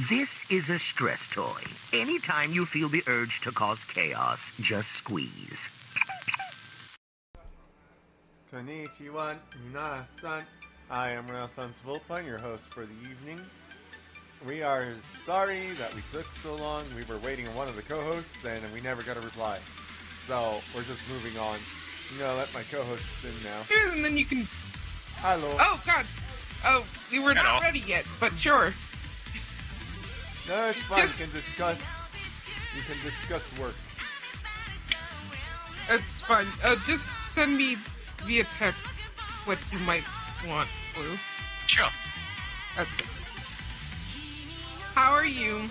This is a stress toy. Anytime you feel the urge to cause chaos, just squeeze. Konnichiwa, minasan. I am RenVul, your host for the evening. We are sorry that we took so long. We were waiting on one of the co-hosts, and we never got a reply. So, we're just moving on. I'm gonna let my co-hosts in now. And then you can... Hello. Oh, God. Oh, we were not ready yet, but sure. No, it's fine. You can discuss work. It's fine. Just send me via text what you might want, Blue. Sure. Okay. How are you?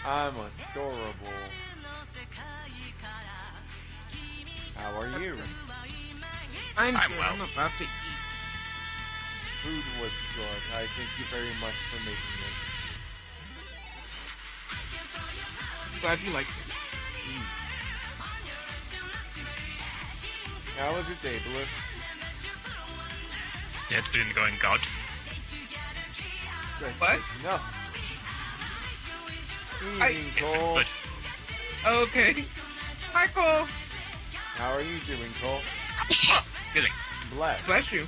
I'm adorable. How are you? I'm good. well. I'm about to eat. Food was good. I thank you very much for making it. Glad you liked it. How was your day, Blue? Yeah, it's been going good. Good. What? No. Evening, Cole. Good. Okay. Hi, Cole. How are you doing, Cole? Good. Blessed. Bless you.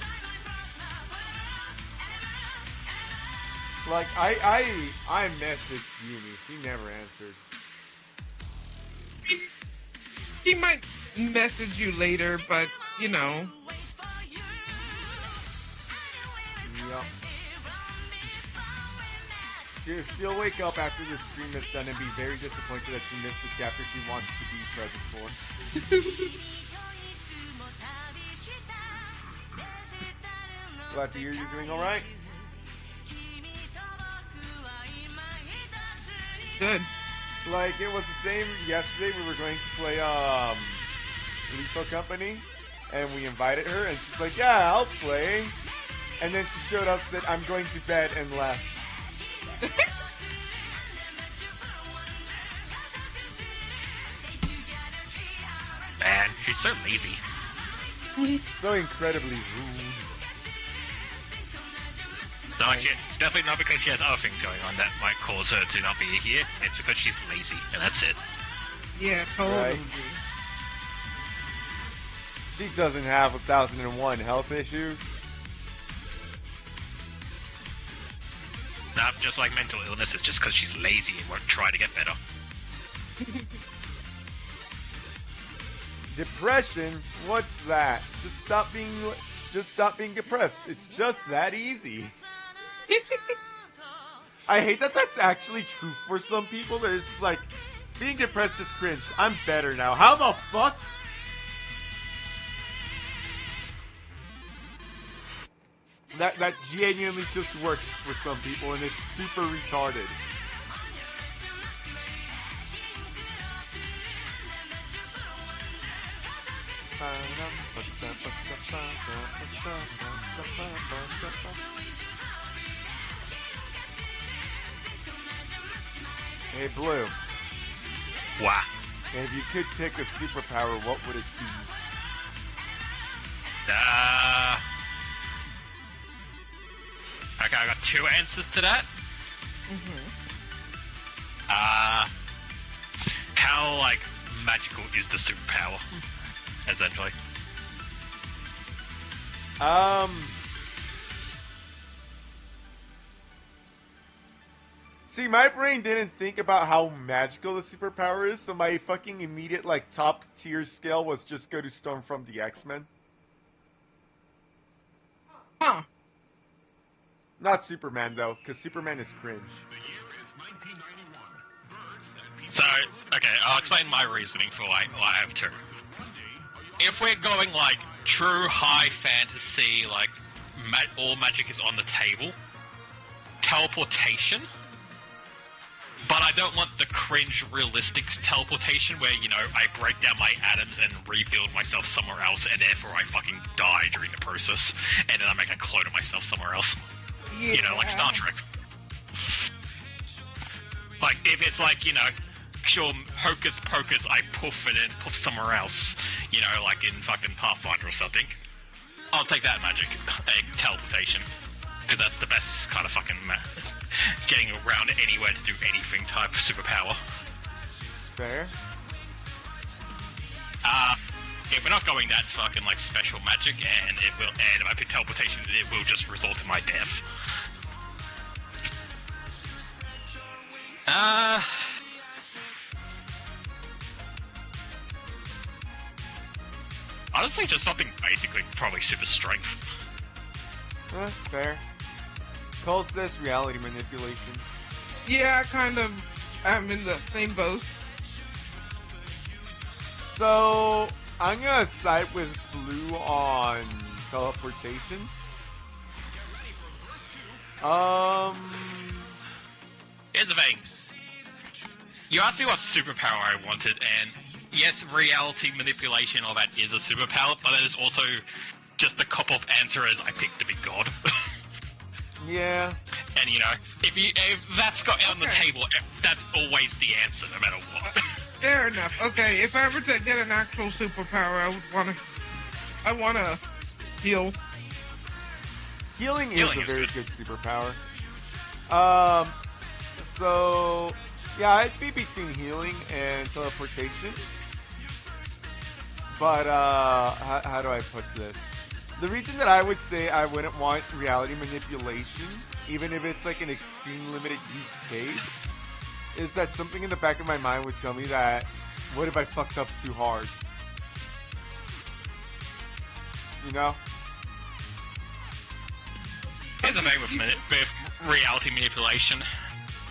Like, I messaged Yumi. She never answered. He might message you later, but, you know. Yup. She'll wake up after the stream is done and be very disappointed that she missed the chapter she wants to be present for. Glad to hear you're doing alright. Good. Like, it was the same yesterday. We were going to play, Lethal Company, and we invited her, and she's like, yeah, I'll play. And then she showed up, said, I'm going to bed, and left. Man, she's so lazy. So incredibly rude. No, it's definitely not because she has other things going on that might cause her to not be here. It's because she's lazy, and that's it. Yeah, totally. Right. She doesn't have 1001 health issues. Nah, just like mental illness, it's just because she's lazy and won't try to get better. Depression? What's that? Just stop being depressed. It's just that easy. I hate that that's actually true for some people. It's just like, being depressed is cringe. I'm better now. How the fuck? That genuinely just works for some people, and it's super retarded. Hey, Blue. Wow. If you could pick a superpower, what would it be? Okay, I got two answers to that. How, like, magical is the superpower? Essentially. See, my brain didn't think about how magical the superpower is, so my fucking immediate, like, top tier scale was just go to Storm from the X-Men. Huh. Not Superman, though, because Superman is cringe. So, okay, I'll explain my reasoning for why I have two. If we're going, like, true high fantasy, like, all magic is on the table, teleportation. But I don't want the cringe realistic teleportation where, you know, I break down my atoms and rebuild myself somewhere else and therefore I fucking die during the process and then I make a clone of myself somewhere else. Yeah. You know, like Star Trek. Like, if it's like, you know, sure, hocus pocus, I poof and then poof somewhere else, you know, like in fucking Pathfinder or something. I'll take that magic, teleportation. Because that's the best kind of fucking getting around anywhere to do anything type of superpower. Fair. If we're not going that fucking like special magic, and if I pick teleportation, it will just result in my death. Honestly, just something basically probably super strength. Fair. Calls this reality manipulation. Yeah, kind of. I'm in the same boat. So, I'm gonna side with Blue on teleportation. Here's the thing. You asked me what superpower I wanted, and yes, reality manipulation, all that is a superpower, but it is also just the cop-off answer is I picked to be God. Yeah. And you know, if that's got on the table, that's always the answer, no matter what. Fair enough. Okay, if I ever to get an actual superpower, I wanna heal. Healing is a very good superpower. So yeah, I'd be between healing and teleportation. But how do I put this? The reason that I would say I wouldn't want reality manipulation, even if it's like an extreme limited use case, is that something in the back of my mind would tell me that, what if I fucked up too hard? You know? Here's the thing with reality manipulation.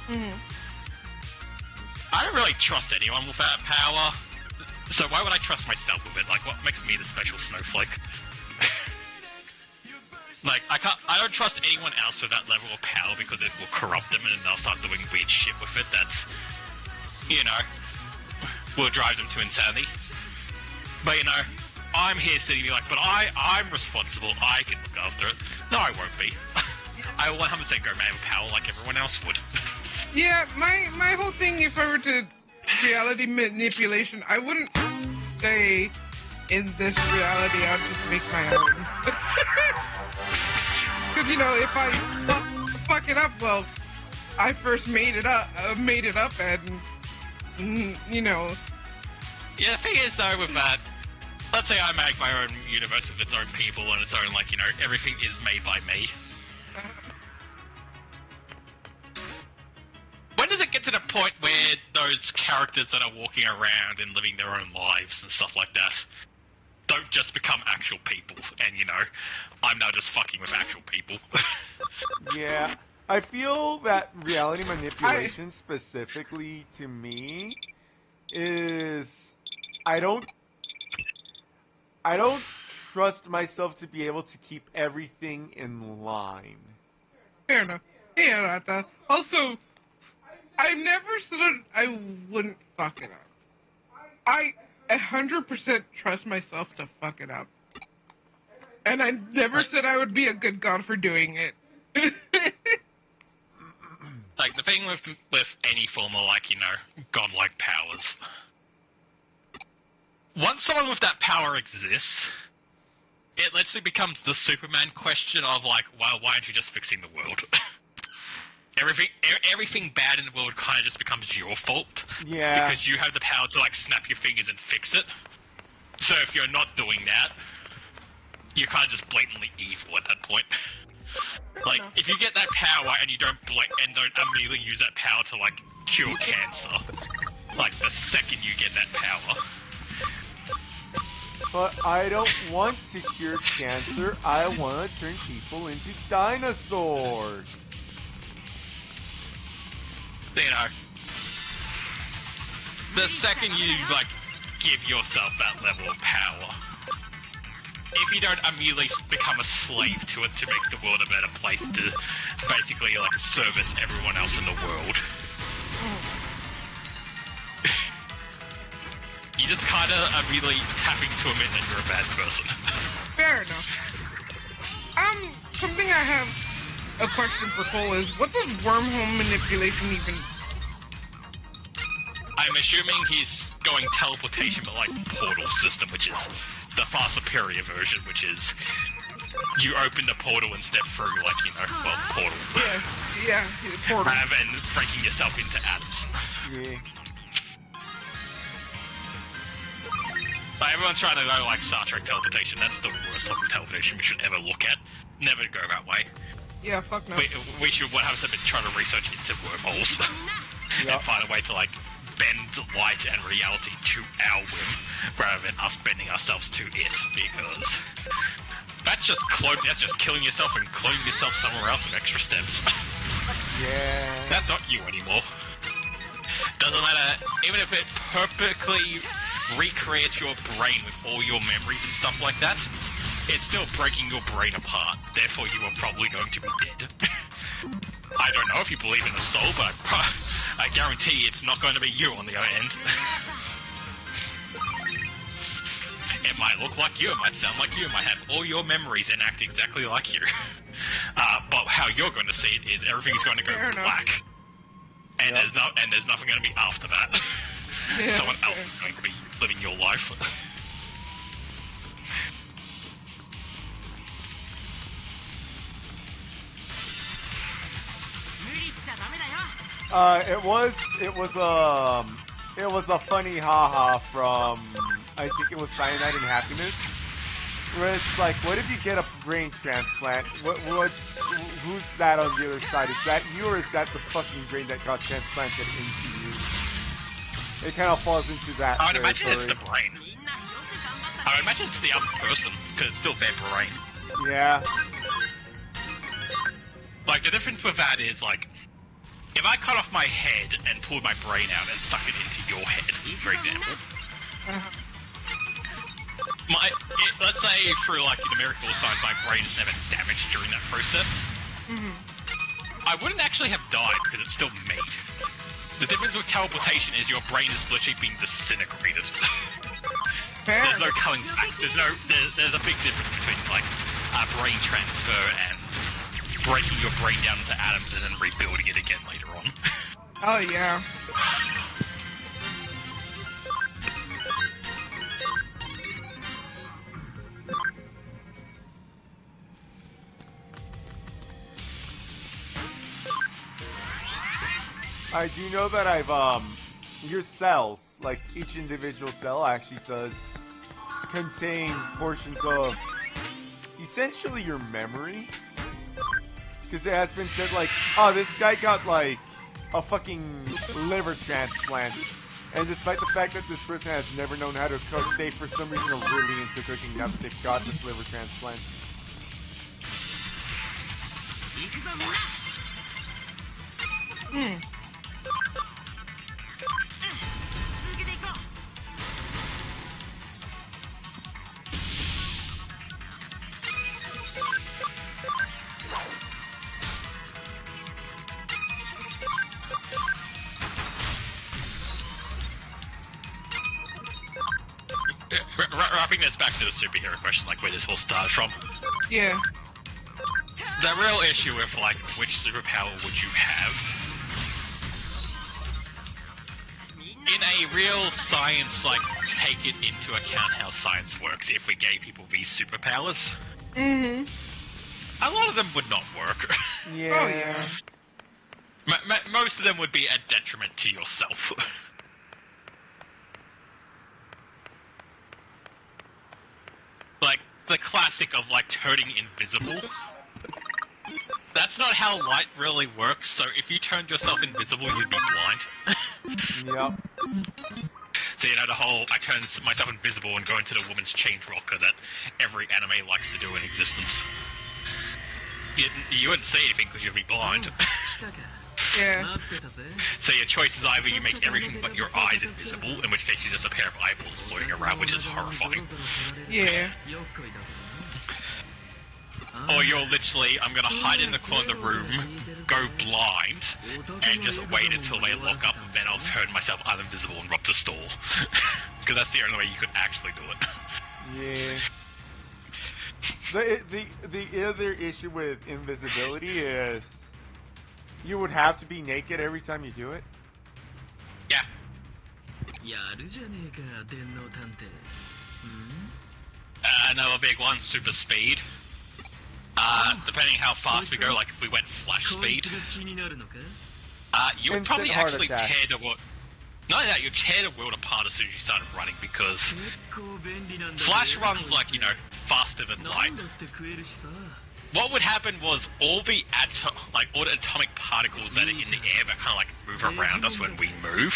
Mm-hmm. I don't really trust anyone with that power, so why would I trust myself with it? Like, what makes me the special snowflake? Like, I don't trust anyone else with that level of power because it will corrupt them and they'll start doing weird shit with it that's, you know, will drive them to insanity. But, you know, I'm here sitting be like, but I'm responsible, I can look after it. No, I won't be. I will 100% go mad with power like everyone else would. Yeah, my whole thing, if I were to reality manipulation, I wouldn't stay in this reality, I'd just make my own. Because, you know, if I fuck it up, well, I first made it up, and, you know. Yeah, the thing is, though, with that, let's say I make my own universe with its own people and its own, like, you know, everything is made by me. When does it get to the point where those characters that are walking around and living their own lives and stuff like that don't just become actual people, and, you know, I'm now just fucking with actual people? Yeah, I feel that reality manipulation specifically to me is I don't trust myself to be able to keep everything in line. Fair enough. Yeah, Rata. Also, I never said I wouldn't fuck it up. I 100% trust myself to fuck it up. And I never said I would be a good god for doing it. Like, the thing with any form of, like, you know, godlike powers, once someone with that power exists, it literally becomes the Superman question of, like, well, why aren't you just fixing the world? Everything bad in the world kind of just becomes your fault. Yeah. Because you have the power to, like, snap your fingers and fix it. So if you're not doing that, you're kind of just blatantly evil at that point. Like, if you get that power and you don't immediately use that power to, like, cure cancer, like, the second you get that power. But I don't want to cure cancer, I want to turn people into dinosaurs. You know, the second you, like, give yourself that level of power, if you don't immediately become a slave to it to make the world a better place to basically, like, service everyone else in the world, you just kind of immediately having to admit that you're a bad person. Fair enough. Something I have a question for Cole is, what does wormhole manipulation even... I'm assuming he's going teleportation, but like portal system, which is the far superior version, which is you open the portal and step through, like, you know, well, portal. Yeah, portal. Rather than breaking yourself into atoms. Yeah. Like, everyone's trying to go, like, Star Trek teleportation. That's the worst form of teleportation we should ever look at. Never go that way. Yeah, fuck no. We should 100% try to research into wormholes. And find a way to, like, bend light and reality to our whim, rather than us bending ourselves to it, because that's just killing yourself and cloning yourself somewhere else with extra steps. Yeah. That's not you anymore. Doesn't matter, even if it perfectly recreates your brain with all your memories and stuff like that, it's still breaking your brain apart, therefore you are probably going to be dead. I don't know if you believe in the soul, but I guarantee it's not going to be you on the other end. It might look like you, it might sound like you, it might have all your memories and act exactly like you. But how you're going to see it is everything's going to go black. And there's nothing going to be after that. Someone else is going to be living your life. It was a funny haha from, I think it was Cyanide and Happiness, where it's like, what if you get a brain transplant? Who's that on the other side? Is that you, or is that the fucking brain that got transplanted into you? It kind of falls into that. I would imagine it's the brain. I would imagine it's the other person, because it's still their brain. Yeah. Like, the difference with that is, like, if I cut off my head and pulled my brain out and stuck it into your head, for example, let's say through, like, the miracle of science, my brain is never damaged during that process, I wouldn't actually have died, because it's still me. The difference with teleportation is your brain is literally being disintegrated. There's no coming back. There's a big difference between, like, brain transfer and breaking your brain down into atoms and then rebuilding it again later on. Oh, yeah. I do know that your cells, like each individual cell actually does contain portions of essentially your memory. Because it has been said, like, oh, this guy got, like, a fucking liver transplant. And despite the fact that this person has never known how to cook, they for some reason are really into cooking now that they've got this liver transplant. Wrapping this back to the superhero question, like, where this all started from. Yeah. The real issue with, like, which superpower would you have? In a real science, like, take it into account how science works, if we gave people these superpowers, a lot of them would not work. Yeah. Oh, yeah. Most of them would be a detriment to yourself. Like, the classic of, like, turning invisible. That's not how light really works, so if you turned yourself invisible, you'd be blind. Yep. So, you know, the whole, I turn myself invisible and go into the woman's change rocker that every anime likes to do in existence. You wouldn't see anything because you'd be blind. Yeah. So your choice is either you make everything but your eyes invisible, in which case you just a pair of eyeballs floating around, which is horrifying. Yeah. Or you're literally, I'm gonna hide in the corner of the room, go blind, and just wait until they lock up, and then I'll turn myself uninvisible and rob the store. Because that's the only way you could actually do it. Yeah. The other issue with invisibility is you would have to be naked every time you do it. Yeah. Another big one, super speed. Depending how fast we go, like if we went flash speed, you would probably Instant heart actually attack. tear the world. Not only that, you'd tear the world apart as soon as you started running because flash runs like, you know, faster than light. What would happen was all the atomic particles that are in the air that kind of like move around us when we move,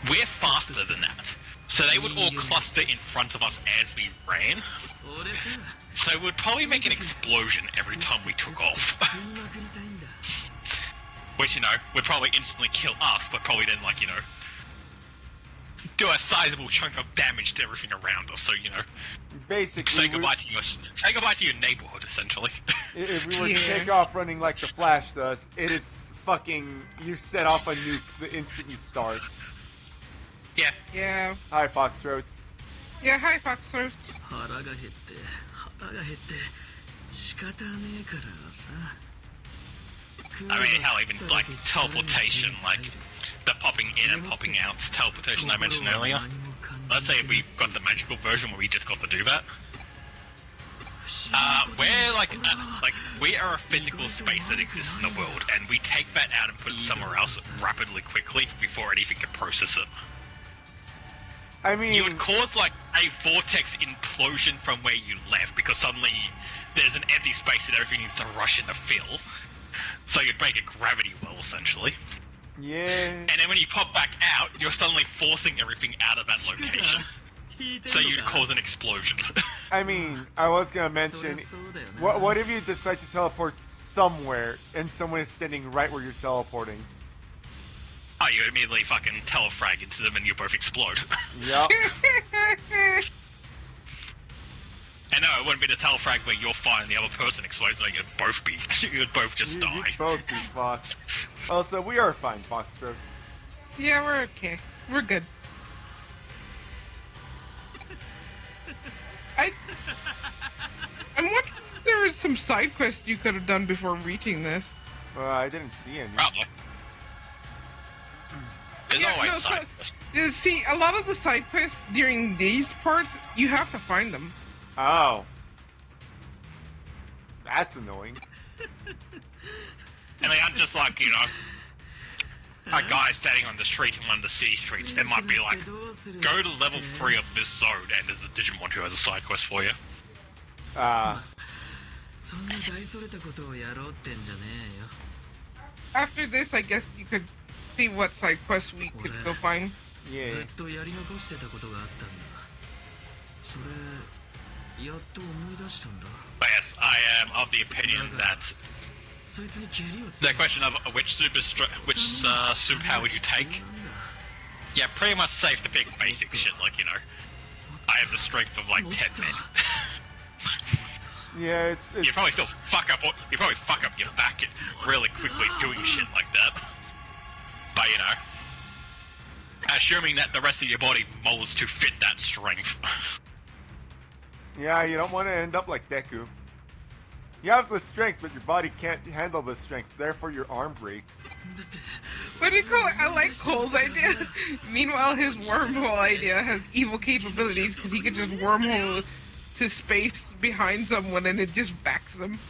we're faster than that. So they would all cluster in front of us as we ran. So it would probably make an explosion every time we took off. Which, you know, would probably instantly kill us, but probably then, like, you know, do a sizable chunk of damage to everything around us. So, you know, Basically, say goodbye to your neighborhood, essentially. if we were to take off running like the Flash does, it is fucking... You set off a nuke the instant you start. Yeah. Yeah. Hi, Foxthroats. Yeah, hi, Foxtrot. I mean, hell, even, like, teleportation, like, the popping in and popping out teleportation I mentioned earlier. Let's say we got the magical version where we just got to do that. We are a physical space that exists in the world, and we take that out and put it somewhere else rapidly, quickly, before anything can process it. I mean... You would cause, like, a vortex implosion from where you left, because suddenly there's an empty space that everything needs to rush in to fill. So you'd make a gravity well, essentially. Yeah. And then when you pop back out, you're suddenly forcing everything out of that location. So you'd cause an explosion. I mean, I was gonna mention, what if you decide to teleport somewhere, and someone is standing right where you're teleporting? Oh, you immediately fucking telefrag into them and you both explode. Yep. And no, it wouldn't be the telefrag where you're fine and the other person explodes, like you'd both be, you'd both just die. You'd both be fucked. Also, we are fine, Foxstrokes. Yeah, we're okay. We're good. I'm wondering if there was some side quests you could have done before reaching this. I didn't see any. Probably. There's always side quests. See, a lot of the side quests during these parts, you have to find them. Oh. That's annoying. I mean, I'm just like, you know, a guy standing on the street in one of the city streets, it might be like, go to level 3 of this zone, and there's a Digimon who has a side quest for you. After this, I guess you could see what side quests we could go find. Yeah. But yes, I am of the opinion that the question of which superpower would you take? Yeah, pretty much safe to pick basic shit, like, you know, I have the strength of like 10 men. Yeah, it's You probably still fuck up your back really quickly doing shit like that. But you know, assuming that the rest of your body molds to fit that strength. Yeah, you don't want to end up like Deku. You have the strength, but your body can't handle the strength, therefore your arm breaks. What do you call it? I like Cole's idea. Meanwhile, his wormhole idea has evil capabilities because he could just wormhole to space behind someone and it just backs them.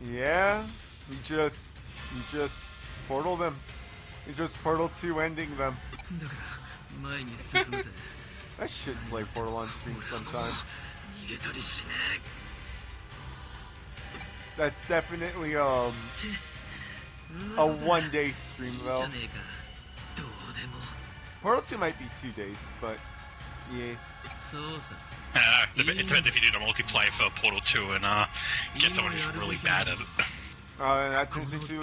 Yeah, you just portal them. You just portal 2 ending them. I should play Portal on stream sometime. That's definitely a 1-day stream though. Portal 2 might be 2 days, but yeah. It depends if you do the multiplayer for Portal 2 and get someone who's really bad at it. And that turns into...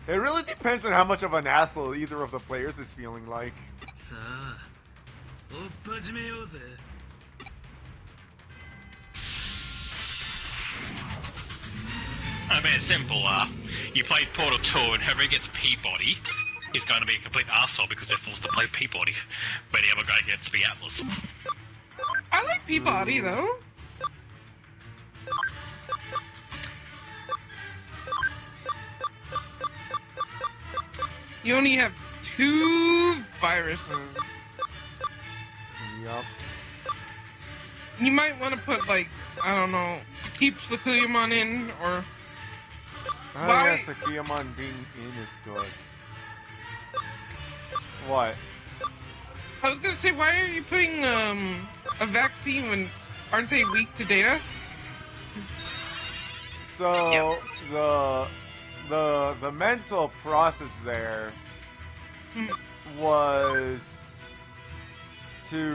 It really depends on how much of an asshole either of the players is feeling like. I mean, it's simple. You play Portal 2 and whoever gets Peabody is going to be a complete asshole because they're forced to play Peabody, but the other guy gets the Atlas. I like Peabody though. You only have 2 viruses. Yup. You might want to put, like, I don't know, keep Sleuth in, or... Oh, Why- yes, Akiyamon being in is good. What? I was gonna say, why are you putting, a vaccine when... Aren't they weak to data? So, the mental process there Hmm. was to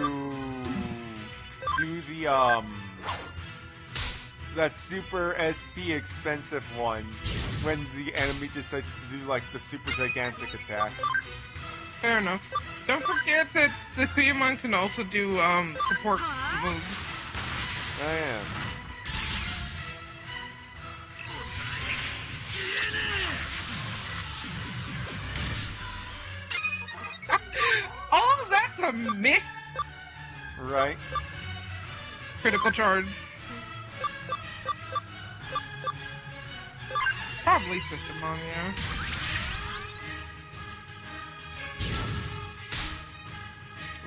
do that super SP expensive one when the enemy decides to do like the super gigantic attack. Fair enough. Don't forget that Sleuth can also do, support moves. I am. Oh, that's a miss! Right? Critical charge. Probably Systemon, yeah.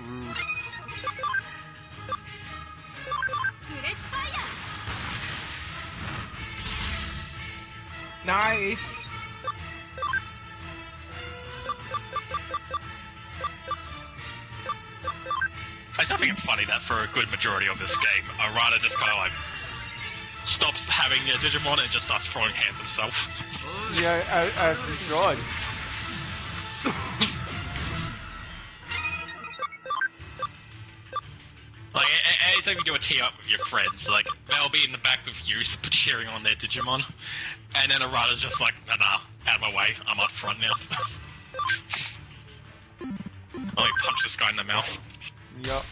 Rude. Nice. I still think it's funny that for a good majority of this game, Arata just kind of like stops having a Digimon and just starts throwing hands himself. Yeah, as we should. Like, anytime you do a team up with your friends, like, they'll be in the back with you cheering on their Digimon, and then Arata's just like, nah, out of my way, I'm up front now. Let me punch this guy in the mouth. Yup.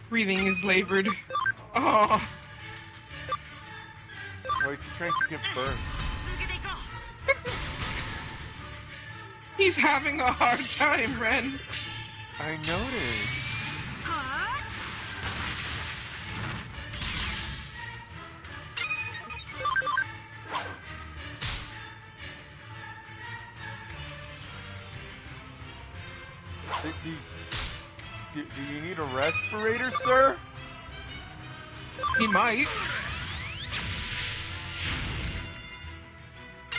Breathing is labored. Oh. Why is he trying to get burned? He's having a hard time, Ren. I noticed. Do you need a respirator, sir? He might.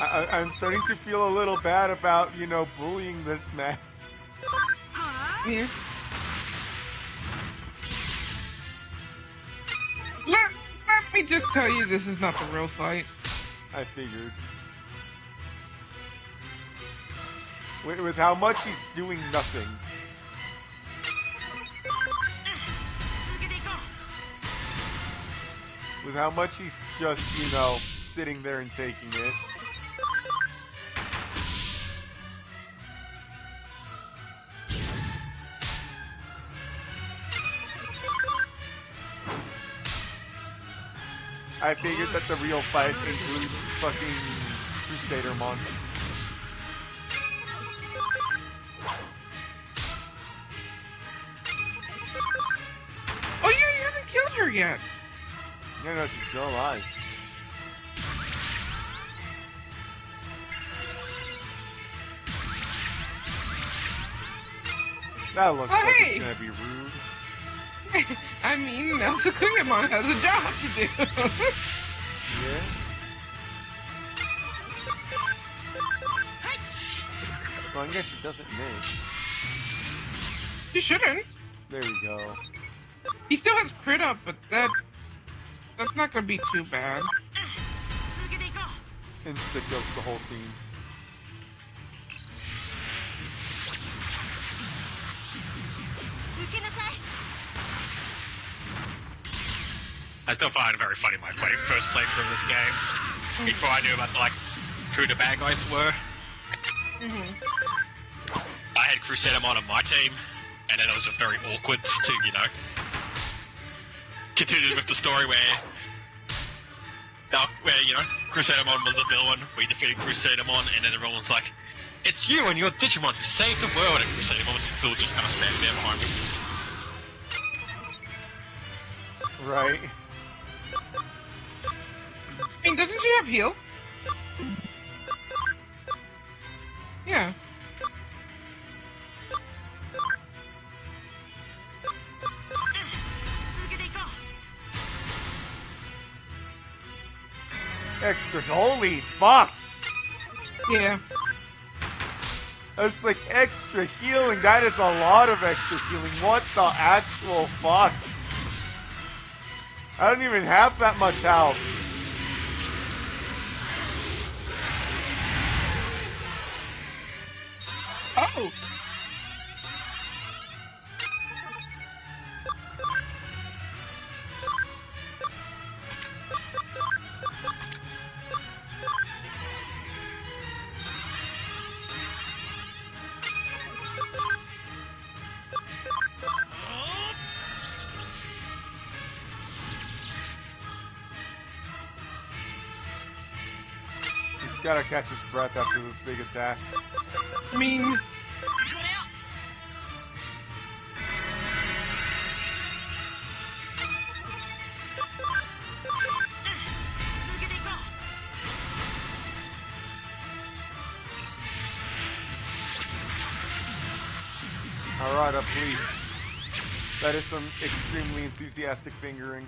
I'm starting to feel a little bad about, bullying this man. Yeah. Let me just tell you, this is not the real fight. I figured. With how much he's doing nothing. With how much he's just, sitting there and taking it. I figured that the real fight includes fucking Crusadermon. Oh yeah, you haven't killed her yet. No, she's still alive. That looks like hey. it's gonna be rude. I mean, Elsa Kuyamon has a job to do. Yeah? Well, I guess it doesn't miss. She shouldn't. There we go. He still has crit up, but that's not gonna be too bad. Insta kills the whole team. I still find it very funny my first playthrough of this game, before I knew about who the bad guys were. Mm-hmm. I had Crusadermon on my team, and then it was just very awkward to, continue with the story where Crusadermon was the villain, we defeated Crusadermon, and then everyone was like, it's you and your Digimon who saved the world, and Crusadermon was still just kind of standing there behind me. Right. I mean, doesn't she have heal? Yeah. extra. Holy fuck! Yeah. That's like extra healing. That is a lot of extra healing. What the actual fuck? I don't even have that much health. Oh. He's gotta catch his breath after this big attack. I mean, Arata, please. That is some extremely enthusiastic fingering.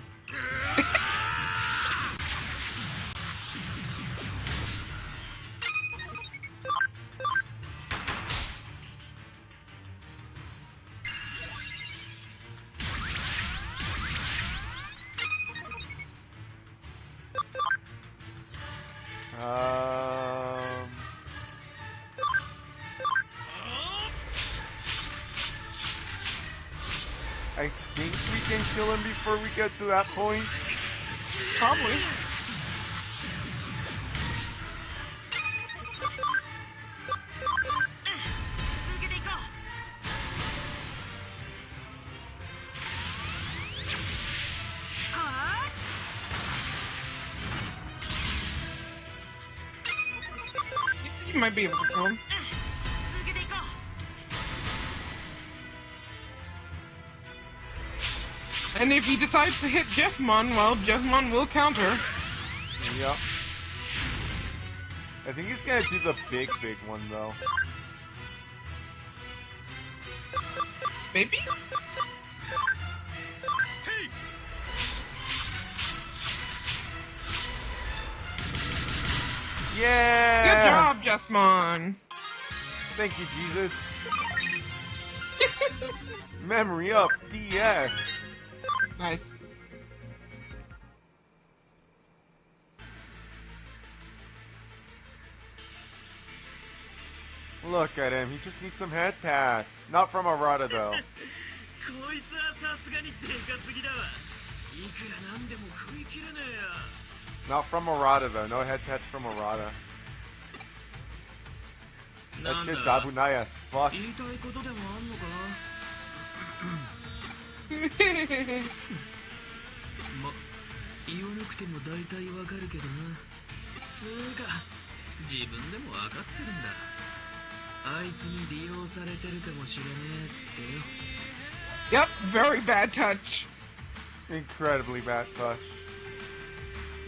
I think we can kill him before we get to that point. probably. You might be able to kill him. And if he decides to hit Jeffmon, well, Jeffmon will counter. Yep. I think he's gonna do the big one though. Maybe? Yeah! Good job, Jeffmon. Thank you, Jesus. Memory up, DX. Nice. Look at him, he just needs some head pats. Not from Arata though. Not from Arata though, no head pats from Arata. That shit's abunai as fuck. 言わなくても大体わかるけどな。つーか、自分でもわかってるんだ。あいつに利用されてるかもしれねえってよ。 Yep, very bad touch. Incredibly bad touch.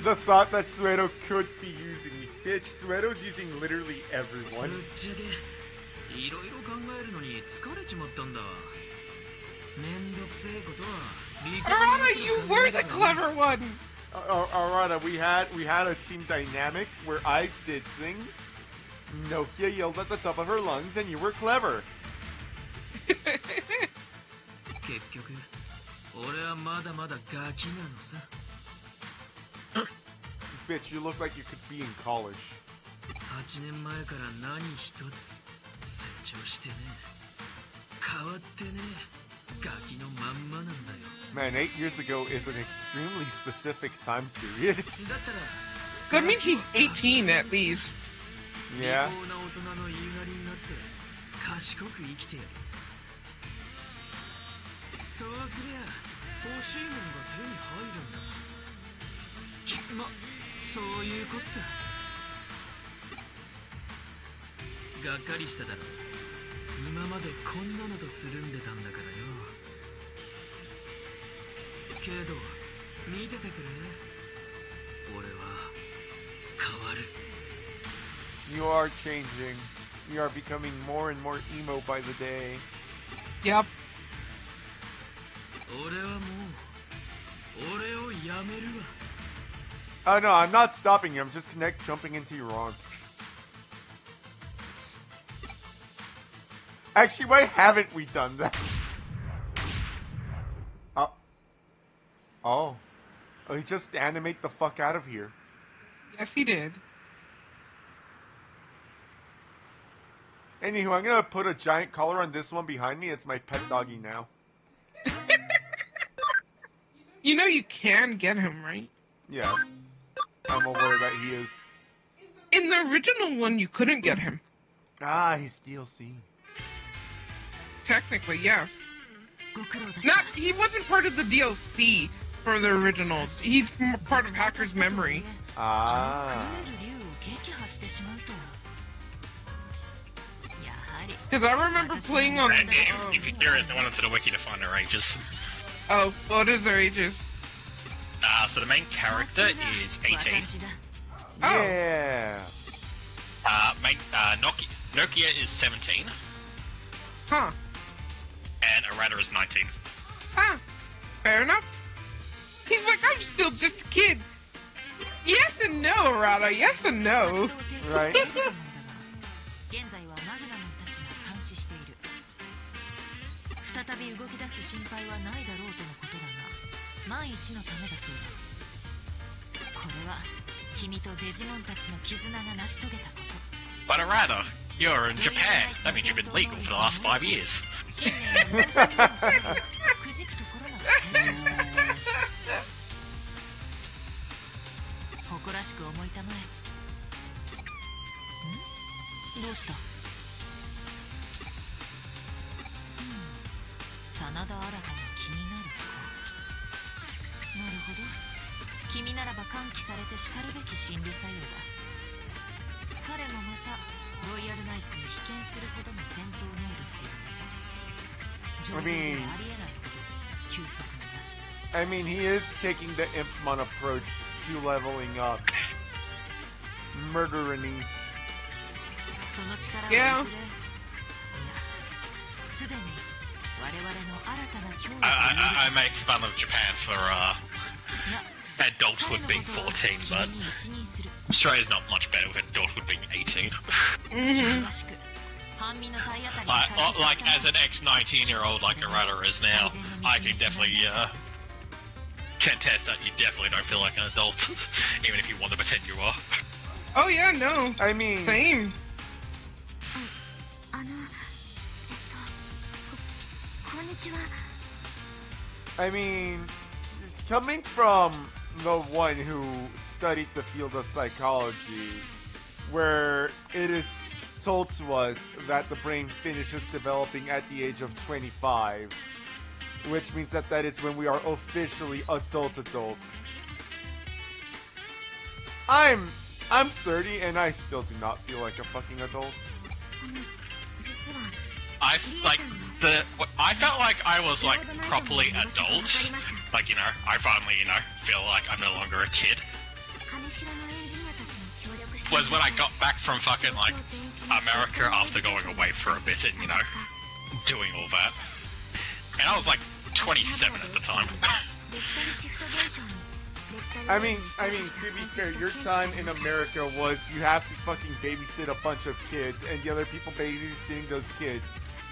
The thought that Suedo could be using me. Bitch, Suedo's using literally everyone. ぶっちゃけ、いろいろ考えるのに疲れちまったんだわ。めんどくせえことは。Arata, you were the clever one. Arata, we had a team dynamic where I did things. Nokia yelled at the top of her lungs, and you were clever. 結局、俺はまだまだガキなのさ。Bitch, you look like you could be in college. 8年前から何一つ成長してねえ。変わってねえ。 Man, 8 years ago is an extremely specific time period. That means he's 18 at least. Yeah. Got 今までこんなのとつるんでたんだからよ。けど、見ててくれ。俺は変わる。You are changing. You are becoming more and more emo by the day. Yep. 俺はもう、俺をやめるわ。Oh no, I'm not stopping you. I'm just jumping into your arm. Actually, why haven't we done that? Oh. Oh. Oh, he just animate the fuck out of here. Yes, he did. Anywho, I'm gonna put a giant collar on this one behind me. It's my pet doggy now. You know you can get him, right? Yes. I'm aware that he is... In the original one, you couldn't get him. Ah, he's DLC. Technically, yes. Not, he wasn't part of the DLC for the originals. He's part of Hacker's Memory. Ah. Because I remember playing on... And if you're curious, I went onto the wiki to find their ages. Oh, what is their ages? So the main character is 18. Oh. Yeah. Nokia is 17. Huh. And Arata is 19. Huh. Fair enough. He's like, I'm still just a kid. Yes and no, Arata. Yes and no. Right. 再び動き出す心配はないだろうとのことだが、万一のためだそうだ。これは君とデジモンたちの絆が成し遂げたこと。But Arata, you're in Japan. That means you've been legal for the last 5 years. 信念を申し上げましょう。くじくところまで成長した。誇らしく思いたまえ。ん？どうした？真田新が気になるか。なるほど。君ならば喚起されてしかるべき心理作用だ。彼もまたロイヤルナイツに被験するほどの戦闘能力を持た。常人ではありえないほど急速にな。I mean, he is taking the Impmon approach to leveling up. Murderany. その力はいずれ、いや、すでに I make fun of Japan for adulthood being 14, but Australia's not much better with adulthood being 18. Like as an ex-19-year-old like Arata is now, I can definitely contest that you definitely don't feel like an adult, even if you want to pretend you are. Oh yeah, no. I mean... Same. I mean, coming from the one who studied the field of psychology, where it is told to us that the brain finishes developing at the age of 25, which means that is when we are officially adults. I'm 30 and I still do not feel like a fucking adult. I felt like I was like properly adult. Like, you know, I finally, you know, feel like I'm no longer a kid. Was when I got back from fucking like America after going away for a bit and, you know, doing all that. And I was like 27 at the time. I mean, to be fair, your time in America was you have to fucking babysit a bunch of kids, and the other people babysitting those kids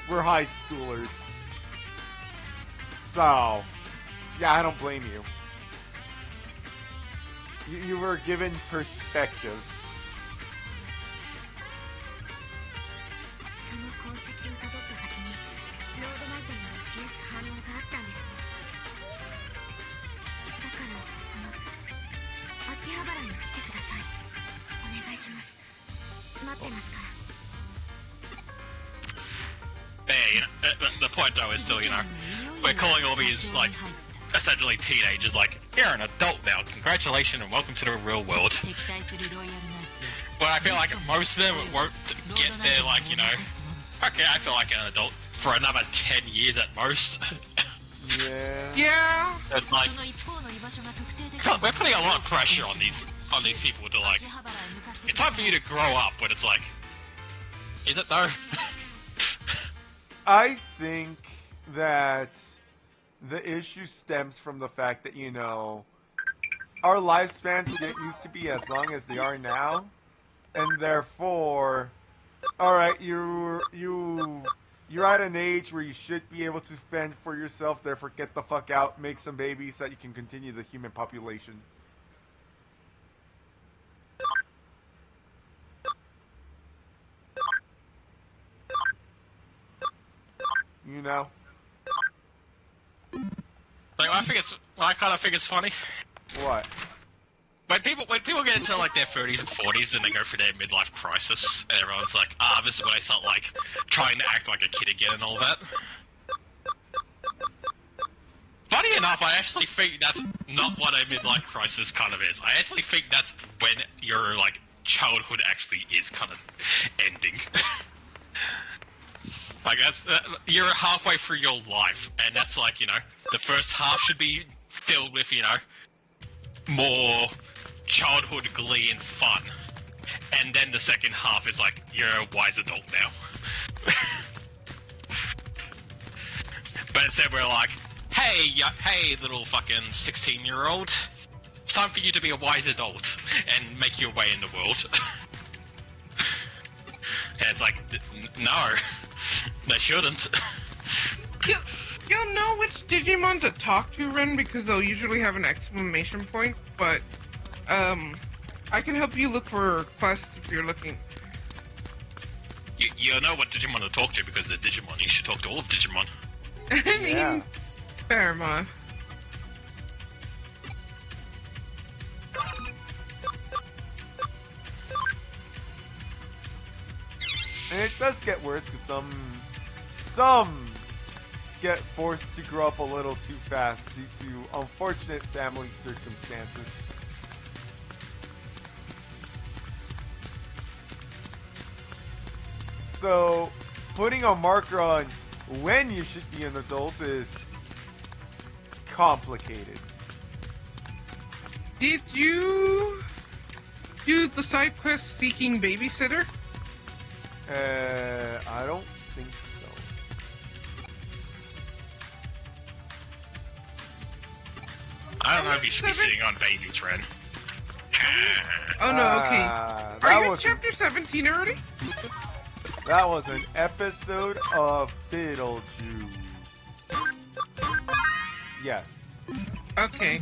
were high schoolers. So, yeah, I don't blame you. You were given perspective. Yeah, you know, the point though is still, you know, we're calling all these, like, essentially teenagers, like, you're an adult now, congratulations and welcome to the real world. But I feel like most of them won't get there, like, you know, okay, I feel like an adult for another 10 years at most. Yeah. Yeah. It's like, we're putting a lot of pressure on these people to, like, it's time for you to grow up, but it's like, is it though? I think that the issue stems from the fact that, you know, our lifespans didn't used to be as long as they are now, and therefore, all right, you're at an age where you should be able to fend for yourself. Therefore, get the fuck out, make some babies so that you can continue the human population. You know. Like, I kind of think it's funny. What? When people get into like their 30s and 40s and they go through their midlife crisis, and everyone's like, this is when I start like trying to act like a kid again and all that. Funny enough, I actually think that's not what a midlife crisis kind of is. I actually think that's when your like childhood actually is kind of ending. Like that's you're halfway through your life, and that's like, you know, the first half should be filled with, you know, more childhood glee and fun, and then the second half is like you're a wise adult now. But instead we're like, hey, little fucking 16-year-old, it's time for you to be a wise adult and make your way in the world. And it's like, no, they shouldn't. You'll know which Digimon to talk to, Ren, because they'll usually have an exclamation point, but, I can help you look for quests if you're looking. You'll know what Digimon to talk to because they're Digimon. You should talk to all of Digimon. I mean, Yeah. fair enough. And it does get worse because some get forced to grow up a little too fast due to unfortunate family circumstances. So, putting a marker on when you should be an adult is complicated. Did you do the side quest seeking babysitter? I don't think so. I don't know if you should be sitting on babies, Ren. Oh no, okay. That Are you was at chapter 17 already? that was an episode of Beetlejuice. Yes. Okay.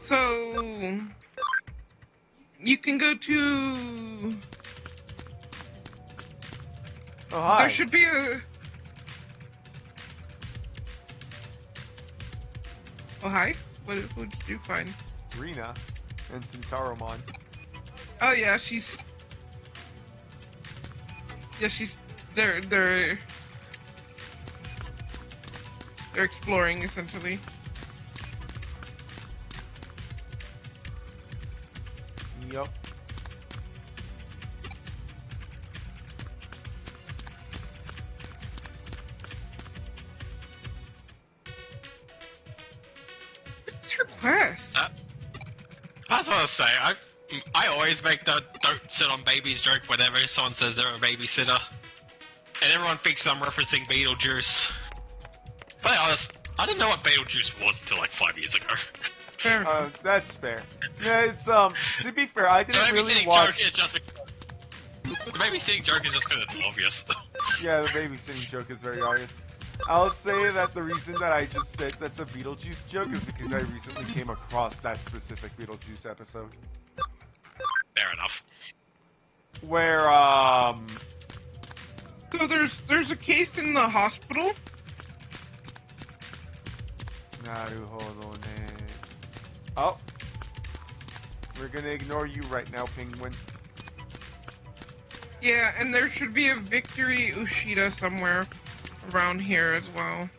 So you can go to. Oh hi. There should be a. Oh hi. What did you find? Rena and Centauromon. Oh yeah, she's. Yeah, she's. They're exploring essentially. Yup. What's her quest? I was going to say, I always make the don't sit on babies joke whenever someone says they're a babysitter. And everyone thinks I'm referencing Beetlejuice. But I didn't know what Beetlejuice was until like 5 years ago. Fair enough. That's fair. Yeah, it's to be fair, I The didn't really babysitting watch. joke is just the babysitting joke is just because it's obvious. Yeah, the babysitting joke is very obvious. I'll say that the reason that I just said that's a Beetlejuice joke is because I recently came across that specific Beetlejuice episode. Fair enough. Where, So there's a case in the hospital. Naruhodo ne. Oh. We're gonna ignore you right now, Penguin. Yeah, and there should be a Victory Ushida somewhere around here as well.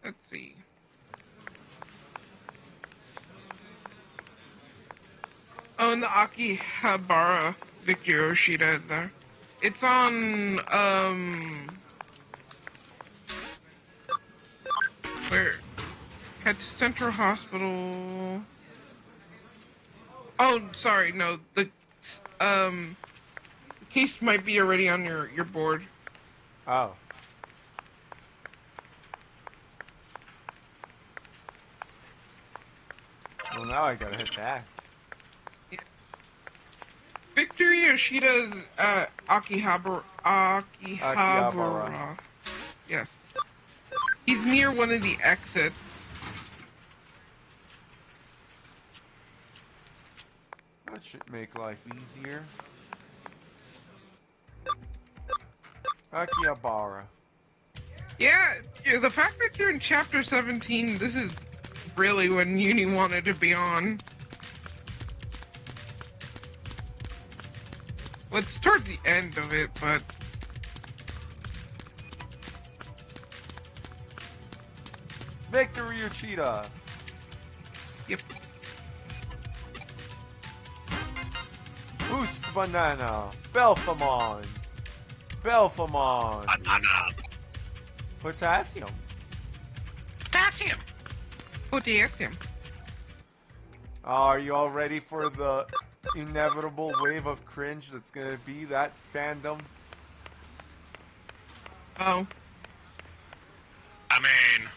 Let's see. Oh, and the Akihabara Victory Ushida is there. It's on, where? At Central Hospital. Oh, sorry, no, the case might be already on your board. Oh. Let's see. Oh, and the Akihabara Victory Ushida is there. It's on, where? At Central Hospital. Oh, sorry, no, the case might be already on your board. Oh. Let's see. Oh, and the Akihabara Victory Ushida is there. It's on, now I gotta hit that. Victory Yoshida's Akihabara. Akihabara. Yes. He's near one of the exits. That should make life easier. Akihabara. Yeah, the fact that you're in chapter 17, this is really when Uni wanted to be on. Well, it's towards the end of it, but... Victory Uchida! Yep. Boost Banana! Belphamon! Belphamon! Banana. Potassium! Potassium. Potassium. Are you all ready for the inevitable wave of cringe that's gonna be that fandom? Oh. I mean,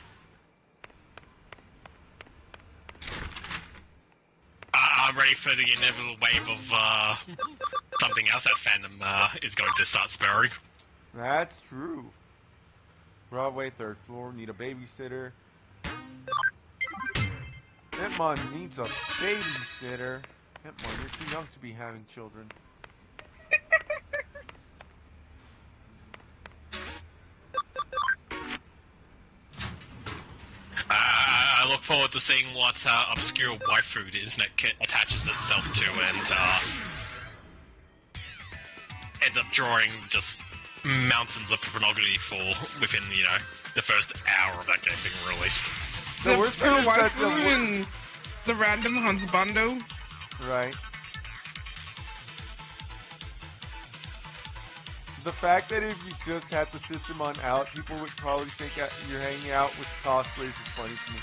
I'm ready for the inevitable wave of something else that fandom is going to start spurring. That's true. Broadway, 3rd floor, need a babysitter. Hitmon needs a babysitter. Hitmon, you're too young to be having children. I look forward to seeing what obscure waifu the internet attaches itself to and ends up drawing just mountains of pornography for within, the first hour of that game being released. The worst part is that and the random Hansbando. Right. The fact that if you just had the system on out, people would probably think that you're hanging out with cosplays is funny to me.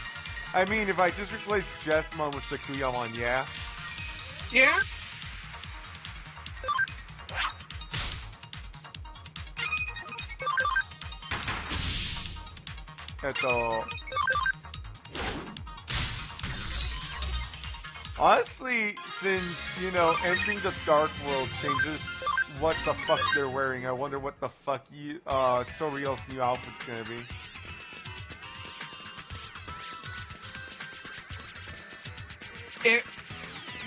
I mean, if I just replaced Jessmon with Sakuyamon, yeah? Yeah? That's all. Honestly, since, entering the Dark World changes what the fuck they're wearing, I wonder what the fuck Toriel's new outfit's gonna be.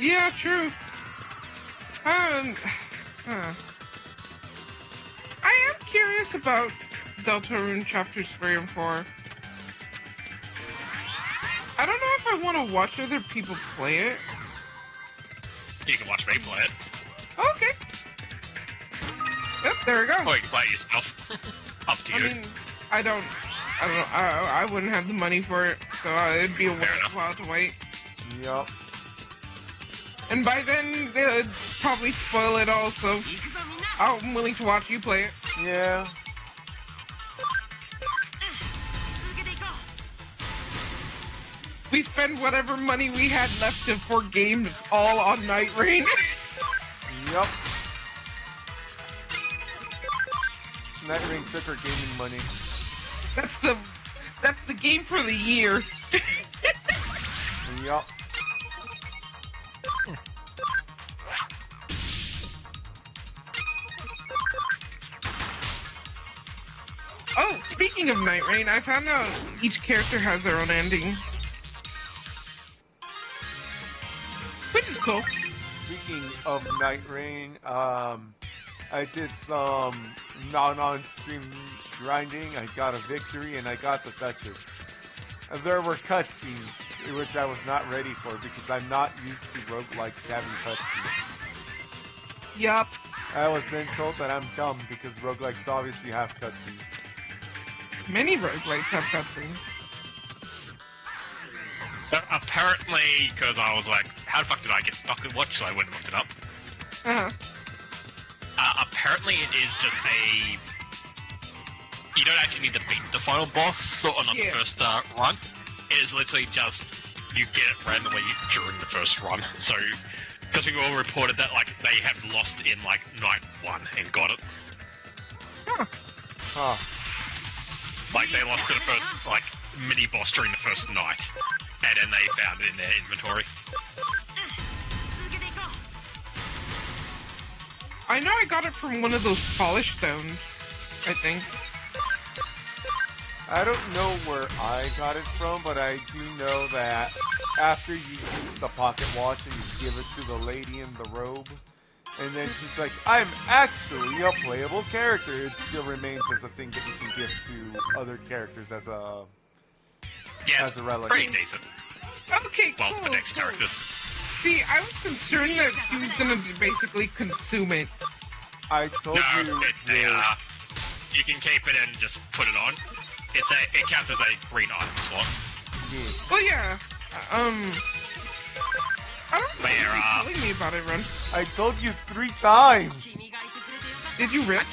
Yeah, true. I am curious about Deltarune chapters 3 and 4. I don't know if I want to watch other people play it. You can watch me play it. Okay. Yep, there we go. Or you can play it yourself. Up to you. I mean, I wouldn't have the money for it, so it'd be a while to wait. Yup. And by then, they'd probably spoil it all, so I'm willing to watch you play it. Yeah. We spend whatever money we had left for games all on Night Rain. Yup. Night Rain took our gaming money. That's the game for the year. Yup. Oh, speaking of Night Rain, I found out each character has their own ending. Which is cool. Speaking of Night Rain, I did some non-on-stream grinding. I got a victory and I got the fetches. And there were cutscenes, which I was not ready for because I'm not used to roguelikes having cutscenes. Yup. I was then told that I'm dumb because roguelikes obviously have cutscenes. Many roguelikes have cutscenes. Apparently, because I was like, how the fuck did I get fucking watched? So I went and looked it up. Uh-huh. Apparently it is just a... You don't actually need to beat the final boss on the first run. It is literally just, you get it randomly during the first run. So, because we all reported that, they have lost in, night 1 and got it. Huh. Huh. They lost to the first, mini boss during the first night, and then they found it in their inventory. I know I got it from one of those polish stones, I think. I don't know where I got it from, but I do know that after you use the pocket watch and you give it to the lady in the robe, and then she's like, I'm actually a playable character, it still remains as a thing that you can give to other characters as a relic. Pretty decent. Okay, Well, cool, for next cool. characters. See, I was concerned that he was gonna basically consume it. I told you. You can keep it and just put it on. It counts as a green item slot. Yeah. Oh yeah. I don't know But if yeah, you're telling me about it, Ren. I told you 3 times. Did you really?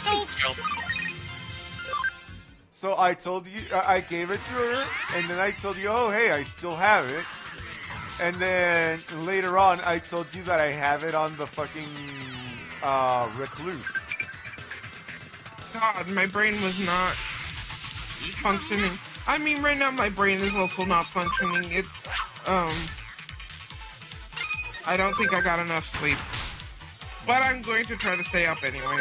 So I told you, I gave it to her, and then I told you, oh hey, I still have it. And then later on, I told you that I have it on the fucking recluse. God, my brain was not functioning. I mean, right now my brain is also not functioning. It's, I don't think I got enough sleep. But I'm going to try to stay up anyway.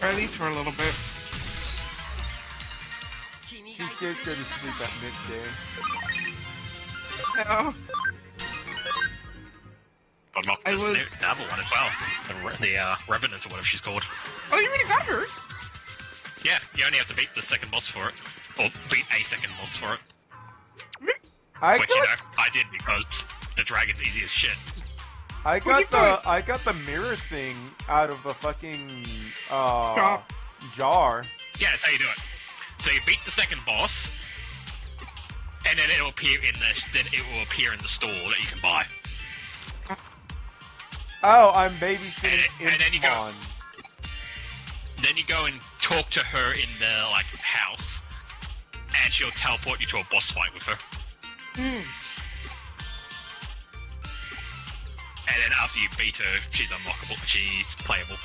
Or at least for a little bit. She did go to sleep at midday. Oh. But not I this was- new double one as well. The Revenant or whatever she's called. Oh, you already got her? Yeah, you only have to beat the second boss for it. Or beat a second boss for it. I Which, I did because the dragon's easy as shit. got the mirror thing out of the fucking jar. Yeah, that's how you do it. So you beat the second boss, and then it will appear in the store that you can buy. Oh, I'm babysitting And then you go- Digimon. Then you go and talk to her in the house, and she'll teleport you to a boss fight with her. Hmm. And then after you beat her, she's unlockable. She's playable.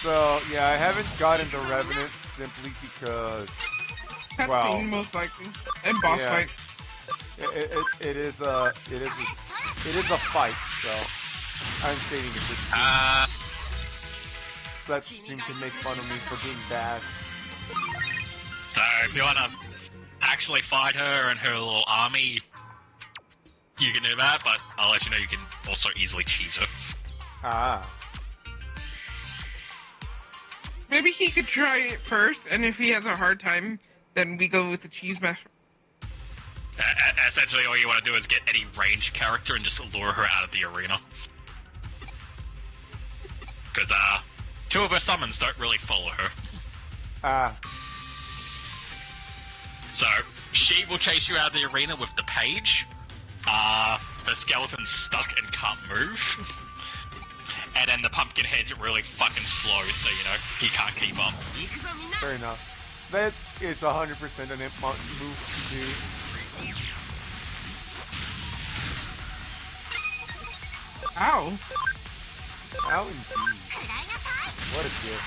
So yeah, I haven't gotten the Revenant simply because Cutscene, most likely. And boss Yeah. fight. it is a fight. So I'm stating it this that stream can make fun of me for being bad. So if you want to actually fight her and her little army, you can do that, but I'll let you know you can also easily cheese her. Ah. Maybe he could try it first, and if he has a hard time, then we go with the cheese mash. Essentially, all you want to do is get any ranged character and just lure her out of the arena. Because, 2 of her summons don't really follow her. Ah. So, she will chase you out of the arena with the page. Her skeleton's stuck and can't move. And then the pumpkin head's really fucking slow, so, he can't keep up. Fair enough. That is 100% an imp move to do. Ow. How indeed. What a gift.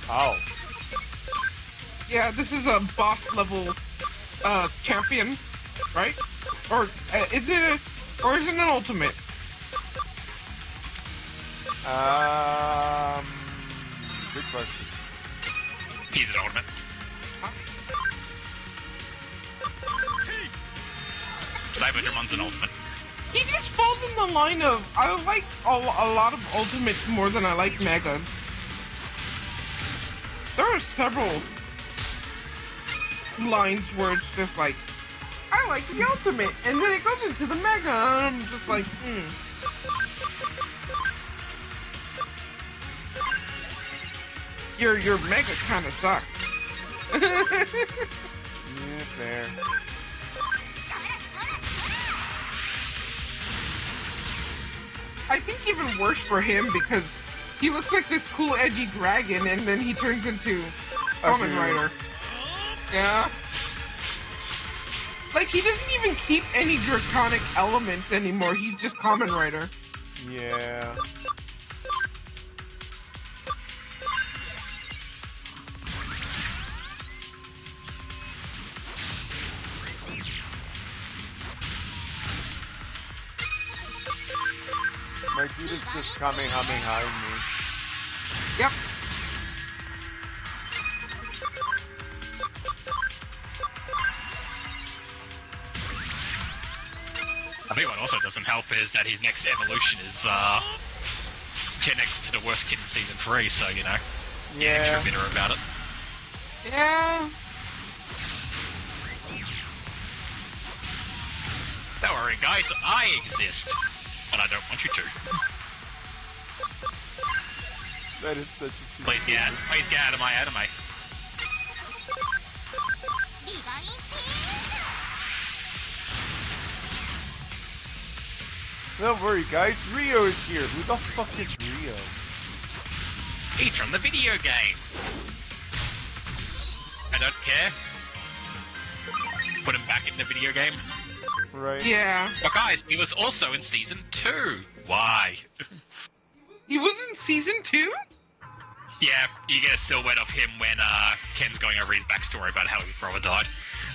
Oh. Yeah, this is a boss level champion, right? Or is it an ultimate? Good question. He's an ultimate. Cyberdemon's an ultimate. He just falls in the line of, I like a lot of ultimates more than I like megas. There are several lines where it's just like, I like the ultimate, and then it goes into the mega, and I'm just like, Your mega kinda sucks. Yeah, fair. I think even worse for him because he looks like this cool edgy dragon and then he turns into Kamen Rider. Yeah. Like he doesn't even keep any draconic elements anymore, he's just Kamen Rider. Yeah. My dude is just Kamehameha-ing me. Yep. I think what also doesn't help is that his next evolution is connected to the worst kid in season 3, so you know, Yeah. extra bitter about it. Yeah. Don't worry, guys, I exist, and I don't want you to. That is such a Please get out of my anime. Don't worry, guys. Rio is here. Who the fuck is Rio? He's from the video game. I don't care. Put him back in the video game. Right. Yeah. But guys, he was also in season 2. Why? He was in season 2? Yeah, you get a silhouette of him when Ken's going over his backstory about how his brother died.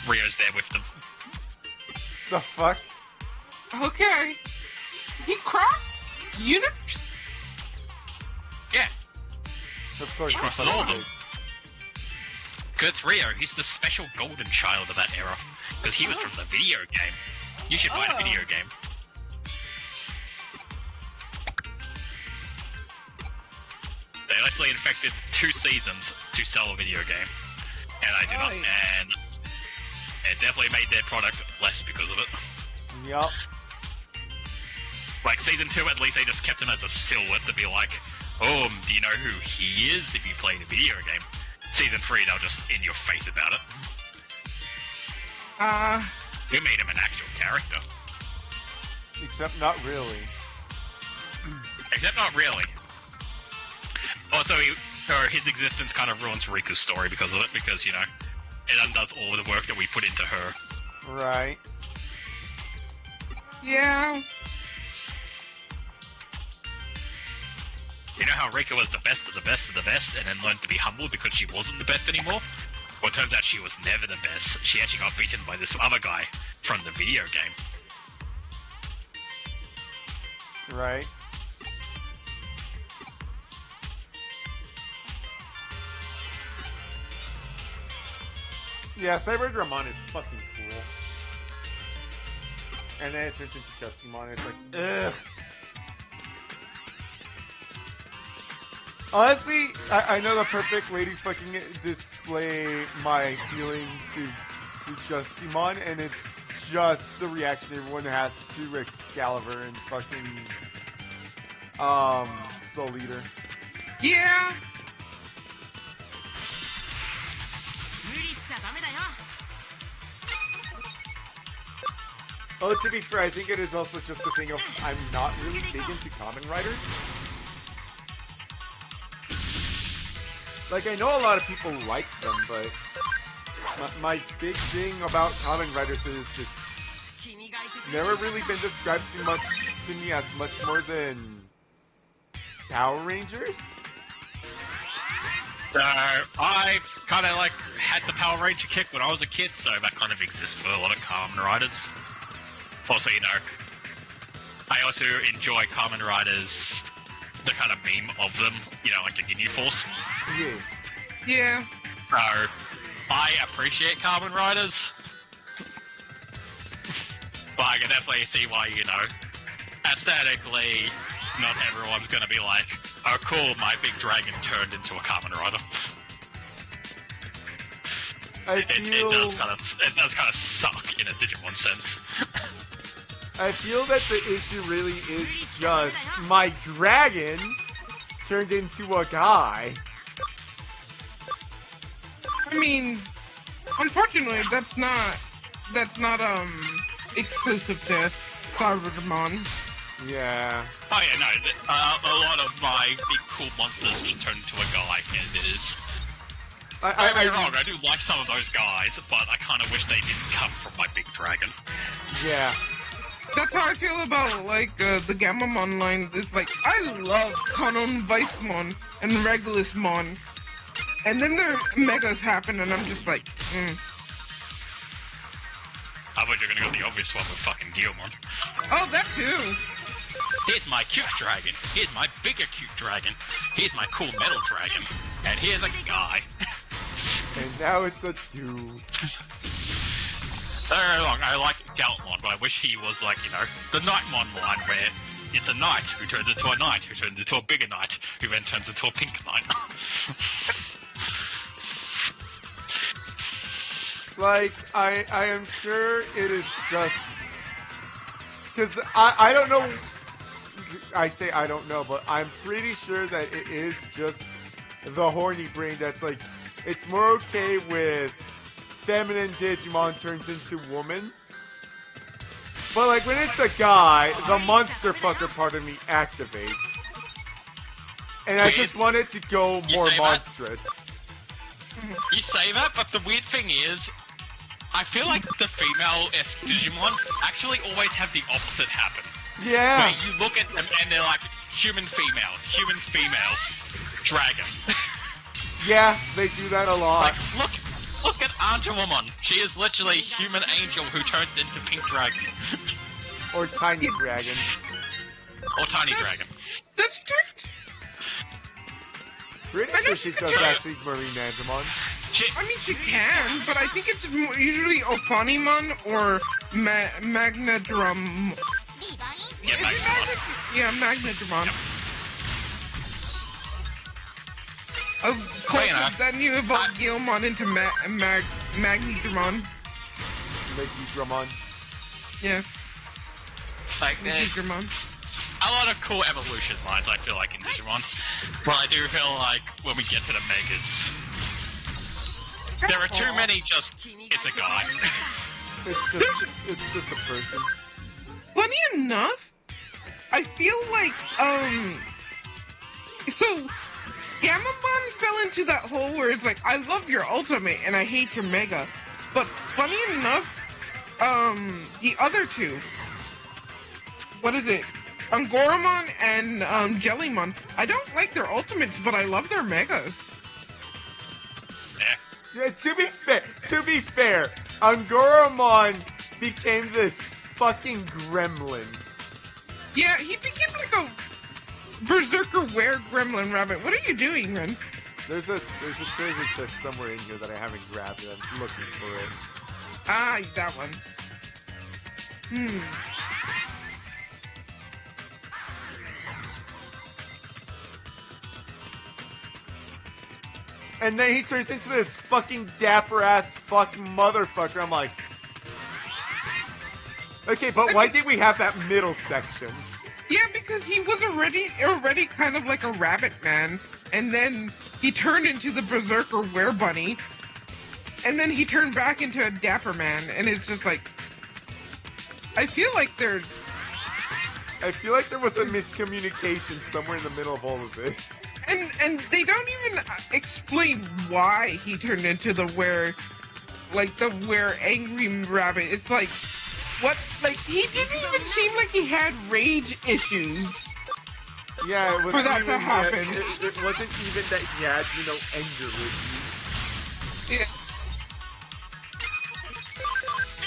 Rio's there with them. The fuck? Okay. He crossed universe? Yeah, Of course. he crosses all of them. It's Rio, he's the special golden child of that era. Because he was from the video game. You should buy the video game. They literally infected 2 seasons to sell a video game. And I do not, and it definitely made their product less because of it. Yup. Like season 2, at least they just kept him as a silhouette to be like, oh, do you know who he is if you play the video game? Season 3, they'll just in your face about it. We made him an actual character. Except not really. Except not really. Also, his existence kind of ruins Rika's story because of it, because, you know, it undoes all the work that we put into her. Right. Yeah. You know how Rika was the best of the best of the best, and then learned to be humble because she wasn't the best anymore? Well, it turns out she was never the best. She actually got beaten by this other guy from the video game. Right. Yeah, Cyber Dramon is fucking cool. And then it turns into Justimon, and it's like, ugh. Honestly, I know the perfect way to fucking display my feeling to Justimon, and it's just the reaction everyone has to Excalibur and fucking Soul Eater. Yeah. Oh, to be fair, I think it is also just a thing of I'm not really big into Kamen Riders. Like, I know a lot of people like them, but my big thing about Kamen Riders is it's never really been described too much to me as much more than Power Rangers. So, I kind of like had the Power Ranger kick when I was a kid, so that kind of exists for a lot of Kamen Riders. Also, you know, I also enjoy Kamen Riders, the kind of meme of them, you know, like the Ginyu Force. Yeah. Yeah. So, I appreciate Kamen Riders, but I can definitely see why, you know, aesthetically, not everyone's gonna be like, oh cool, my big dragon turned into a Kamen Rider. It does kind of suck in a Digimon sense. I feel that the issue really is just my dragon turned into a guy. I mean, unfortunately, that's not exclusive to Cybermon. Yeah. Oh yeah, no, a lot of my big cool monsters just turn into a guy, and it is... Don't get me wrong, I do like some of those guys, but I kind of wish they didn't come from my big dragon. Yeah. That's how I feel about, like, the Gammamon line. It's like, I love Kanon Vicemon and Regulusmon. And then their megas happen, and I'm just like, I thought you were gonna go the obvious one with fucking Guilmon. Oh, that too. Here's my cute dragon. Here's my bigger cute dragon. Here's my cool metal dragon. And here's a guy. And now it's a dude. Don't get me wrong, I like Galtmon, but I wish he was like, the Nightmon line where it's a knight who turns into a knight, who turns into a bigger knight, who then turns into a pink knight. Like, I am sure it is just... Because I don't know... I say I don't know, but I'm pretty sure that it is just the horny brain that's like, it's more okay with feminine Digimon turns into woman. But like, when it's a guy, the monster fucker part of me activates. And I just want it to go more monstrous. You say that, but the weird thing is, I feel like the female-esque Digimon actually always have the opposite happen. Yeah. Where you look at them and they're like, human female, dragon. Yeah, they do that a lot. Like, look at Angelmon. She is literally human angel who turned into pink dragon. Or tiny dragon. Or tiny dragon. That's correct. Pretty sure she does actually marine Angelmon. I mean, she can, but I think it's usually Ophanimon or Magnadrum. Yeah, Magnadrum. Yeah, Magnadrum. Yep. Of course, then you evolve Guilmon into Magnadrum. Magnadrum. Yeah. Like, Magnadrum. A lot of cool evolution lines, I feel like, in Digimon. But I do feel like when we get to the Megas, there are too many just, it's a guy. It's just a person. Funny enough, I feel like, so, Gamamon fell into that hole where it's like, I love your ultimate and I hate your mega. But funny enough, the other two, what is it? Angoramon and Jellymon, I don't like their ultimates, but I love their megas. Yeah, to be fair, Angoramon became this fucking gremlin. Yeah, he became like a berserker gremlin rabbit. What are you doing, Ren? There's a treasure chest somewhere in here that I haven't grabbed and I'm looking for it. Ah, that one. And then he turns into this fucking dapper ass fucking motherfucker. I'm like, okay, but why did we have that middle section? Yeah, because he was already kind of like a rabbit man, and then he turned into the berserker werebunny, and then he turned back into a dapper man, and it's just like, I feel like there was a miscommunication somewhere in the middle of all of this. And they don't even explain why he turned into the angry rabbit. It's like, what? Like, he didn't even seem like he had rage issues. Yeah, it wasn't for that even to happen. It wasn't even that he had, anger issues. Yeah.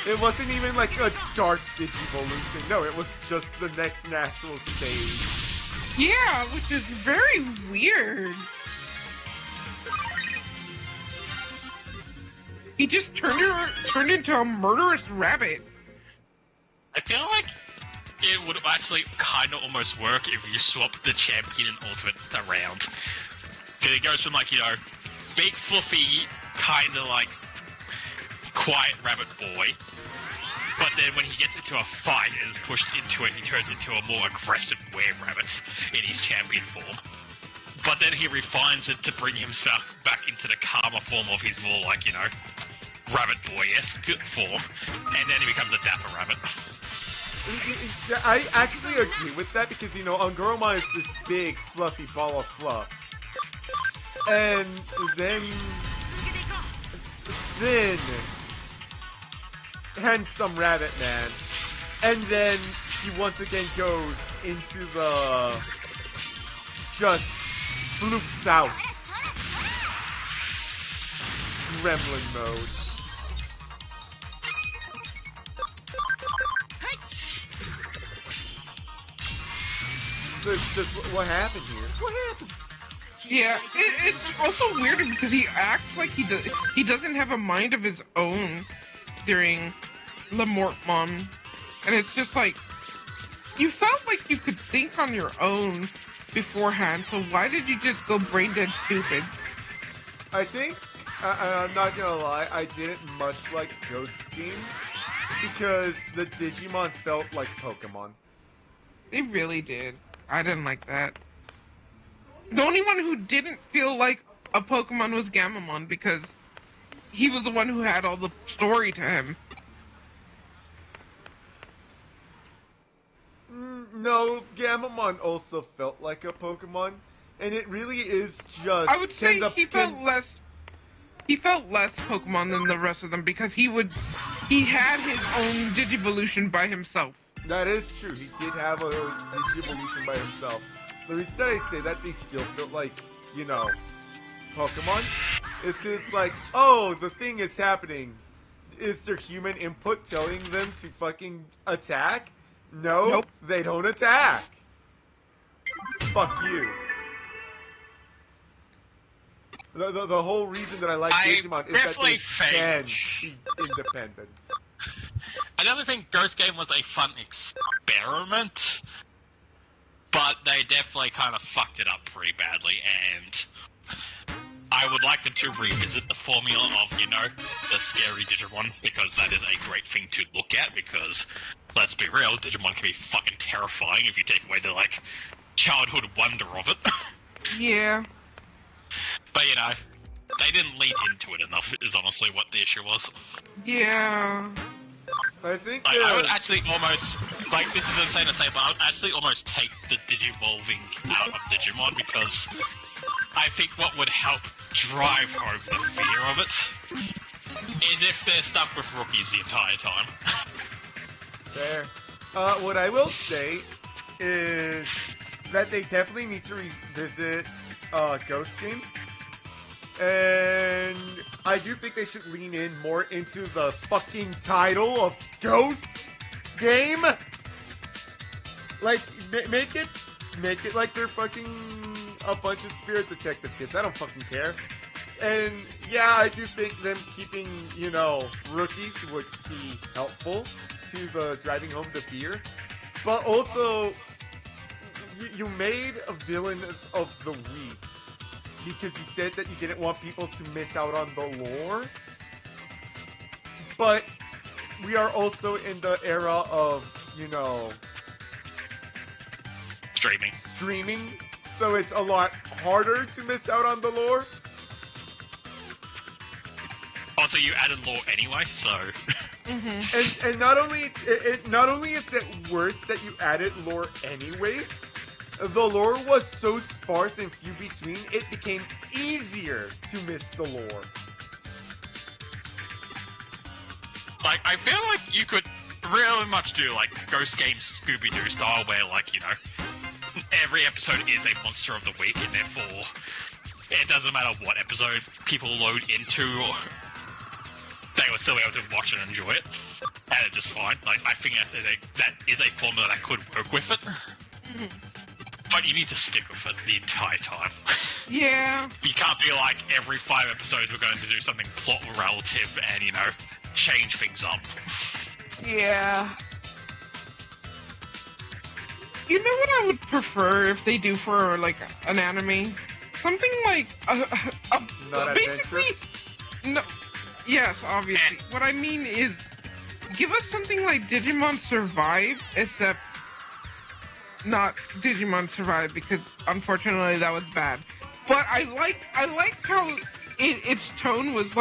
It wasn't even like a dark Digivolution. No, it was just the next natural stage. Yeah, which is very weird. He just turned into a murderous rabbit. I feel like it would actually kind of almost work if you swap the champion and ultimate around. Because it goes from big fluffy, kind of quiet rabbit boy. But then when he gets into a fight and is pushed into it, he turns into a more aggressive were-rabbit in his champion form. But then he refines it to bring himself back into the calmer form of his more, rabbit boy-esque form. And then he becomes a dapper rabbit. I actually agree with that because, Angoramon is this big, fluffy ball of fluff. And then handsome rabbit man, and then he once again goes into the just flukes out gremlin mode. So it's just, what happened here? What happened? Yeah, it's also weird because he acts like he doesn't have a mind of his own during Le Mortemont, and it's just like you felt like you could think on your own beforehand. So why did you just go brain dead stupid? I think I'm not gonna lie, I didn't much like Ghost Scheme because the Digimon felt like Pokemon. They really did. I didn't like that. The only one who didn't feel like a Pokemon was Gamamon because he was the one who had all the story to him. No, Gamamon also felt like a Pokemon, and it really is just. I would say he felt less Pokemon than the rest of them because he had his own Digivolution by himself. That is true. He did have a Digivolution by himself. The reason that I say that they still feel like, Pokemon is because, like, oh, the thing is happening. Is there human input telling them to fucking attack? No, nope. They don't attack. Fuck you. The whole reason that I like Digimon is that they can be independent. I don't think Ghost Game was a fun experiment, but they definitely kind of fucked it up pretty badly, and I would like them to revisit the formula of, the scary Digimon, because that is a great thing to look at, because, let's be real, Digimon can be fucking terrifying if you take away the, childhood wonder of it. Yeah. But, they didn't lead into it enough, is honestly what the issue was. Yeah. I think I would actually almost, this is insane to say, but I would actually almost take the Digivolving out of Digimon, because I think what would help drive home the fear of it is if they're stuck with rookies the entire time. Fair. What I will say is that they definitely need to revisit Ghost Game. And I do think they should lean in more into the fucking title of Ghost Game. Like, make it like they're fucking a bunch of spirit detective kids. I don't fucking care. And yeah, I do think them keeping, rookies would be helpful to the driving home the fear. But also, you made a villain of the week because you said that you didn't want people to miss out on the lore. But we are also in the era of, streaming, so it's a lot harder to miss out on the lore. Also, you added lore anyway, so. Mm-hmm. And not only is it worse that you added lore anyways, the lore was so sparse and few between, it became easier to miss the lore. I feel like you could really much do, Ghost Game Scooby-Doo style, where, every episode is a monster of the week, and therefore, it doesn't matter what episode people load into, or they will still be able to watch and enjoy it, and it's just fine. I think that is a formula that could work with it. Mm-hmm. But you need to stick with it the entire time. Yeah. You can't be like, every 5 episodes we're going to do something plot relative and, change things up. Yeah. You know what I would prefer if they do for, an anime? Something like, Not basically... adventure? No. Yes, obviously. What I mean is, give us something like Digimon Survive, except not Digimon Survive, because unfortunately that was bad. But I liked how its tone was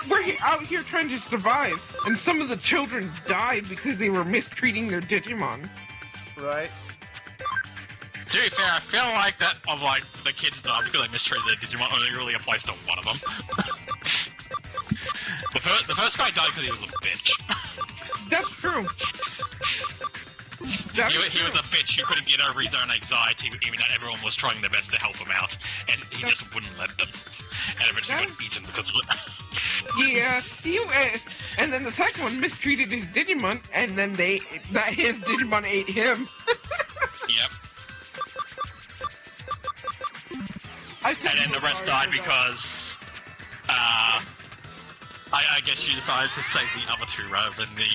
we're out here trying to survive, and some of the children died because they were mistreating their Digimon. Right. To be fair, I feel like that of the kids die because they mistreated their Digimon only really applies to one of them. The first guy died because he was a bitch. That's true. He was a bitch who couldn't get over his own anxiety, even though everyone was trying their best to help him out, and he just wouldn't let them. And eventually got eaten because of it. Yeah, and then the second one mistreated his Digimon, and then his Digimon ate him. Yep. And then the rest died because, I guess you decided to save the other two rather than the,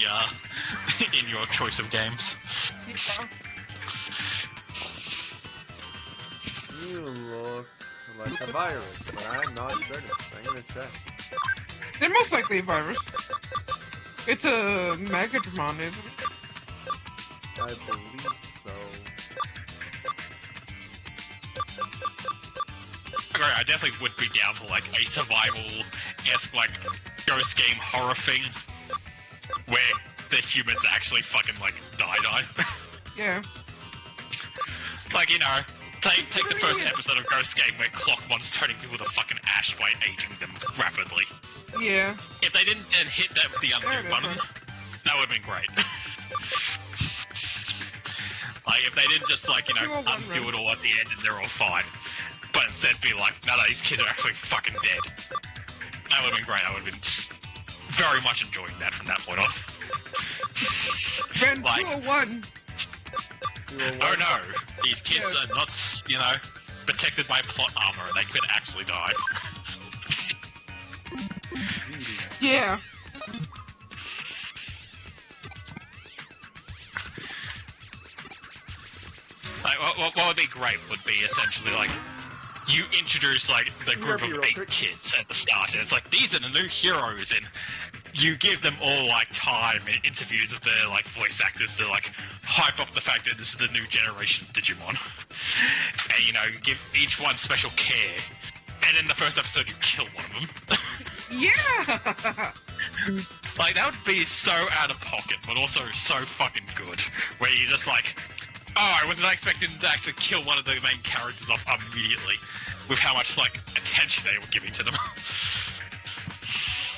in your choice of games. Yeah. You look like a virus, but I'm not certain. I'm gonna check. They're most likely a virus. It's a Megadramon, isn't it? I believe so. Okay, I definitely would be down for like a survival-esque like ghost game horror thing where the humans actually fucking like die. Yeah. Like, you know, take the first episode of Ghost Game where Clockmon's turning people to fucking ash by aging them rapidly. Yeah. If they didn't then hit that with the undo There it is, button, that would have been great. Like, if they didn't just, like, you know, undo it all at the end and they're all fine. But instead be like, no, these kids are actually fucking dead. That would have been great. I would have been very much enjoying that from that point on. Ren Like- 201. Oh no, these kids are not, you know, protected by plot armor and they could actually die. Yeah. Like, what would be great would be essentially like, you introduce like the group of 8 kids at the start and it's like, these are the new heroes, and you give them all like time and interviews with their like voice actors to like hype up the fact that this is the new generation of Digimon. And you know, you give each one special care. And in the first episode you kill one of them. Yeah. Like, that would be so out of pocket, but also so fucking good. Where you're just like, oh, I wasn't expecting to actually kill one of the main characters off immediately, with how much, like, attention they were giving to them.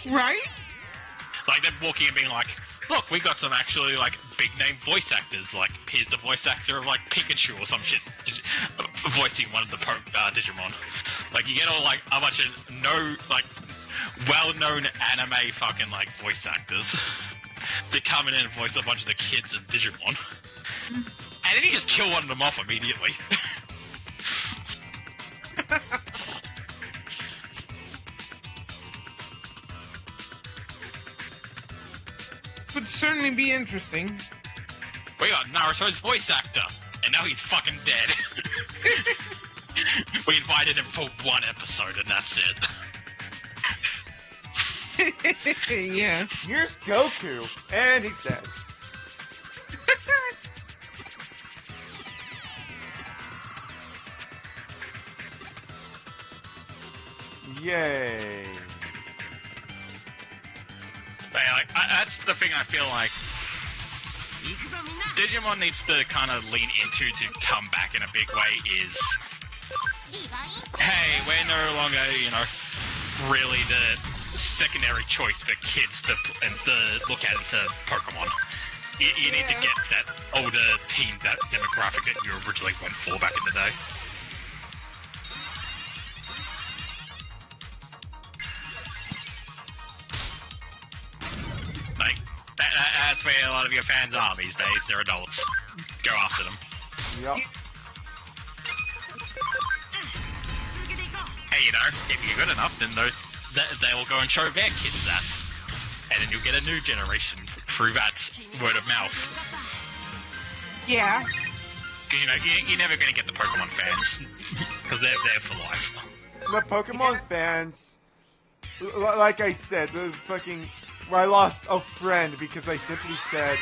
Right? Like, them walking and being like, look, we got some actually, like, big-name voice actors. Like, here's the voice actor of, like, Pikachu or some shit, voicing one of the Digimon. Like, you get all, like, a bunch of well-known anime fucking, like, voice actors to come in and voice a bunch of the kids in Digimon. And then you just kill one of them off immediately. Would certainly be interesting. We got Naruto's voice actor, and now he's fucking dead. We invited him for one episode, and that's it. Yeah. Here's Goku, and he's dead. Yay. But, like, that's the thing I feel like Digimon needs to kind of lean into to come back in a big way is, hey, we're no longer, you know, really the secondary choice for kids to look at into Pokemon. You need to get that older teen, that demographic that you originally went for back in the day. Like, that's where a lot of your fans are these days. They're adults. Go after them. Yep. Hey, you know, if you're good enough, then they will go and show their kids that. And then you'll get a new generation through that word of mouth. Yeah. You know, you're never going to get the Pokemon fans, because they're there for life. The Pokemon fans, like I said, the fucking, where I lost a friend because I simply said,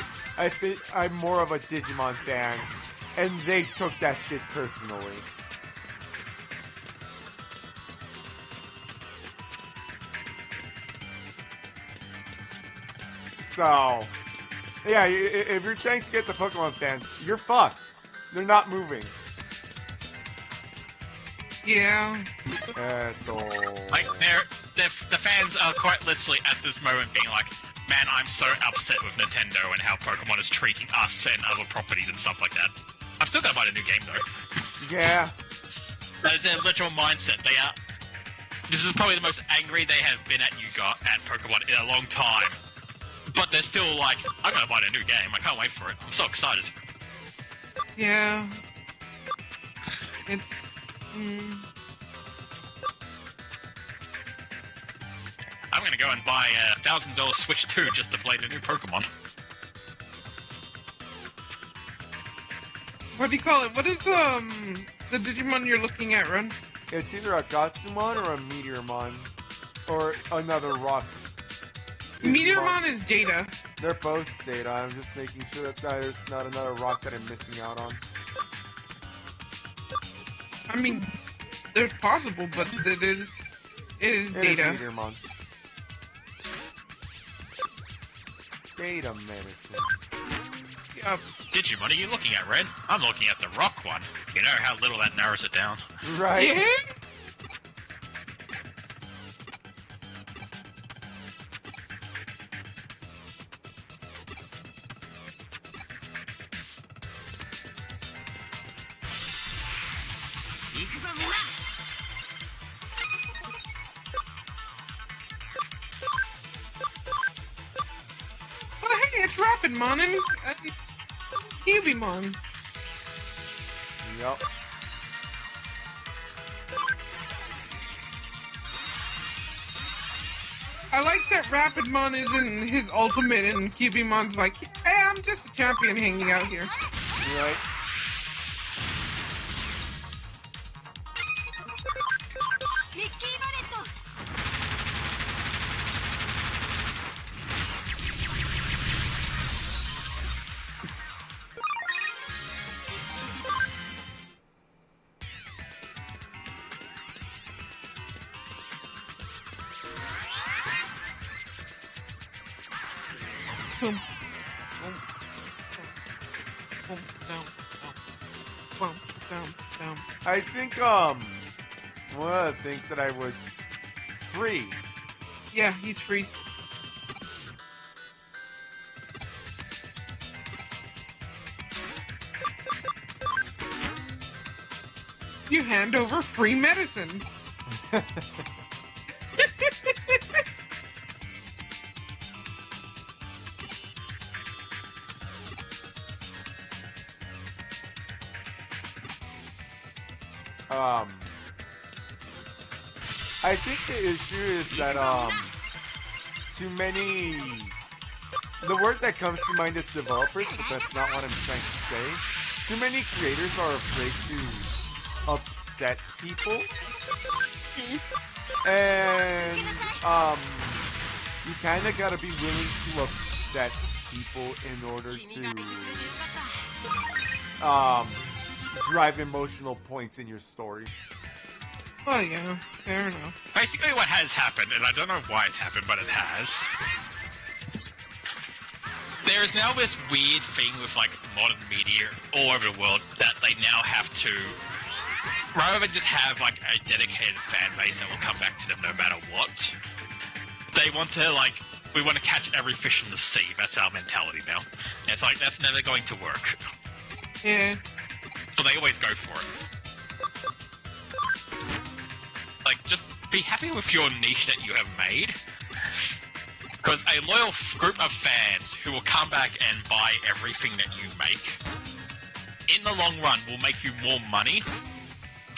I'm more of a Digimon fan, and they took that shit personally. So, yeah, if you're trying to get the Pokemon fans, you're fucked. They're not moving. Yeah. Like, the fans are quite literally at this moment being like, man, I'm so upset with Nintendo and how Pokemon is treating us and other properties and stuff like that. I'm still gonna buy the new game though. Yeah. That is their literal mindset. They are. This is probably the most angry they have been at at Pokemon in a long time. But they're still like, I'm gonna buy the new game. I can't wait for it. I'm so excited. Yeah. It's. I'm gonna go and buy a $1,000 Switch 2 just to play the new Pokemon. What do you call it? What is the Digimon you're looking at, Ren? It's either a Gatsumon or a Meteormon. Or another rock. Meteormon is Data. They're both Data. I'm just making sure that there's not another rock that I'm missing out on. I mean, there's possible, but it is Data. It is Meteormon. Data medicine. Yep. Digimon, are you looking at, Red? I'm looking at the rock one. You know how little that narrows it down. Right. Yeah? Well, hey, it's Rapidmon and Cubimon. Yep. I like that Rapidmon isn't his ultimate and Cubimon's like, hey, I'm just a champion hanging out here. Right. Boom. Boom. Down. Boom. Down. I think, one of the things that I would... Free. Yeah, he's free. You hand over free medicine. I think the issue is that, too many... The word that comes to mind is developers, but that's not what I'm trying to say. Too many creators are afraid to upset people. And, you kinda gotta be willing to upset people in order to, drive emotional points in your story. Oh yeah, fair enough. Basically what has happened, and I don't know why it's happened, but it has. There is now this weird thing with, like, modern media all over the world that they now have to, rather than just have, like, a dedicated fan base that will come back to them no matter what, they want to, like, we want to catch every fish in the sea. That's our mentality now. And it's like, that's never going to work. Yeah. So they always go for it. Like, just be happy with your niche that you have made. Because a loyal group of fans who will come back and buy everything that you make, in the long run, will make you more money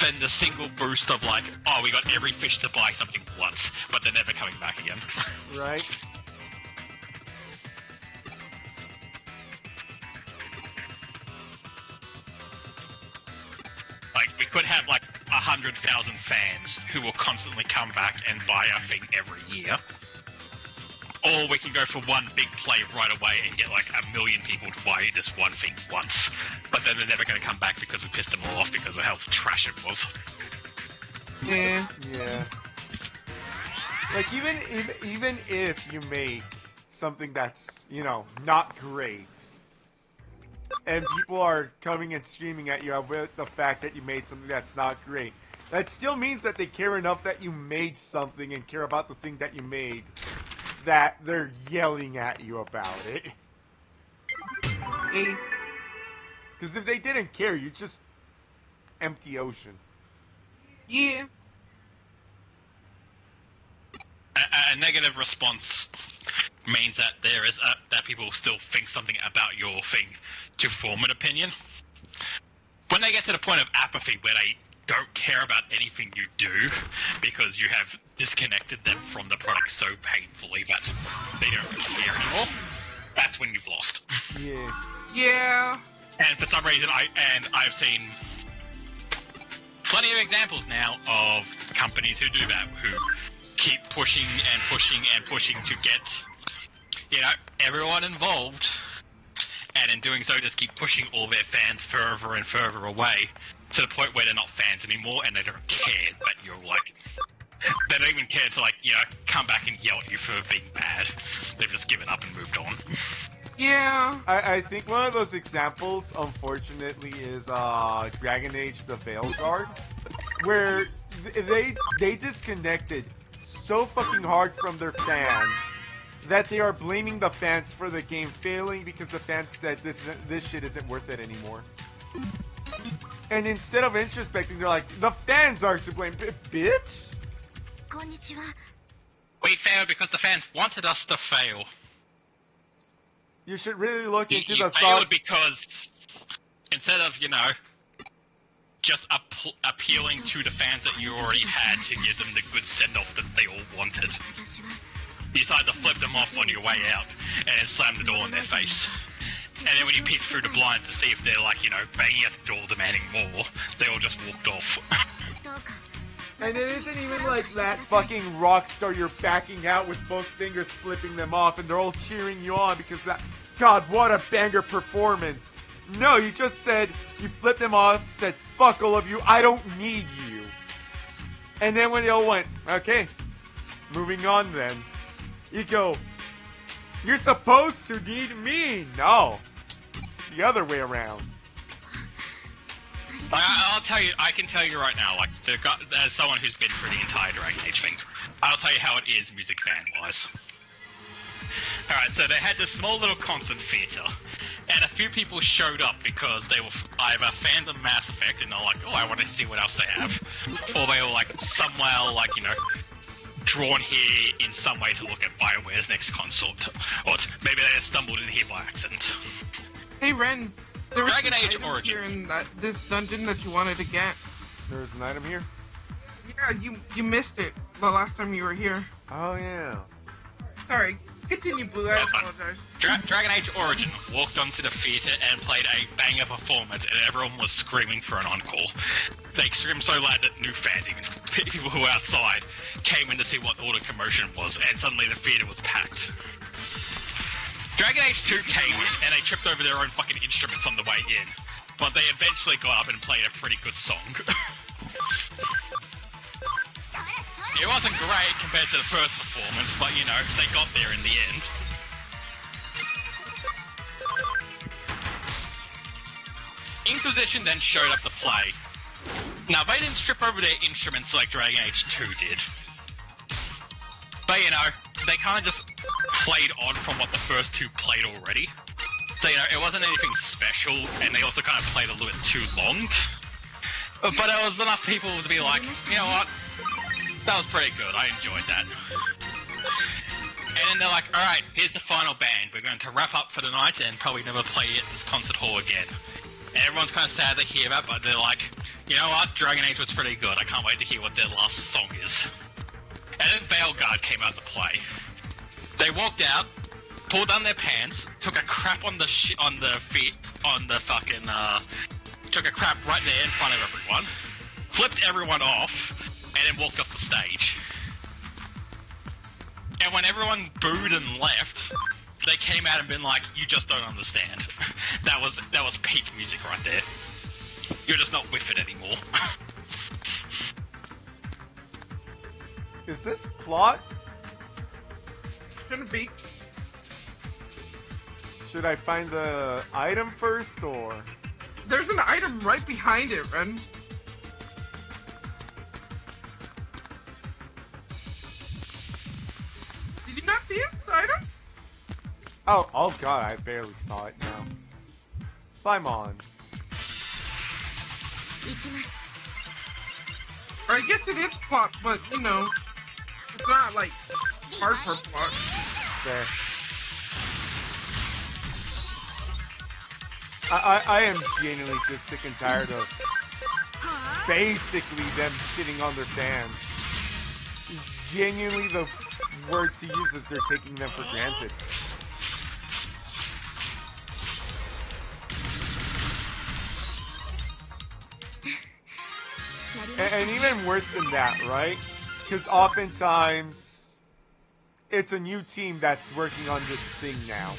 than the single boost of, like, oh, we got every fish to buy something once, but they're never coming back again. Right? Like, we could have, like, 100,000 fans who will constantly come back and buy a thing every year. Or we can go for one big play right away and get, like, 1 million people to buy this one thing once. But then they're never going to come back because we pissed them all off because of how trash it was. Yeah. Yeah. Like, even if you make something that's, you know, not great, and people are coming and screaming at you with the fact that you made something that's not great, that still means that they care enough that you made something and care about the thing that you made, that they're yelling at you about it. Because if they didn't care, you'd just empty ocean. Yeah. A negative response means that there is that people still think something about your thing to form an opinion. When they get to the point of apathy where they don't care about anything you do because you have disconnected them from the product so painfully that they don't really care anymore, that's when you've lost. Yeah. Yeah. And for some reason, I've seen plenty of examples now of companies who do that, who keep pushing and pushing and pushing to get, you know, everyone involved, and in doing so just keep pushing all their fans further and further away to the point where they're not fans anymore and they don't care that you're like, they don't even care to like, you know, come back and yell at you for being bad. They've just given up and moved on. Yeah. I think one of those examples, unfortunately, is Dragon Age: The Veilguard, where they disconnected so fucking hard from their fans that they are blaming the fans for the game failing because the fans said this shit isn't worth it anymore. And instead of introspecting, they're like, the fans are to blame, bitch. We failed because the fans wanted us to fail. You should really look into You the failed thought. because instead of, you know, just appealing to the fans that you already had to give them the good send-off that they all wanted, you decided to flip them off on your way out and then slam the door in their face. And then when you peek through the blinds to see if they're like, you know, banging at the door demanding more, they all just walked off. And it isn't even like that fucking rock star you're backing out with both fingers flipping them off and they're all cheering you on because that, God, what a banger performance. No, you just said, you flipped them off, said, fuck all of you, I don't need you. And then when they all went, okay, moving on then, you go, you're supposed to need me. No, it's the other way around. I'll tell you, I can tell you right now, like, as someone who's been through the entire Dragon Age thing, I'll tell you how it is music fan-wise. Alright, so they had this small little concert theatre, and a few people showed up because they were either fans of Mass Effect, and they're like, oh, I want to see what else they have, or they were, like, somewhere, like, you know, drawn here in some way to look at BioWare's next consort, or maybe they just stumbled in here by accident. Hey, Ren. There was Dragon some Age items Origin. here in this dungeon that you wanted to get. There's an item here? Yeah, you missed it the last time you were here. Oh, yeah. Sorry. Continue, Blue. I That's fine. apologize. Dragon Age Origin walked onto the theatre and played a banger performance, and everyone was screaming for an encore. They screamed so loud that new fans, even people who were outside, came in to see what all the commotion was, and suddenly the theatre was packed. Dragon Age 2 came in, and they tripped over their own fucking instruments on the way in, but they eventually got up and played a pretty good song. It wasn't great compared to the first performance, but you know, they got there in the end. Inquisition then showed up to play. Now, they didn't strip over their instruments like Dragon Age 2 did. But, you know, they kind of just played on from what the first two played already. So, you know, it wasn't anything special, and they also kind of played a little bit too long. But there was enough people to be like, you know what? That was pretty good. I enjoyed that. And then they're like, alright, here's the final band. We're going to wrap up for the night and probably never play at this concert hall again. And everyone's kind of sad to hear that, but they're like, you know what? Dragon Age was pretty good. I can't wait to hear what their last song is. And then Veilguard came out to play. They walked out, pulled down their pants, took a crap on the fucking, took a crap right there in front of everyone, flipped everyone off, and then walked off the stage. And when everyone booed and left, they came out and been like, you just don't understand. That was peak music right there. You're just not with it anymore. Is this plot? Shouldn't be. Should I find the item first, or? There's an item right behind it, Ren. Did you not see it, the item? Oh god, I barely saw it now. Simon. Or I guess it is plot, but, you know, it's not, like, hardcore plot. There. I am genuinely just sick and tired of basically them shitting on their fans. genuinely the word to use is they're taking them for granted. And even worse than that, right? Because oftentimes, it's a new team that's working on this thing now.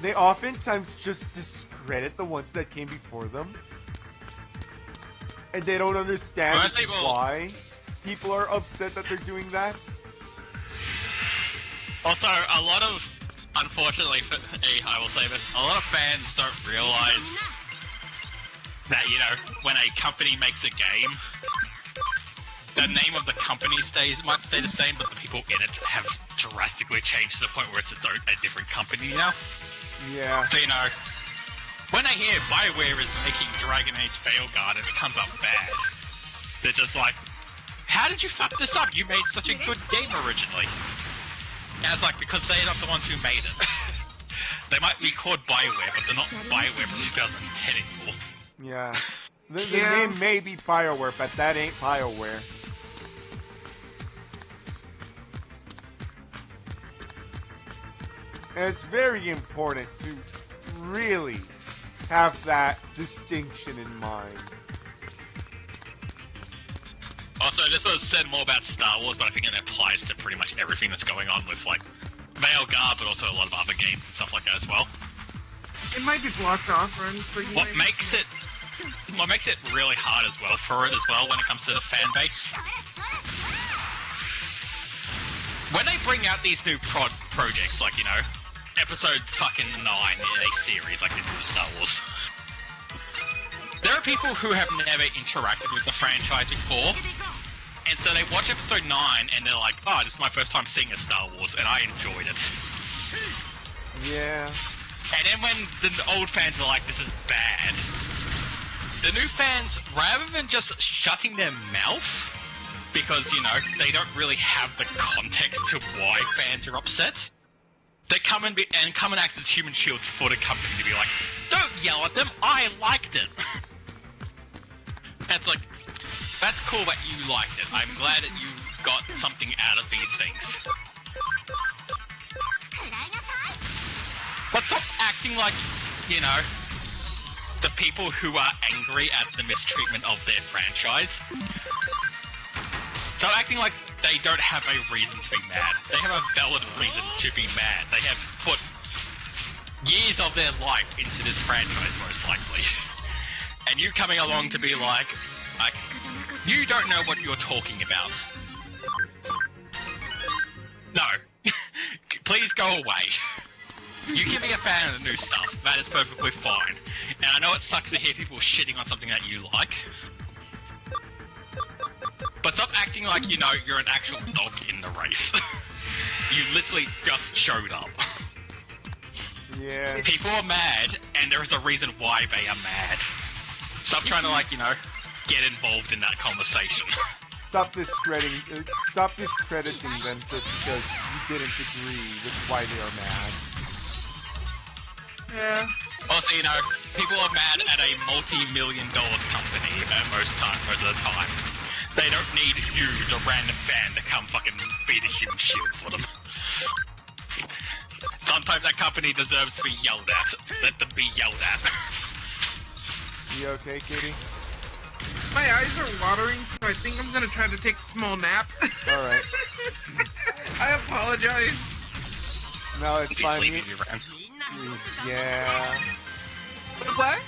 They oftentimes just discredit the ones that came before them. And they don't understand why people are upset that they're doing that. Also, a lot of, unfortunately, I will say this, a lot of fans don't realize that, you know, when a company makes a game, the name of the company might stay the same, but the people in it have drastically changed to the point where it's a different company now. Yeah. So, you know, when I hear BioWare is making Dragon Age Veilguard and it comes up bad, they're just like, how did you fuck this up? You made such a good game originally. And it's like, because they're not the ones who made it. They might be called BioWare, but they're not BioWare from 2010 anymore. Yeah. The name may be BioWare, but that ain't BioWare. And it's very important to really have that distinction in mind. Also, this was said more about Star Wars, but I think it applies to pretty much everything that's going on with, like, Veilguard, but also a lot of other games and stuff like that as well. It might be blocked off, Ren, but you What makes it really hard as well for it as well when it comes to the fan base. When they bring out these new projects, like, you know, episode fucking 9 in a series, like they do with Star Wars. There are people who have never interacted with the franchise before, and so they watch episode 9 and they're like, oh, this is my first time seeing a Star Wars, and I enjoyed it. Yeah. And then when the old fans are like, this is bad, the new fans, rather than just shutting their mouth, because, you know, they don't really have the context to why fans are upset, they come and act as human shields for the company to be like, don't yell at them, I liked it. And it's like, that's cool that you liked it. I'm glad that you got something out of these things. But stop acting like, you know, the people who are angry at the mistreatment of their franchise. Stop acting like they don't have a reason to be mad. They have a valid reason to be mad. They have put years of their life into this franchise, most likely. And you coming along to be like, you don't know what you're talking about. No. Please go away. You can be a fan of the new stuff. That is perfectly fine. And I know it sucks to hear people shitting on something that you like. But stop acting like, you know, you're an actual dog in the race. You literally just showed up. Yeah. People are mad, and there is a reason why they are mad. Stop trying to, like, you know, get involved in that conversation. Stop discrediting them just because you didn't agree with why they are mad. Yeah. Also, you know, people are mad at a multi-million-dollar company most of the time. They don't need you, the random fan, to come fucking be the human shield for them. Sometimes that company deserves to be yelled at. Let them be yelled at. You okay, Katie? My eyes are watering, so I think I'm gonna try to take a small nap. Alright. I apologize. No, it's fine. Sleeping, you ran. Yeah. What?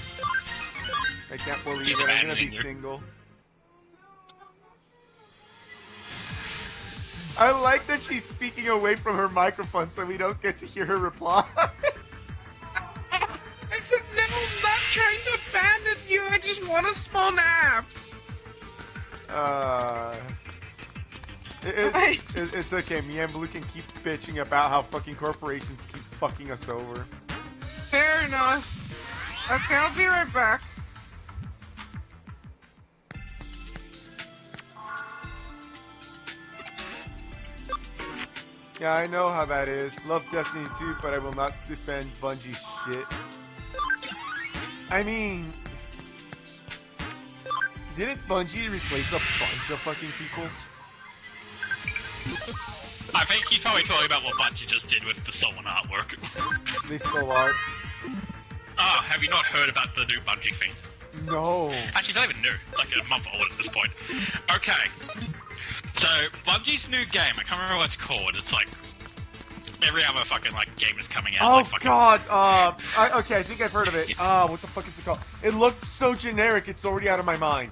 I can't believe it. I'm gonna be single. I like that she's speaking away from her microphone so we don't get to hear her reply. I said, no, I'm not trying to abandon you. I just want a small nap. It's okay. Me and Blue can keep bitching about how fucking corporations keep fucking us over. Fair enough. Okay, I'll be right back. Yeah, I know how that is. Love Destiny 2, but I will not defend Bungie's shit. I mean, didn't Bungie replace a bunch of fucking people? I think he's probably talking about what Bungie just did with the stolen artwork. They stole art. Oh, have you not heard about the new Bungie thing? No. Actually, it's not even new. It's like a month old at this point. Okay. So, Bungie's new game, I can't remember what it's called. It's like every other fucking like game is coming out. Oh like, fucking... god. Okay, I think I've heard of it. What the fuck is it called? It looks so generic. It's already out of my mind.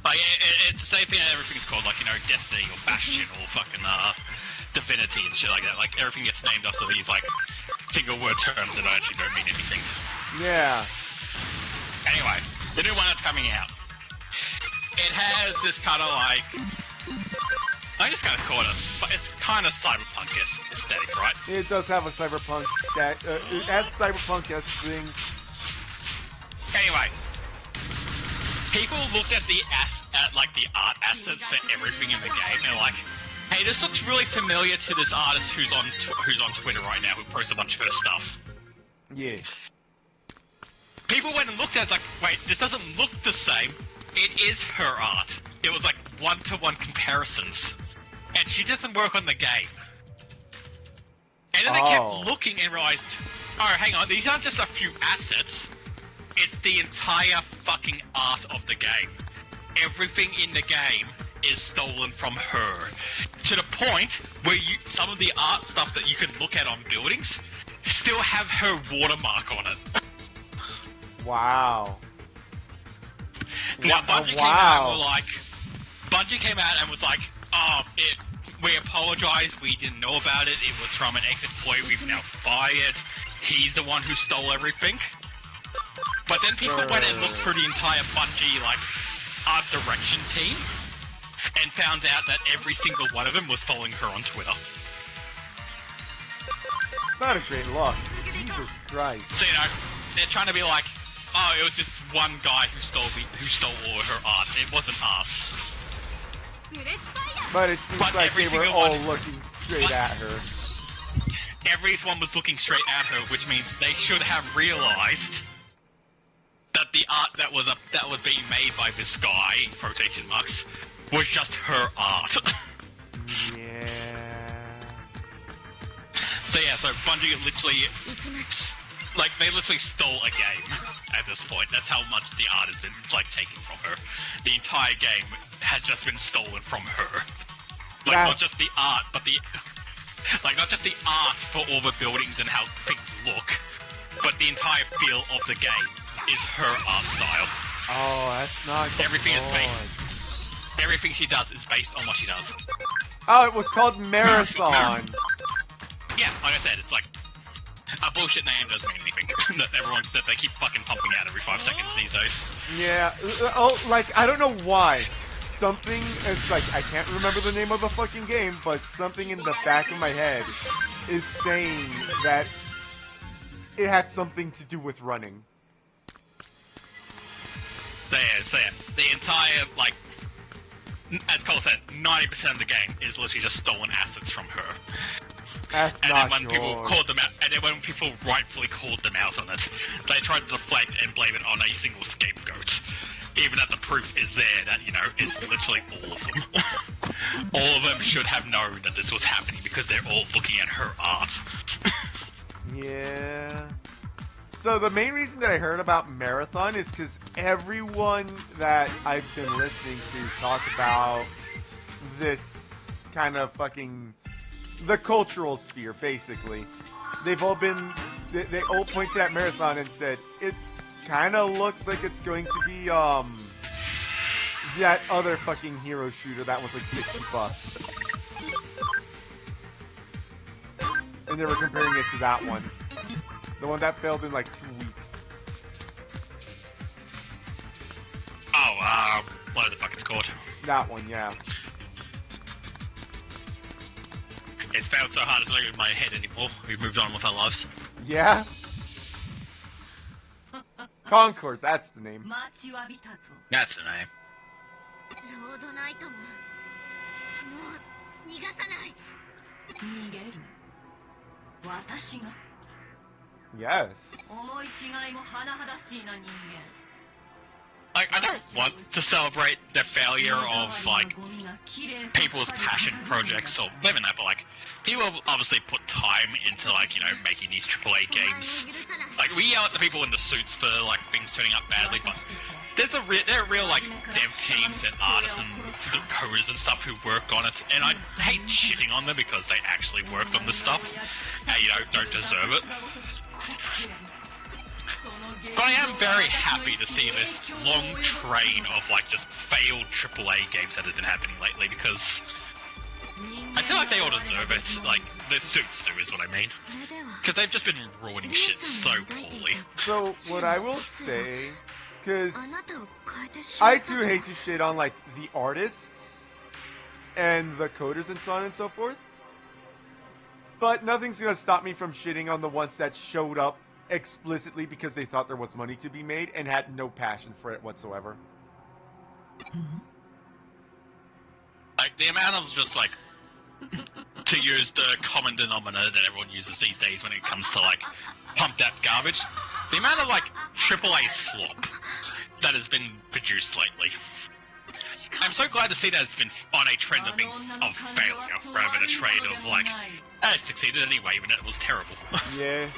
Like it's the same thing that everything's called, like, you know, Destiny or Bastion or fucking Divinity and shit like that. Like everything gets named after these like single word terms that actually don't mean anything. Yeah. Anyway, the new one that's coming out. It has this kind of like, I just kind of call it, but it's kind of cyberpunk aesthetic, right? It does have a cyberpunk stack. It has cyberpunk-esque things. Anyway, people looked at the art assets for everything in the game, and they're like, "Hey, this looks really familiar to this artist who's on Twitter right now, who posts a bunch of her stuff." Yeah. People went and looked at it, like, wait, this doesn't look the same. It is her art. It was like one-to-one comparisons, and she doesn't work on the game. And then they kept looking and realized, oh, hang on, these aren't just a few assets. It's the entire fucking art of the game. Everything in the game is stolen from her. To the point where some of the art stuff that you can look at on buildings still have her watermark on it. Wow. Now, Bungie came out and was like, oh, we apologize, we didn't know about it, it was from an ex-employee we've now fired, he's the one who stole everything. But then people went and looked through the entire Bungie, like, art direction team, and found out that every single one of them was following her on Twitter. It's not a great look. Jesus Christ. So, you know, they're trying to be like, oh, it was just one guy who stole all of her art. It wasn't us. But it seems like they were all looking straight at her. Everyone was looking straight at her, which means they should have realized that the art that was being made by this guy, quotation marks, was just her art. Yeah. So yeah, so Bungie literally, like, they literally stole a game at this point. That's how much the art has been, like, taken from her. The entire game has just been stolen from her. Like, not just the art, but not just the art for all the buildings and how things look, but the entire feel of the game is her art style. Oh, that's not good. Everything she does is based on what she does. Oh, it was called Marathon. Yeah, like I said, it's like, a bullshit name doesn't mean anything. that they keep fucking pumping out every 5 seconds these days. Yeah. Oh, like, I don't know why. Something, it's like, I can't remember the name of the fucking game, but something in the back of my head is saying that it had something to do with running. So yeah, the entire, like, as Cole said, 90% of the game is literally just stolen assets from her. That's and not then when people called them out, and then when people rightfully called them out on it, they tried to deflect and blame it on a single scapegoat. Even that the proof is there that, you know, it's literally all of them. All of them should have known that this was happening because they're all looking at her art. Yeah. So the main reason that I heard about Marathon is because everyone that I've been listening to talk about this kind of fucking... the cultural sphere, basically. They've all been... They all pointed at Marathon and said, it kind of looks like it's going to be, that other fucking hero shooter that was like $60. And they were comparing it to that one. The one that failed in like 2 weeks. Oh, what the fuck it's called? That one, yeah. It failed so hard it's not in my head anymore. We've moved on with our lives. Yeah? Concord, that's the name. That's the name. Yes. Like, I don't want to celebrate the failure of, like, people's passion projects or whatever that, but, like, people have obviously put time into, like, you know, making these AAA games. Like, we yell at the people in the suits for, like, things turning out badly, but there are real, like, dev teams and artists and coders and stuff who work on it, and I hate shitting on them because they actually worked on this stuff, and, you know, don't deserve it. But I am very happy to see this long train of, like, just failed AAA games that have been happening lately, because I feel like they all deserve it. Like, the suits do, is what I mean. Because they've just been ruining shit so poorly. So, what I will say, because I too hate to shit on, like, the artists and the coders and so on and so forth, but nothing's gonna stop me from shitting on the ones that showed up explicitly because they thought there was money to be made and had no passion for it whatsoever. Like, the amount of just, like, to use the common denominator that everyone uses these days when it comes to, like, pumped out garbage, the amount of, like, AAA slop that has been produced lately. I'm so glad to see that it's been on a trend of failure rather than a trend of, like, it succeeded anyway, even though it was terrible. Yeah.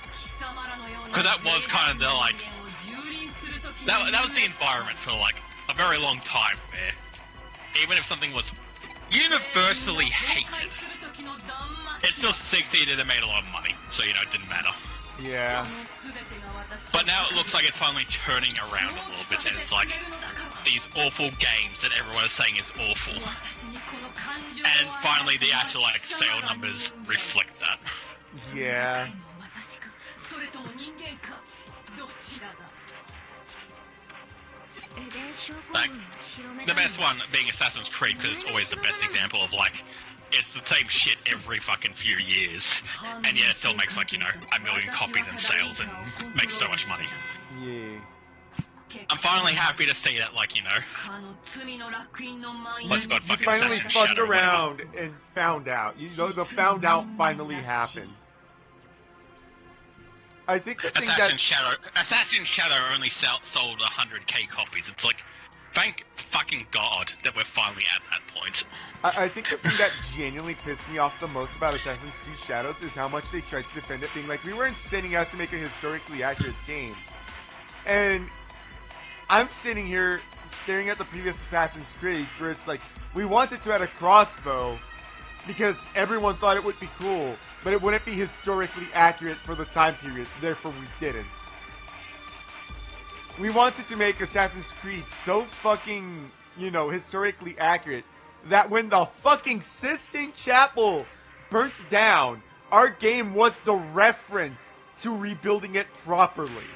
Because that was kind of the, like, that was the environment for, like, a very long time where even if something was universally hated, it still succeeded and made a lot of money, so, you know, it didn't matter. Yeah. But now it looks like it's finally turning around a little bit, and it's like these awful games that everyone is saying is awful. And finally the actual, like, sale numbers reflect that. Yeah. Like, the best one being Assassin's Creed, because it's always the best example of, like, it's the same shit every fucking few years, and yet it still makes, like, you know, 1 million copies in sales and makes so much money. Yeah. I'm finally happy to see that, like, you know, let's go You fucking finally Assassin's fucked Shadow around and found out. You know, the found out finally happened. I think the thing that... Assassin's Shadow only sold 100k copies. It's like, thank fucking God that we're finally at that point. I think the thing that genuinely pissed me off the most about Assassin's Creed Shadows is how much they tried to defend it, being like, we weren't setting out to make a historically accurate game. And I'm sitting here staring at the previous Assassin's Creeds where it's like, we wanted to add a crossbow because everyone thought it would be cool, but it wouldn't be historically accurate for the time period, therefore we didn't. We wanted to make Assassin's Creed so fucking, you know, historically accurate that when the fucking Sistine Chapel burnt down, our game was the reference to rebuilding it properly.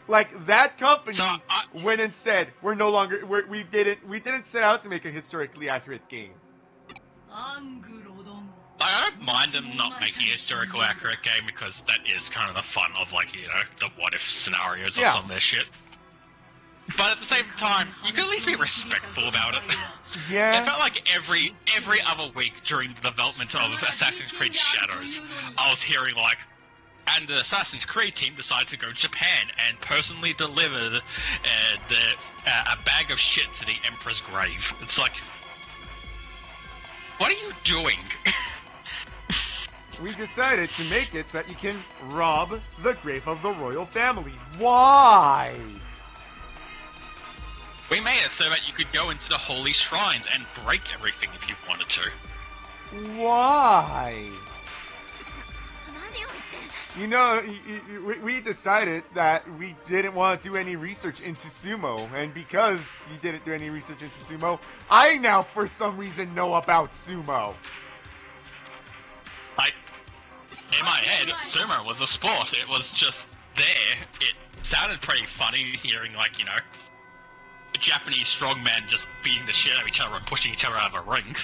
Like, that company went and said, we didn't set out to make a historically accurate game. I don't mind them not making a historical accurate game because that is kind of the fun of, like, you know, the what if scenarios or some of their shit. But at the same time, you can at least be respectful about it. Yeah. It felt like every other week during the development of Assassin's Creed Shadows, I was hearing, like, and the Assassin's Creed team decided to go to Japan and personally deliver a bag of shit to the Emperor's grave. It's like, what are you doing? We decided to make it so that you can rob the grave of the royal family. Why? We made it so that you could go into the holy shrines and break everything if you wanted to. Why? You know, we decided that we didn't want to do any research into sumo, and because you didn't do any research into sumo, I now, for some reason, know about sumo. In my head, sumo was a sport. It was just there. It sounded pretty funny hearing, like, you know, Japanese strongmen just beating the shit out of each other and pushing each other out of a ring.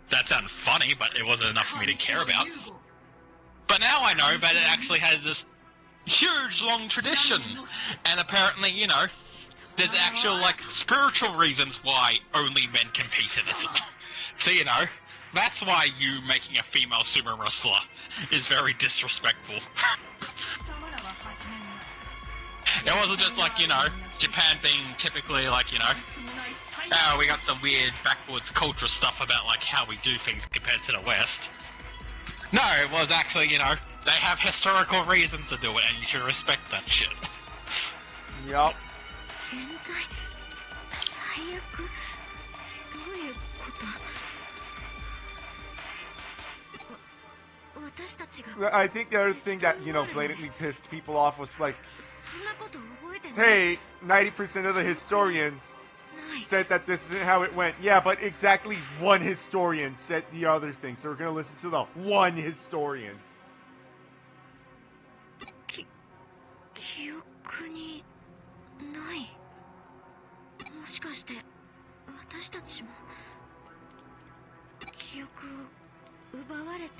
That sounded funny, but it wasn't enough for me to care about. But now I know that it actually has this huge, long tradition. And apparently, you know, there's actual, like, spiritual reasons why only men compete in it. So, you know, that's why you making a female sumo wrestler is very disrespectful. It wasn't just like, you know, Japan being typically like, you know, oh, we got some weird backwards cultural stuff about like how we do things compared to the West. No, it was actually, you know, they have historical reasons to do it, and you should respect that shit. Yup. 現在最悪どういうこと私たちが I think the other thing that, you know, blatantly pissed people off was like, そんなこと覚えてない hey, 90% of the historians ない said that this isn't how it went. Yeah, but exactly one historian said the other thing, so we're gonna listen to the one historian. 記憶にないもしかして私たちも記憶を奪われた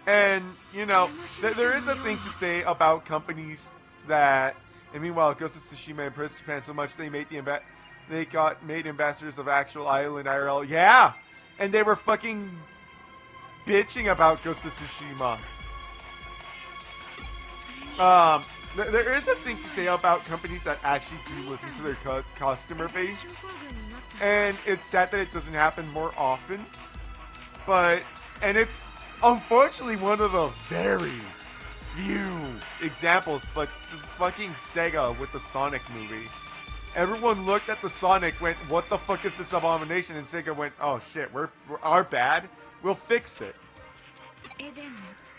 And, you know, there is a thing to say about companies that, and meanwhile, Ghost of Tsushima impressed Japan so much they got made ambassadors of actual island IRL. Yeah! And they were fucking bitching about Ghost of Tsushima. There is a thing to say about companies that actually do listen to their customer base. And it's sad that it doesn't happen more often. And it's unfortunately one of the very few examples, but this fucking Sega with the Sonic movie. Everyone looked at the Sonic, went, what the fuck is this abomination? And Sega went, oh shit, we're our bad. We'll fix it.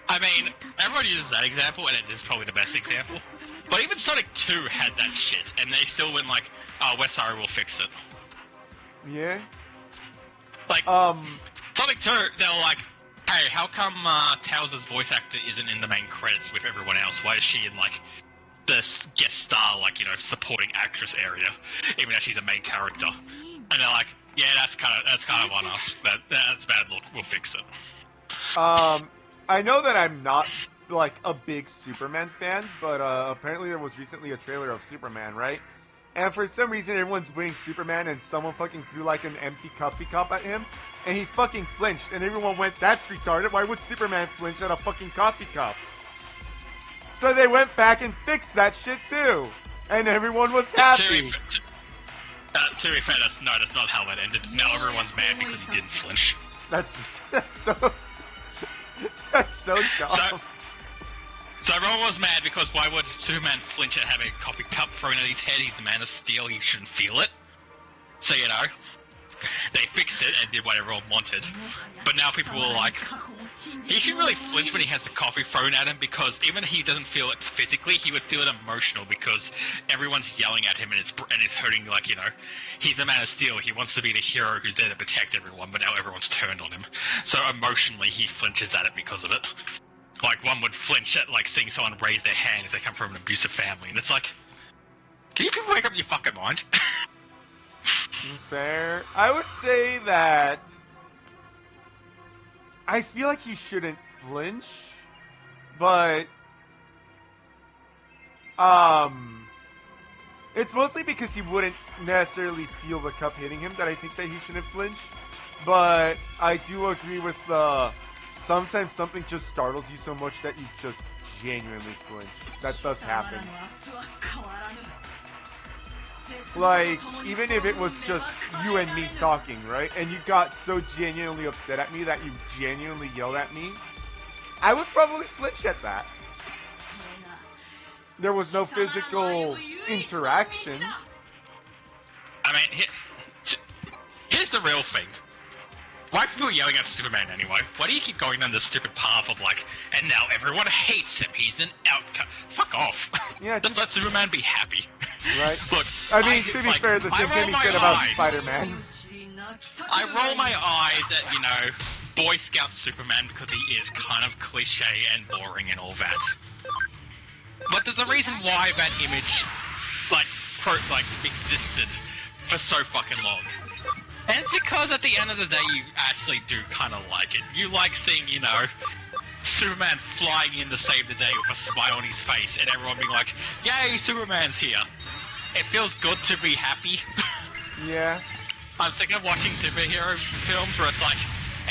I mean, everyone uses that example, and it is probably the best example. But even Sonic 2 had that shit, and they still went like, oh, we're sorry, we'll fix it. Yeah? Like, Sonic 2, they were like, hey, how come Tails' voice actor isn't in the main credits with everyone else? Why is she in, like, the guest star, like, you know, supporting actress area, even though she's a main character? And they're like, yeah, that's kind of on us, but that's bad look, we'll fix it. I know that I'm not, like, a big Superman fan, but apparently there was recently a trailer of Superman, right? And for some reason everyone's winning Superman and someone fucking threw, like, an empty coffee cup at him, and he fucking flinched, and everyone went, that's retarded, why would Superman flinch at a fucking coffee cup? So they went back and fixed that shit too, and everyone was happy. To be fair, that's not how that ended. Now everyone's mad because he didn't flinch. That's so dumb. So everyone was mad because why would Superman flinch at having a coffee cup thrown at his head? He's the Man of Steel, he shouldn't feel it. So, you know, they fixed it and did what everyone wanted. But now people were like, he should really flinch when he has the coffee thrown at him, because even if he doesn't feel it physically, he would feel it emotional because everyone's yelling at him and it's hurting, like, you know, he's the Man of Steel, he wants to be the hero who's there to protect everyone, but now everyone's turned on him. So emotionally he flinches at it because of it. Like, one would flinch at, like, seeing someone raise their hand if they come from an abusive family, and it's like, can you people wake up your fucking mind? Fair. I would say that I feel like he shouldn't flinch, but it's mostly because he wouldn't necessarily feel the cup hitting him that I think that he shouldn't flinch. But I do agree with sometimes something just startles you so much that you just genuinely flinch. That does happen. Like, even if it was just you and me talking, right? And you got so genuinely upset at me that you genuinely yelled at me, I would probably flinch at that. There was no physical interaction. I mean, here's the real thing. Why are people yelling at Superman anyway? Why do you keep going down this stupid path of like, and now everyone hates him, he's an outcast? Fuck off. Yeah, just let Superman be happy. Right. Look, I mean, to be fair, the same can be said about Spider-Man. I roll my eyes at, you know, Boy Scout Superman because he is kind of cliche and boring and all that. But there's a reason why that image, like, existed for so fucking long. And it's because at the end of the day, you actually do kind of like it. You like seeing, you know, Superman flying in to save the day with a smile on his face, and everyone being like, yay, Superman's here. It feels good to be happy. Yeah. I'm sick of watching superhero films where it's like,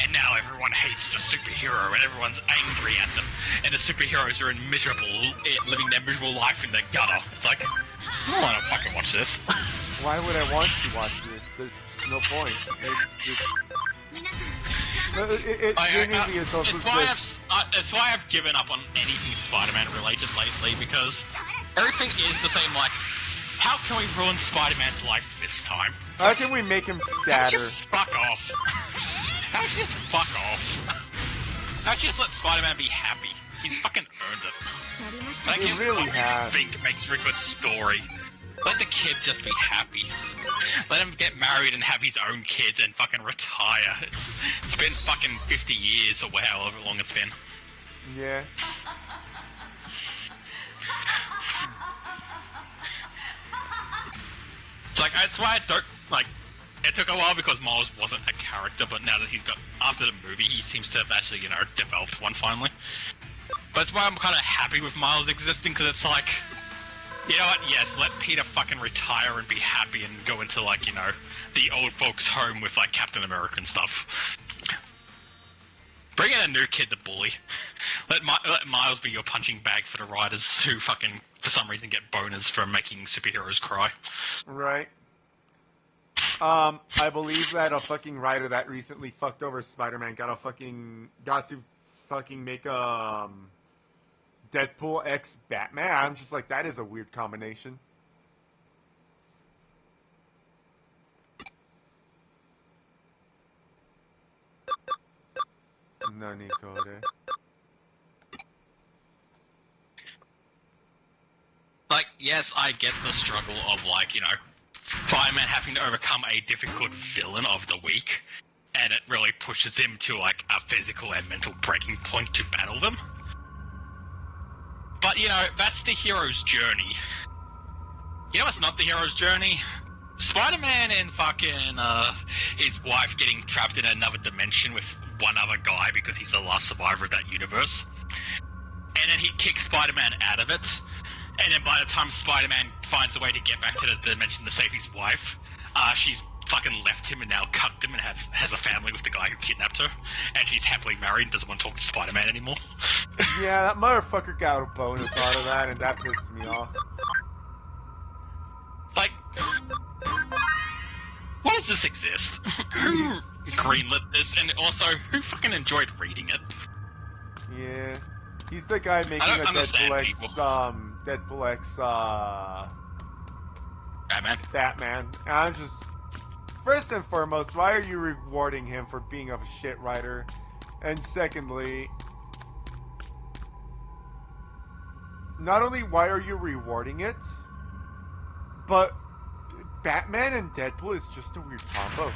and now everyone hates the superhero, and everyone's angry at them, and the superheroes are living their miserable life in the gutter. It's like, I don't want to fucking watch this. Why would I want to watch this? There's no point. It's just... It genuinely is also it's why I've given up on anything Spider-Man related lately, because everything is the same, like, how can we ruin Spider-Man's life this time? How can we make him How sadder? fuck off? How can you just fuck off? How can you just let Spider-Man be happy? He's fucking earned it. He really has. Think it makes for a good story. Let the kid just be happy. Let him get married and have his own kids and fucking retire. It's been fucking 50 years or however long it's been. Yeah. It's like, that's why I don't, like, it took a while because Miles wasn't a character, but now that he's got, after the movie, he seems to have actually, you know, developed one finally. But that's why I'm kind of happy with Miles existing, because it's like, you know what, yes, let Peter fucking retire and be happy and go into, like, you know, the old folks' home with, like, Captain America and stuff. Bring in a new kid to bully. Let Miles be your punching bag for the writers who fucking, for some reason, get boners from making superheroes cry. Right. I believe that a fucking writer that recently fucked over Spider-Man got to fucking make Deadpool x Batman. I'm just like, that is a weird combination. No, Nico. Like, yes, I get the struggle of, like, you know, Spider-Man having to overcome a difficult villain of the week, and it really pushes him to, like, a physical and mental breaking point to battle them. But, you know, that's the hero's journey. You know what's not the hero's journey? Spider-Man and fucking, his wife getting trapped in another dimension with one other guy because he's the last survivor of that universe. And then he kicks Spider-Man out of it. And then by the time Spider-Man finds a way to get back to the dimension to save his wife, she's fucking left him and now cucked him and has a family with the guy who kidnapped her. And she's happily married and doesn't want to talk to Spider-Man anymore. Yeah, that motherfucker got a bonus out of that, and that pissed me off. Like, why does this exist? Who greenlit this? And also, who fucking enjoyed reading it? Yeah. He's the guy making a Deadpool X, Batman. And I'm just... First and foremost, why are you rewarding him for being a shit writer? And secondly... Not only why are you rewarding it, but Batman and Deadpool is just a weird combo.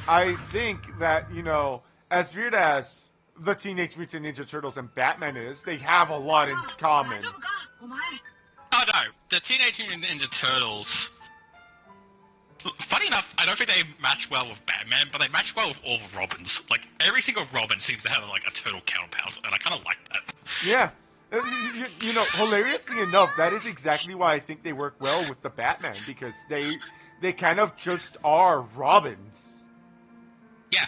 I think that, you know, as weird as the Teenage Mutant Ninja Turtles and Batman is, they have a lot in common. Oh no, the Teenage Mutant Ninja Turtles... Funny enough, I don't think they match well with Batman, but they match well with all the Robins. Like, every single Robin seems to have, like, a turtle counterpart, and I kind of like that. Yeah. You know, hilariously enough, that is exactly why I think they work well with the Batman, because they kind of just are Robins. Yeah.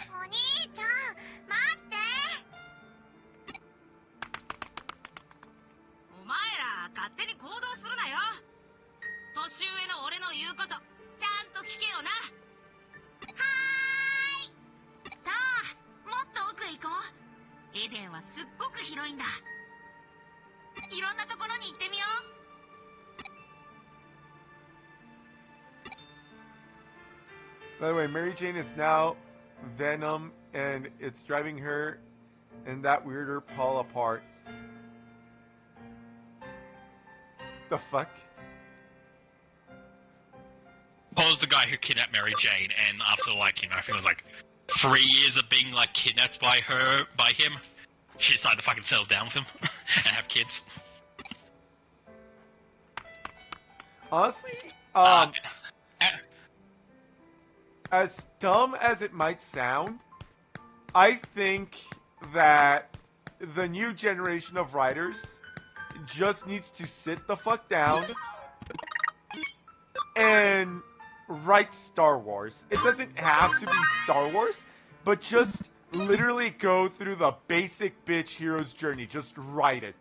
By the way, Mary Jane is now Venom, and it's driving her and that weirder Paul apart. The fuck? Paul's the guy who kidnapped Mary Jane, and after, like, you know, I think it was like 3 years of being, like, kidnapped by him, she decided to fucking settle down with him and have kids. Honestly, as dumb as it might sound, I think that the new generation of writers just needs to sit the fuck down and write Star Wars. It doesn't have to be Star Wars, but just literally go through the basic bitch hero's journey. Just write it.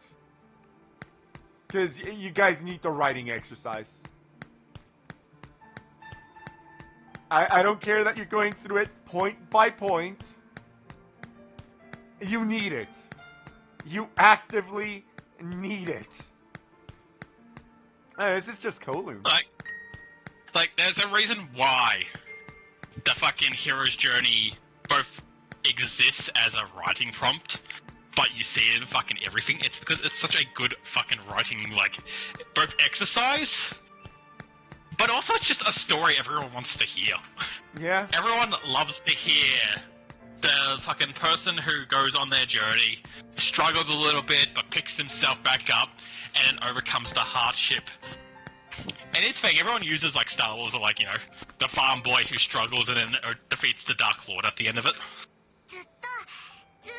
Because you guys need the writing exercise. I don't care that you're going through it point by point. You need it. You actively need it. This is just Kolu. Like, there's a reason why the fucking hero's journey both exists as a writing prompt, but you see it in fucking everything. It's because it's such a good fucking writing, like, both exercise, but also it's just a story everyone wants to hear. Yeah. Everyone loves to hear the fucking person who goes on their journey, struggles a little bit, but picks himself back up, and overcomes the hardship. And it's thing, everyone uses, like, Star Wars, or, like, you know, the farm boy who struggles and then defeats the Dark Lord at the end of it.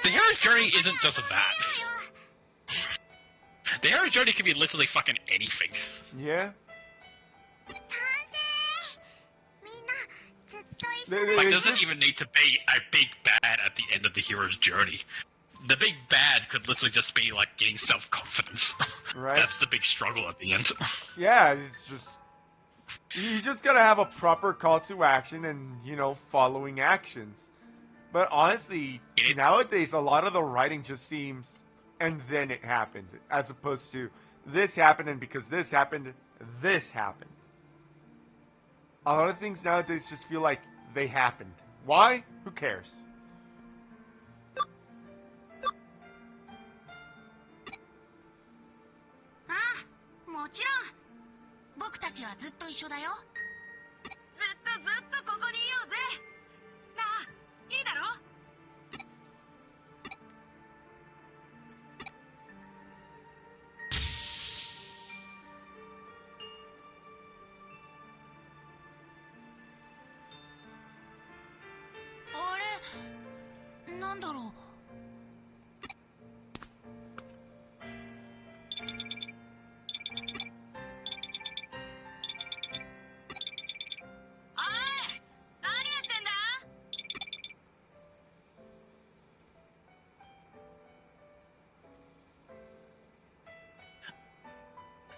The hero's journey isn't just that. The hero's journey can be literally fucking anything. Yeah. Like, doesn't even need to be a big bad at the end of the hero's journey. The big bad could literally just be, like, getting self-confidence. Right. That's the big struggle at the end. Yeah, it's just... You just gotta have a proper call to action and, you know, following actions. But honestly, nowadays, a lot of the writing just seems, and then it happened, as opposed to, this happened, and because this happened, this happened. A lot of things nowadays just feel like they happened. Why? Who cares?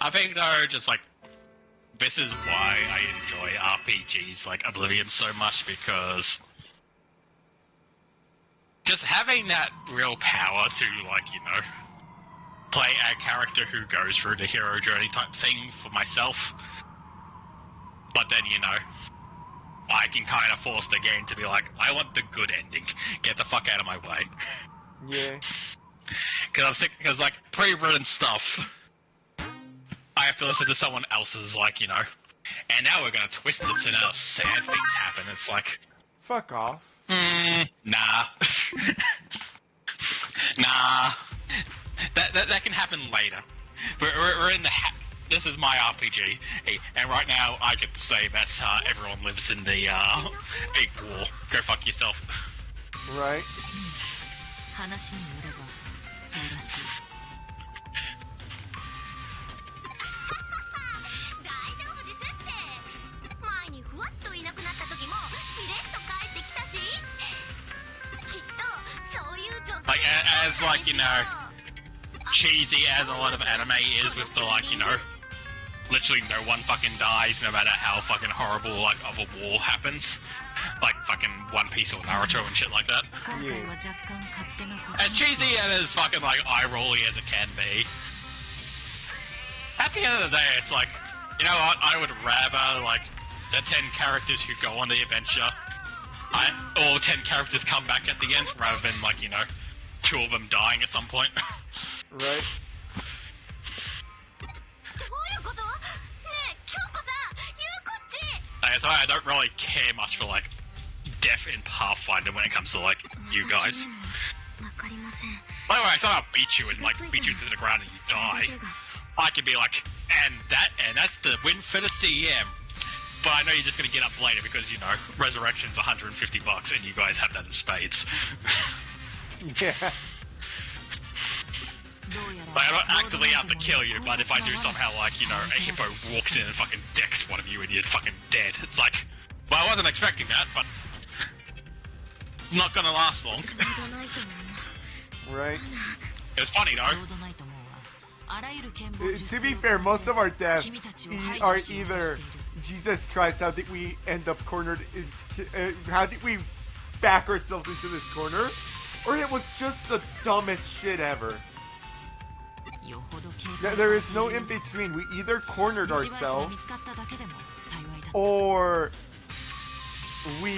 I think, though, just, like, this is why I enjoy RPGs like Oblivion so much, because just having that real power to, like, you know, play a character who goes through the hero journey type thing for myself, but then, you know, I can kind of force the game to be like, I want the good ending. Get the fuck out of my way. Yeah. Because I'm sick, because, like, pre-written stuff, I have to listen to someone else's, like, you know, and now we're gonna twist it so now sad things happen. It's like, Fuck off. Nah. Nah. That can happen later. We're in the this is my RPG, and right now I get to say that everyone lives in the big war. Go fuck yourself. Right. 話によればそうらしい。大丈夫ですって。前にふわっといなくなった時もしれっと帰ってきたし。きっとそういうと。Like as like, you know, cheesy as a lot of anime is with the, like, you know, literally no one fucking dies no matter how fucking horrible, like, of a war happens. Like fucking One Piece or Naruto and shit like that. As cheesy and as fucking, like, eye-rolly as it can be, at the end of the day, it's like, you know what, I would rather, like, the 10 characters who go on the adventure, all 10 characters come back at the end, rather than, like, you know, 2 of them dying at some point. Right. That's why I don't really care much for, like, death in Pathfinder when it comes to, like, you guys. By the way, if someone beat you and, like, beat you to the ground and you die, I could be like, and that's the win for the DM. But I know you're just gonna get up later because, you know, Resurrection's $150 and you guys have that in spades. Yeah. Like, I'm not actively out to kill you, but if I do somehow, like, you know, a hippo walks in and fucking decks one of you and you're fucking dead, it's like, well, I wasn't expecting that, but not gonna last long. Right. It was funny, though. To be fair, most of our deaths are either, Jesus Christ, how did we end up cornered, how did we back ourselves into this corner? Or it was just the dumbest shit ever. There is no in between. We either cornered ourselves, or we...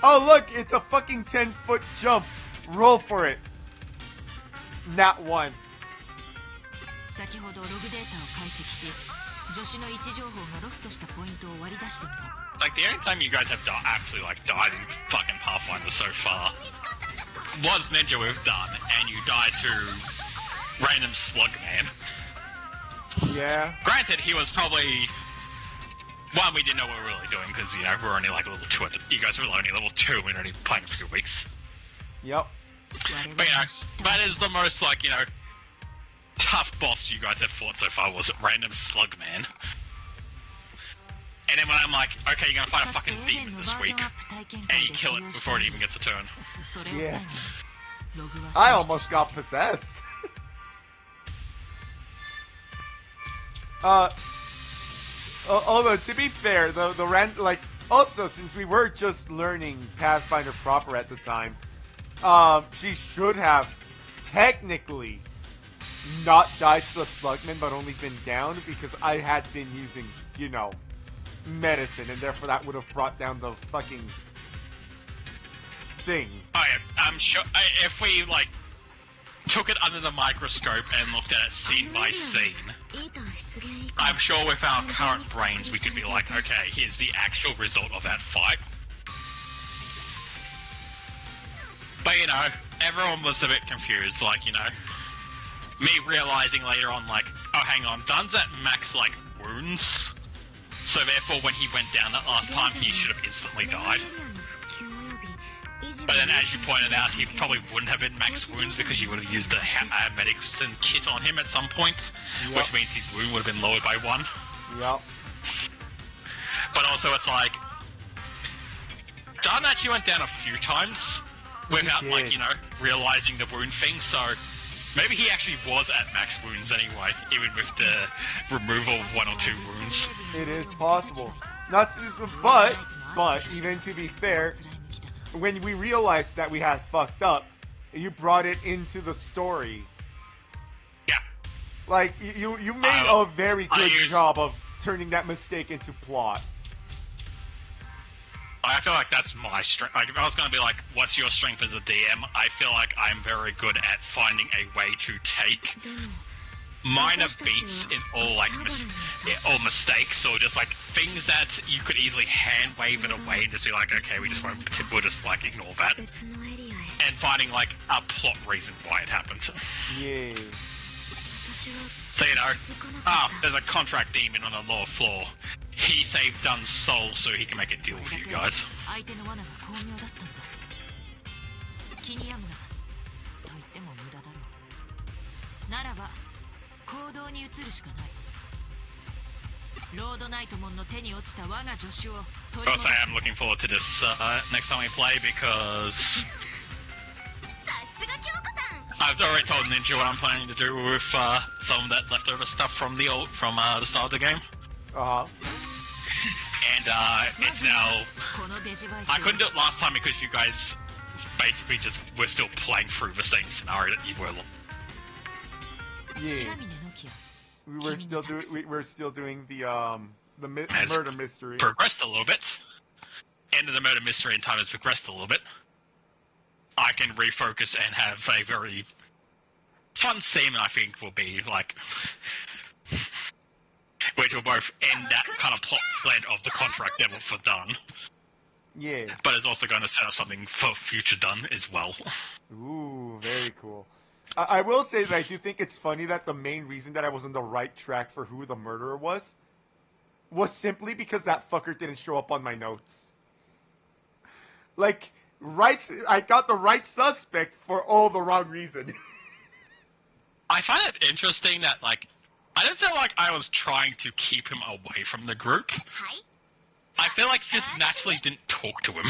Oh look, it's a fucking 10-foot jump. Roll for it. Not one. Like, the only time you guys have actually, like, died in fucking Pathfinder so far was Ninja we've done, and you died to random slug man. Yeah. Granted, he was probably... One, we didn't know what we were really doing, because, you know, we're only, like, level 2 you guys were only level 2, we were only playing a few weeks. Yep. But, you know, that is the most, like, you know, tough boss you guys have fought so far, was random slug man. And then when I'm like, okay, you're gonna fight a fucking demon this week, and you kill it before it even gets a turn. Yeah. I almost got possessed. Although, to be fair, also, since we were just learning Pathfinder proper at the time, she should have technically not died to the slugman, but only been down, because I had been using, you know, medicine, and therefore that would have brought down the fucking thing. Oh yeah, I'm sure, if we, like, took it under the microscope and looked at it scene by scene, I'm sure with our current brains we could be like, okay, here's the actual result of that fight. But, you know, everyone was a bit confused, like, you know, me realizing later on, like, oh, hang on, Dun's at max, like, wounds, so therefore when he went down that last time, he should have instantly died. But then, as you pointed out, he probably wouldn't have been max wounds because you would have used a medicine kit on him at some point, which means his wound would have been lowered by 1. Yep. But also, it's like, Dun actually went down a few times without, like, you know, realizing the wound thing, so maybe he actually was at max wounds anyway, even with the removal of 1 or 2 wounds. It is possible. But even to be fair, when we realized that we had fucked up, you brought it into the story. Yeah. Like, you made a very good job of turning that mistake into plot. I feel like that's my strength. Like, if I was going to be like, what's your strength as a DM, I feel like I'm very good at finding a way to take minor beats in all, like, all mistakes, or just, like, things that you could easily hand wave it away and just be like, okay, we'll just, like, ignore that. And finding, like, a plot reason why it happened. Yeah. So, you know, there's a contract demon on the lower floor. He saved Dun's soul so he can make a deal with you guys. I'll say I'm looking forward to this next time we play, because I've already told Ninja what I'm planning to do with some of that leftover stuff from the start of the game. Uh-huh. And it's now... I couldn't do it last time because you guys basically just were still playing through the same scenario that you were. Yeah. We were still doing the murder mystery. Progressed a little bit. End of the murder mystery in time has progressed a little bit. I can refocus and have a very fun scene, I think, will be like, which will both end that kind of plot thread of the contract devil for Dun. Yeah. But it's also going to set up something for future Dun as well. Ooh, very cool. I will say that I do think it's funny that the main reason that I was on the right track for who the murderer was simply because that fucker didn't show up on my notes. Like, I got the right suspect for all the wrong reason. I find it interesting that, like, I don't feel like I was trying to keep him away from the group. I feel like you just naturally didn't talk to him.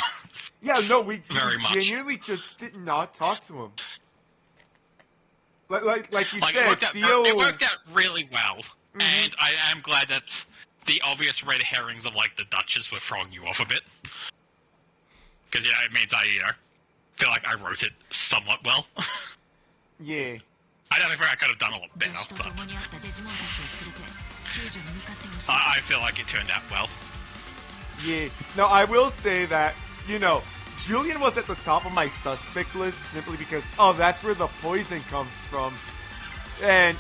Yeah, no, we Very much. genuinely just did not talk to him. Like you Like, said, it worked out really well, Mhm. and I am glad that the obvious red herrings of, like, the Duchess were throwing you off a bit. Because, yeah, it means I, feel like I wrote it somewhat well. Yeah. I don't think I could have done a lot better, but I feel like it turned out well. Yeah. No, I will say that, Julian was at the top of my suspect list simply because, that's where the poison comes from. And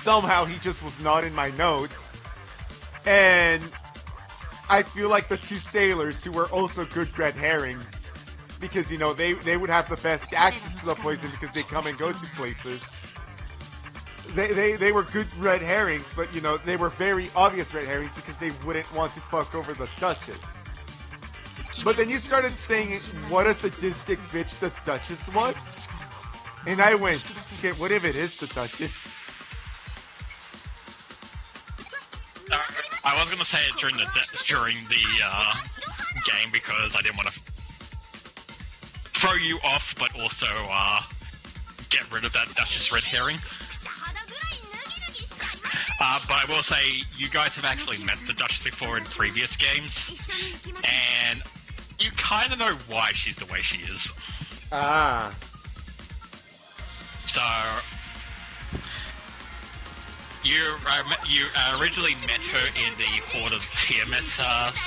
somehow he just was not in my notes. And I feel like the two sailors who were also good red herrings, because, they would have the best access to the poison because they come and go to places. They were good red herrings, but, they were very obvious red herrings because they wouldn't want to fuck over the Duchess. But then you started saying what a sadistic bitch the Duchess was, and I went, shit, what if it is the Duchess? I was gonna say it during the game because I didn't want to throw you off, but also get rid of that Duchess red herring. But I will say, you guys have actually met the Duchess before in previous games, and you kind of know why she's the way she is. Ah. So, you originally met her in the Horde of Tiamat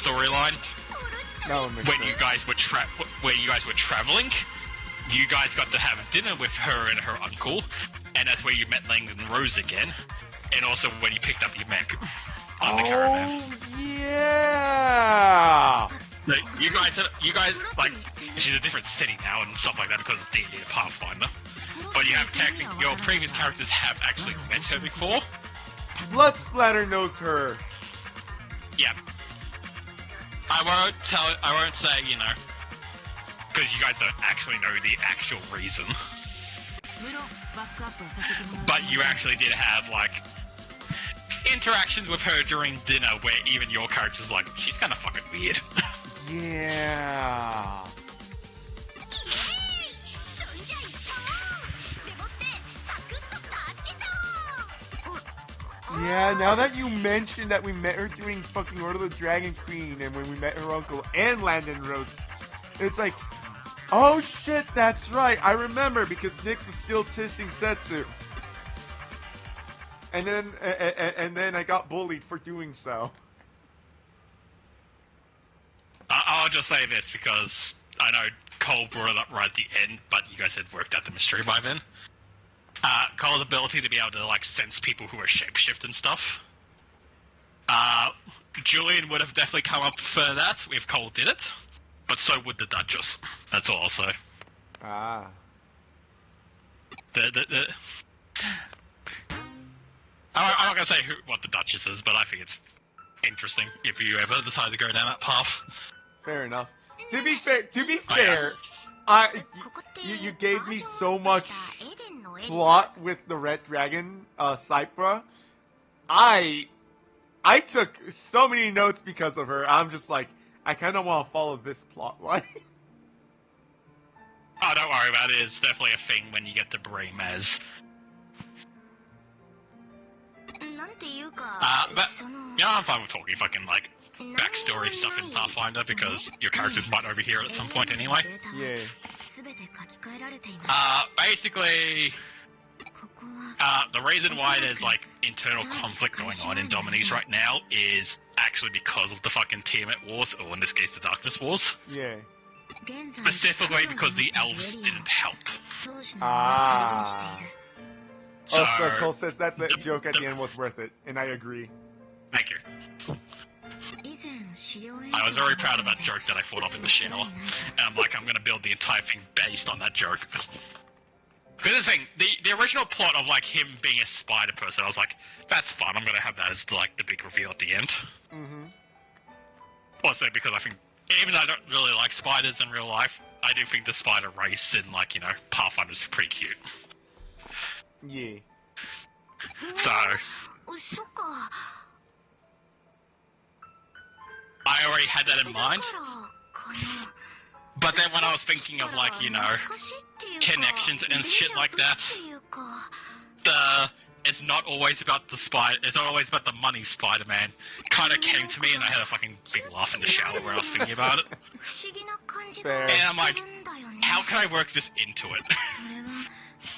storyline. No, When you guys were traveling. You guys got to have dinner with her and her uncle, and that's where you met Langdon Rose again. And also when you picked up your mech on the caravan. Yeah. Like, you guys, like, she's a different city now and stuff like that because of D&D and Pathfinder. But you have your previous characters have actually met her before. Blood Splatter knows her. Yeah. I won't say, because you guys don't actually know the actual reason. But you actually did have, like, interactions with her during dinner where even your character's like, she's kind of fucking weird. Yeah. Yeah, now that you mentioned that we met her during fucking Order of the Dragon Queen and when we met her uncle and Landon Rose, it's like, oh shit, that's right, I remember because Nyx was still tissing Setsu. And then I got bullied for doing so. I'll just say this because I know Cole brought it up right at the end, but you guys had worked out the mystery by then. Cole's ability to be able to, like, sense people who are shapeshift and stuff. Julian would have definitely come up for that if Cole did it, but so would the Duchess. That's all I'll say. Ah. I'm not gonna say what the Duchess is, but I think it's interesting if you ever decide to go down that path. Fair enough. To be fair, you gave me so much plot with the Red Dragon, Cypra. I took so many notes because of her. I'm just like, I kind of want to follow this plot line. Oh, don't worry about it. It's definitely a thing when you get to Bream as. But I'm fine with talking fucking, like, backstory stuff in Pathfinder because your characters might overhear it at some point anyway. Yeah. Basically, the reason why there's, like, internal conflict going on in Dominies right now is actually because of the fucking Tiamat Wars, or in this case, the Darkness Wars. Yeah. Specifically because the elves didn't help. Ah. So, Cole says that the joke at the end was worth it, and I agree. Thank you. I was very proud of that joke that I thought of in the shower, and I'm like, I'm gonna build the entire thing based on that joke. Because the thing, the original plot of, like, him being a spider person, I was like, that's fun, I'm gonna have that as, like, the big reveal at the end. Mm-hmm. Also, because I think even though I don't really like spiders in real life, I do think the spider race in, like, you know, Pathfinder is pretty cute. Yeah. So, そっか。 I already had that in mind. だからかな。 But then when I was thinking of, like, you know, connections and shit like that, it's not always about the spider, it's not always about the money Spider-Man kind of came to me, and I had a fucking big laugh in the shower where I was thinking about it. Fair. And I'm like, how can I work this into it?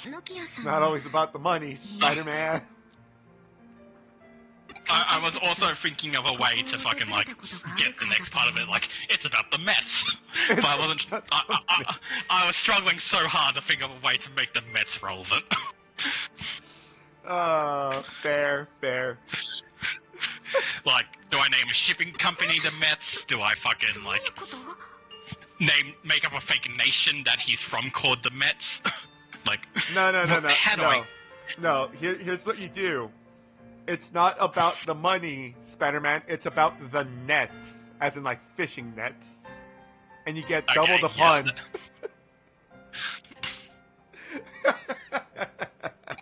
It's not always about the money, Spider-Man. I was also thinking of a way to fucking, like, get the next part of it, like, it's about the Mets. But I wasn't, I was struggling so hard to think of a way to make the Mets relevant. Fair. Like, do I name a shipping company the Mets? Do I fucking, like, make up a fake nation that he's from called the Mets? Like, No. how do I... No, here's what you do. It's not about the money, Spider-Man. It's about the nets, as in, like, fishing nets. And you get double the puns.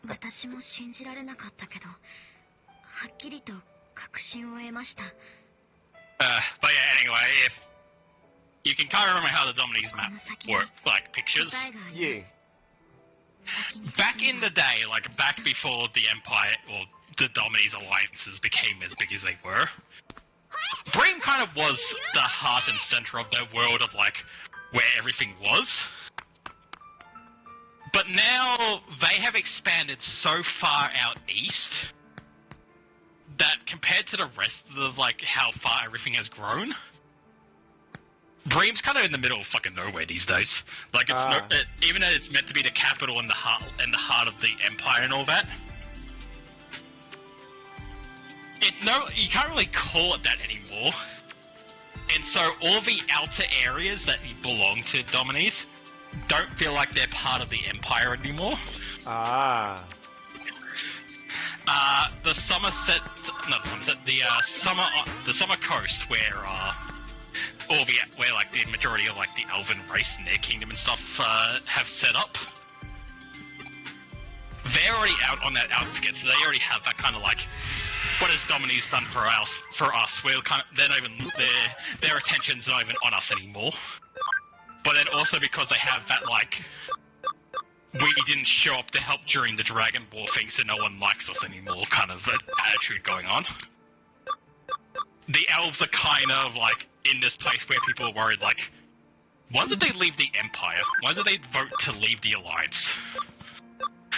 私も信じられなかったけど、はっきりと確信を得ました。 But yeah, anyway, if you can kind of remember how the Dominies map worked, like, pictures. Yeah. Back in the day, like, back before the Empire, or the Dominies alliances became as big as they were, Bream kind of was the heart and center of their world of, like, where everything was. But now, they have expanded so far out east that compared to the rest of, like, how far everything has grown, Bream's kind of in the middle of fucking nowhere these days. Like, it's even though it's meant to be the capital and the heart of the Empire and all that, you can't really call it that anymore. And so all the outer areas that belong to Dominies don't feel like they're part of the Empire anymore. The Summer Coast, where like the majority of, like, the Elven race and their kingdom and stuff have set up. They're already out on that outskirts, so they already have that kind of, like, what has Dominies done for us? We're kind of, they're not even, their attention's not even on us anymore. But then also because they have that, like, we didn't show up to help during the Dragon Ball thing, so no one likes us anymore kind of attitude going on. The elves are kind of, like, in this place where people are worried, like, why did they leave the Empire? Why did they vote to leave the Alliance?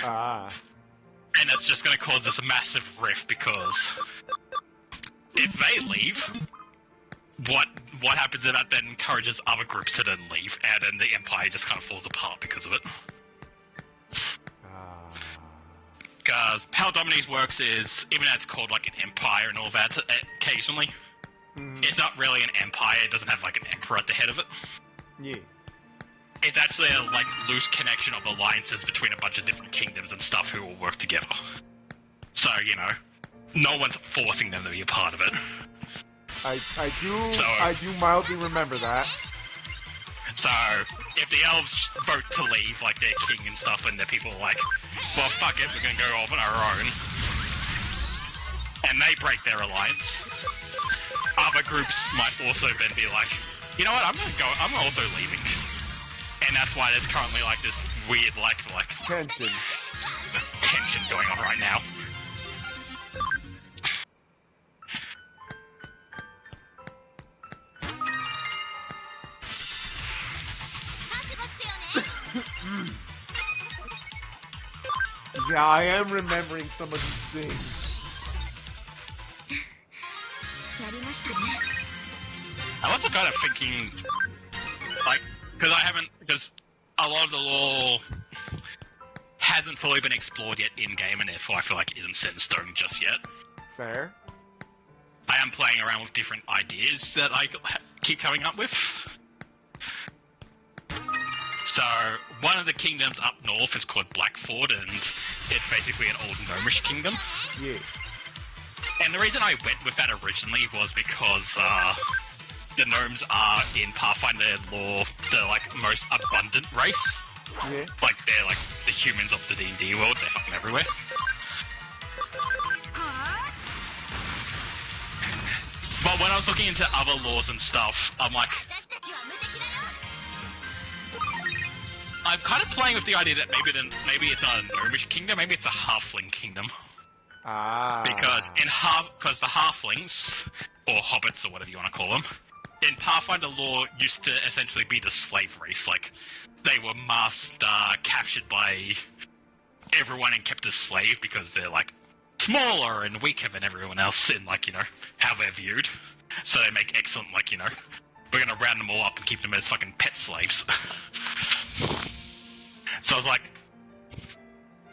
And that's just going to cause this massive rift, because if they leave, what happens if that then encourages other groups to then leave, and then the Empire just kind of falls apart because of it? Because how Dominies works is, even though it's called, like, an empire and all that occasionally, it's not really an empire, it doesn't have, like, an emperor at the head of it. Yeah. It's actually a, like, loose connection of alliances between a bunch of different kingdoms and stuff who will work together. So, you know, no one's forcing them to be a part of it. I do mildly remember that. So, if the elves vote to leave, like, their king and stuff, and the people are like, well, fuck it, we're gonna go off on our own, and they break their alliance, other groups might also then be like, you know what, I'm also leaving. And that's why there's currently, like, this weird, like tension going on right now. Yeah, I am remembering some of these things. I'm also kind of thinking, like, because a lot of the lore hasn't fully been explored yet in-game, and therefore I feel like it isn't set in stone just yet. Fair. I am playing around with different ideas that I keep coming up with. So, one of the kingdoms up north is called Blackford, and it's basically an old gnomish kingdom. Yeah. And the reason I went with that originally was because, the gnomes are in Pathfinder lore the like most abundant race. Yeah. Like they're like the humans of the D&D world. They're fucking everywhere. But when I was looking into other laws and stuff, I'm like, I'm kind of playing with the idea that maybe it's not a gnomish kingdom, maybe it's a halfling kingdom. Ah. Because the halflings, or hobbits, or whatever you want to call them, in Pathfinder lore used to essentially be the slave race. Like, they were captured by everyone and kept as slave because they're like smaller and weaker than everyone else in like, you know, how they're viewed. So they make excellent, like, you know, we're gonna round them all up and keep them as fucking pet slaves. So I was like,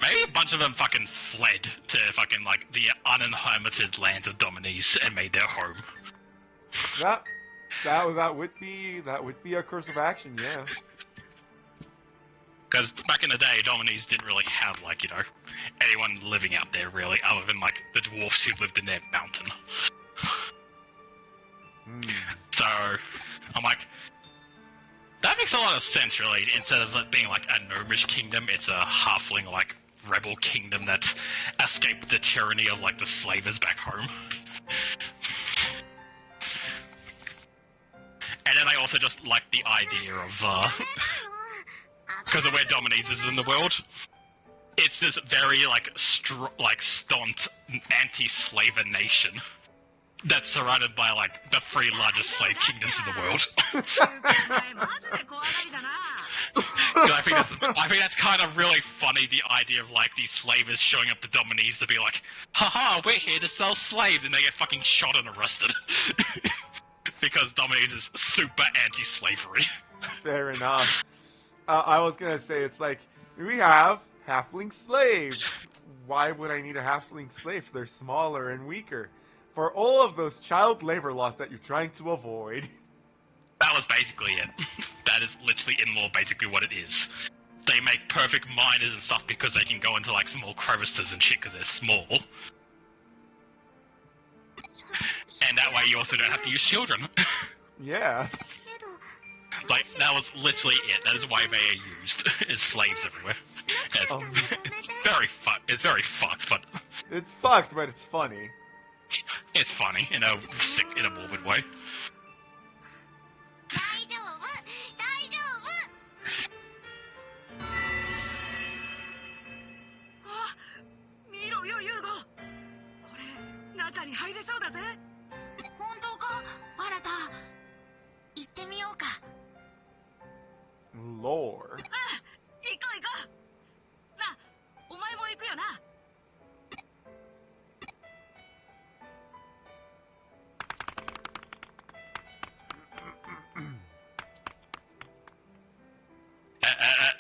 maybe a bunch of them fucking fled to fucking like the uninhabited land of Dominies and made their home. That would be a course of action, yeah. Because back in the day, Dominies didn't really have, like, you know, anyone living out there, really, other than, like, the dwarfs who lived in their mountain. So, I'm like, that makes a lot of sense, really. Instead of it being, like, a gnomish kingdom, it's a halfling, like, rebel kingdom that escaped the tyranny of, like, the slavers back home. And then I also just like the idea of, because of where Dominies is in the world, it's this very, like, staunch anti-slaver nation that's surrounded by, like, the 3 largest slave kingdoms in the world. I think that's kind of really funny, the idea of, like, these slavers showing up to Dominies to be like, haha, we're here to sell slaves, and they get fucking shot and arrested. Because Dominies is super anti-slavery. Fair enough. I was gonna say, it's like, we have halfling slaves. Why would I need a halfling slave? They're smaller and weaker. For all of those child labor laws that you're trying to avoid. That was basically it. That is literally in law basically what it is. They make perfect miners and stuff because they can go into like small crevices and shit because they're small. And that way you also don't have to use children. Yeah. Like, that was literally it. That is why they are used as slaves everywhere. It's very fucked, but... It's fucked, but it's funny. It's funny, in a morbid way. Lore.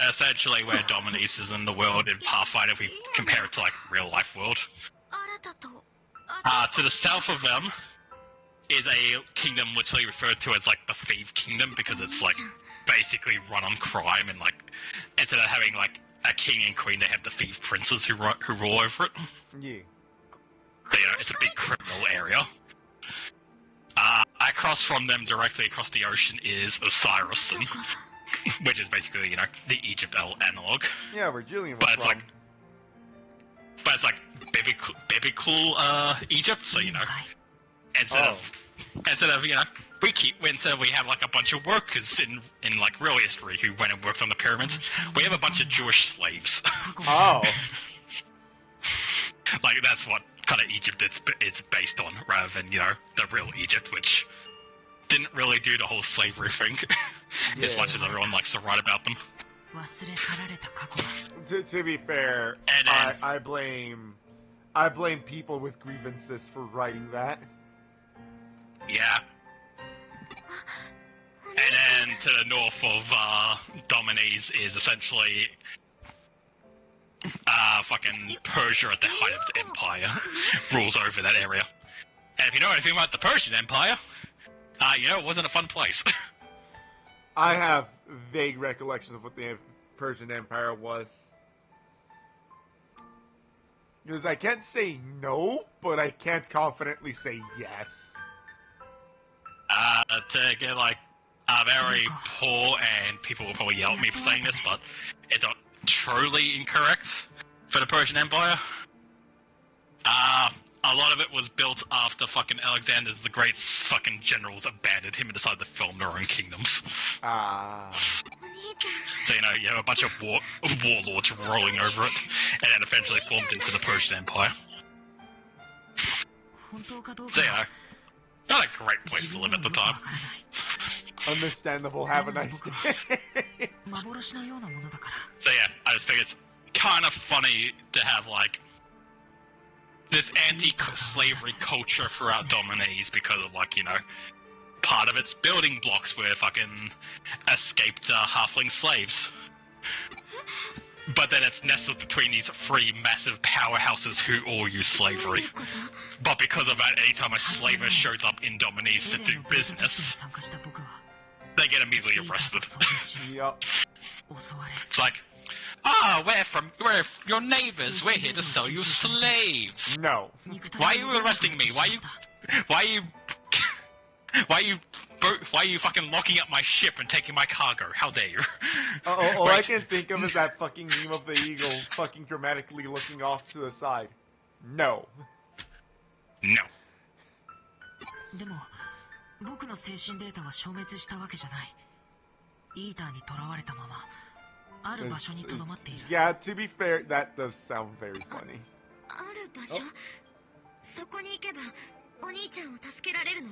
Essentially where Dominies is in the world in Pathfinder, if we compare it to like real life world. To the south of them is a kingdom literally referred to as like the Thief Kingdom because it's like basically run on crime and like instead of having like a king and queen, they have the thief princes who rule over it. Yeah. So, you know, it's a big criminal area. Across from them, directly across the ocean, is Osiris, which is basically, you know, the Egypt analog. Yeah, where Julian was But it's from. it's like biblical Egypt, so you know, instead of you know, instead of we have like a bunch of workers in like real history who went and worked on the pyramids, we have a bunch of Jewish slaves. Oh. Like that's what kind of Egypt it's based on, rather than you know the real Egypt, which didn't really do the whole slavery thing as much as everyone likes to write about them. To be fair, And then, I blame people with grievances for writing that. yeah. And then to the north of Dominies is essentially fucking Persia at the height of the empire rules over that area. And if you know anything about the Persian Empire, you know it wasn't a fun place. I have vague recollections of what the Persian Empire was. Because I can't say no, but I can't confidently say yes. to get like very poor, and people will probably yell at me for saying this, but it's not truly incorrect for the Persian Empire. A lot of it was built after fucking Alexander the Great's fucking generals abandoned him and decided to form their own kingdoms. So, you know, you have a bunch of warlords rolling over it, and then eventually formed into the Persian Empire. So, you know, not a great place to live at the time. Understandable, have a nice day. So yeah, I just think it's kind of funny to have, like, this anti-slavery culture throughout Dominies because of, like, you know, part of its building blocks were fucking escaped halfling slaves. But then it's nestled between these three massive powerhouses who all use slavery. But because of that, anytime a slaver shows up in Dominies to do business, they get immediately arrested. Yup. It's like, we're your neighbors. We're here to sell you slaves. No. Why are you arresting me? Why are you fucking locking up my ship and taking my cargo? How dare you? All I can think of is that fucking meme of the eagle fucking dramatically looking off to the side. No. No. でも僕の精神データは消滅したわけじゃない。イーターに囚われたままある場所に留まっている。 Yeah, to be fair, that does sound very funny. ある場所、そこに行けばお兄ちゃんを助けられるの？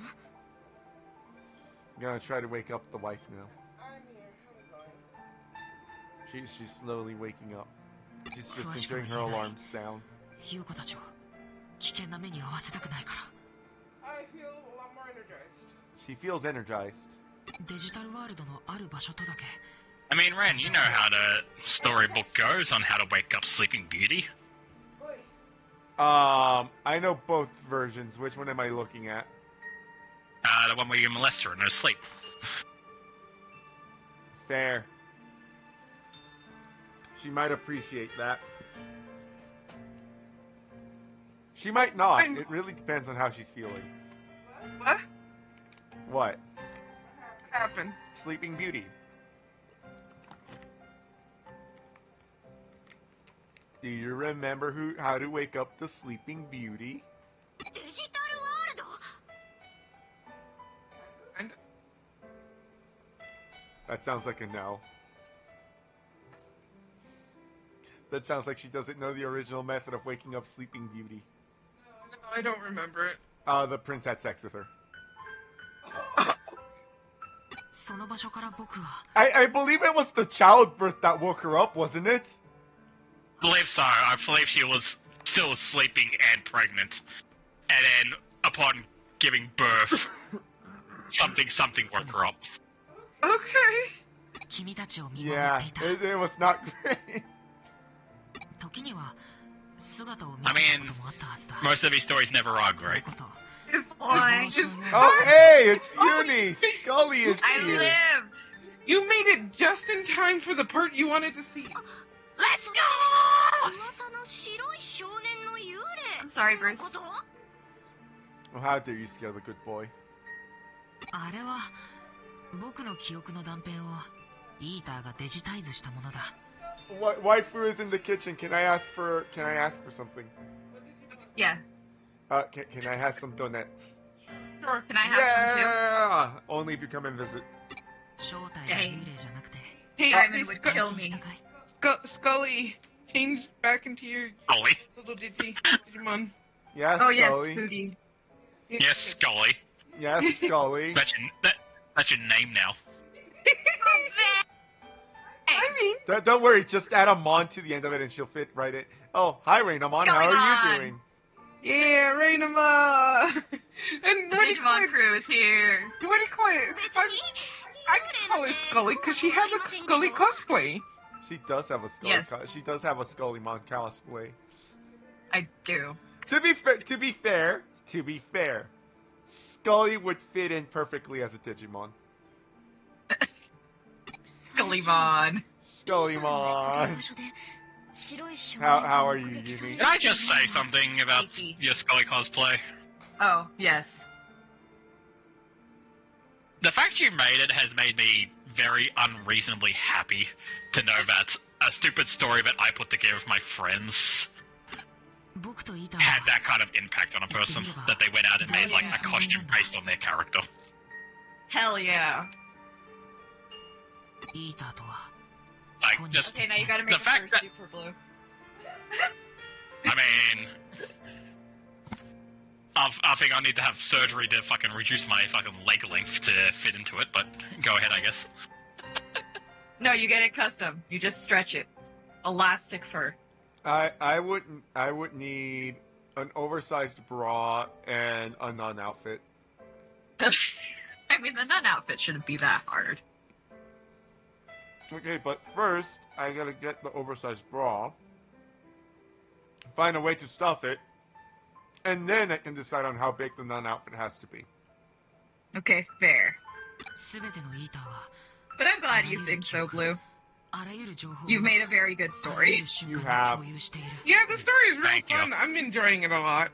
I'm gonna try to wake up the wife now. She's slowly waking up. She's just enjoying her alarm sound. 優子たちを危険な目に遭わせたくないから。 I feel a lot more energized. She feels energized. デジタルワールドのある場所とだけ。 I mean, Ren, you know how the storybook goes on how to wake up Sleeping Beauty. I know both versions. Which one am I looking at? The one where you molest her and no sleep. Fair. She might appreciate that. She might not. It really depends on how she's feeling. What? What? What happened? Sleeping Beauty. Do you remember how to wake up the Sleeping Beauty? デジタルワールド？ And That sounds like a no. That sounds like she doesn't know the original method of waking up Sleeping Beauty. no, I don't remember it. The prince had sex with her. その場所から僕は I believe it was the childbirth that woke her up, wasn't it? I believe so. I believe she was still sleeping and pregnant. And then, upon giving birth, something woke her up. Okay. 君たちを見守っ Yeah, ていた。 it was not great. 時には姿を見 I せ mean, たこともあったはずだ。 most of these stories never are それ great. こそ It's fine. It's Oh, hey, it's Uni! Scully is I here! lived! You made it just in time for the part you wanted to see. Let's go! 噂の白い少年の幽霊。 I'm sorry, Bruce. こと？ Oh, how dare you scare the good boy. あれは僕の記憶の断片をイーターがデジタイズしたものだ。 Waifu is in the kitchen. Can I ask for something? Yeah. Can I have some donuts? Sure. Can I have Yeah! Only if you come and visit. 正体が幽霊じゃなくて Hey, Diamond would Sc- kill 安心し me. たかい？ Scully, change back into your Scully? little Digimon. Yes, Oh, yes, Scully. Spooky. Yes, Scully. Yes, Scully. That's your name now. I mean, Don't worry, just add a mon to the end of it and she'll fit right in. Oh, hi Rainamon, how are you Scullymon. doing? yeah, Rainama. And The what do you call Digimon it? crew is here. What do you call it? I can call her Scully because she has a Scully cosplay. She does have a Scully. Yes. She does have a Scullymon cosplay. I do. To be fair, Scully would fit in perfectly as a Digimon. Scullymon. Scullymon. How are you, Yumi? Can I just say something about your Scully cosplay? Oh, yes. The fact you made it has made me very unreasonably happy to know that a stupid story that I put together with my friends had that kind of impact on a person, that they went out and made like a costume based on their character. Hell yeah. Like, just Okay, now you gotta make the fact her that, super blue. I mean, I think I need to have surgery to fucking reduce my fucking leg length to fit into it, but go ahead, I guess. No, you get it custom. You just stretch it. Elastic fur. I would need an oversized bra and a nun outfit. I mean, the nun outfit shouldn't be that hard. Okay, but first I gotta get the oversized bra, find a way to stuff it, and then I can decide on how big the nun outfit has to be. Okay, fair. But I'm glad you think so, Blue. You've made a very good story. You have. Yeah, the story is real Thank you. fun. I'm enjoying it a lot.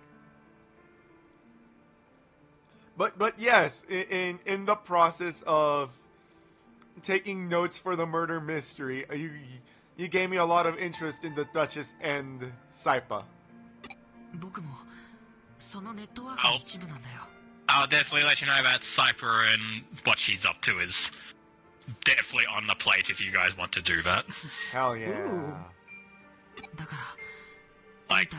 But yes, in the process of taking notes for the murder mystery, you gave me a lot of interest in the Duchess and Saipa. I'll definitely let you know about Cypher and what she's up to is definitely on the plate if you guys want to do that. Hell yeah. Ooh. Like,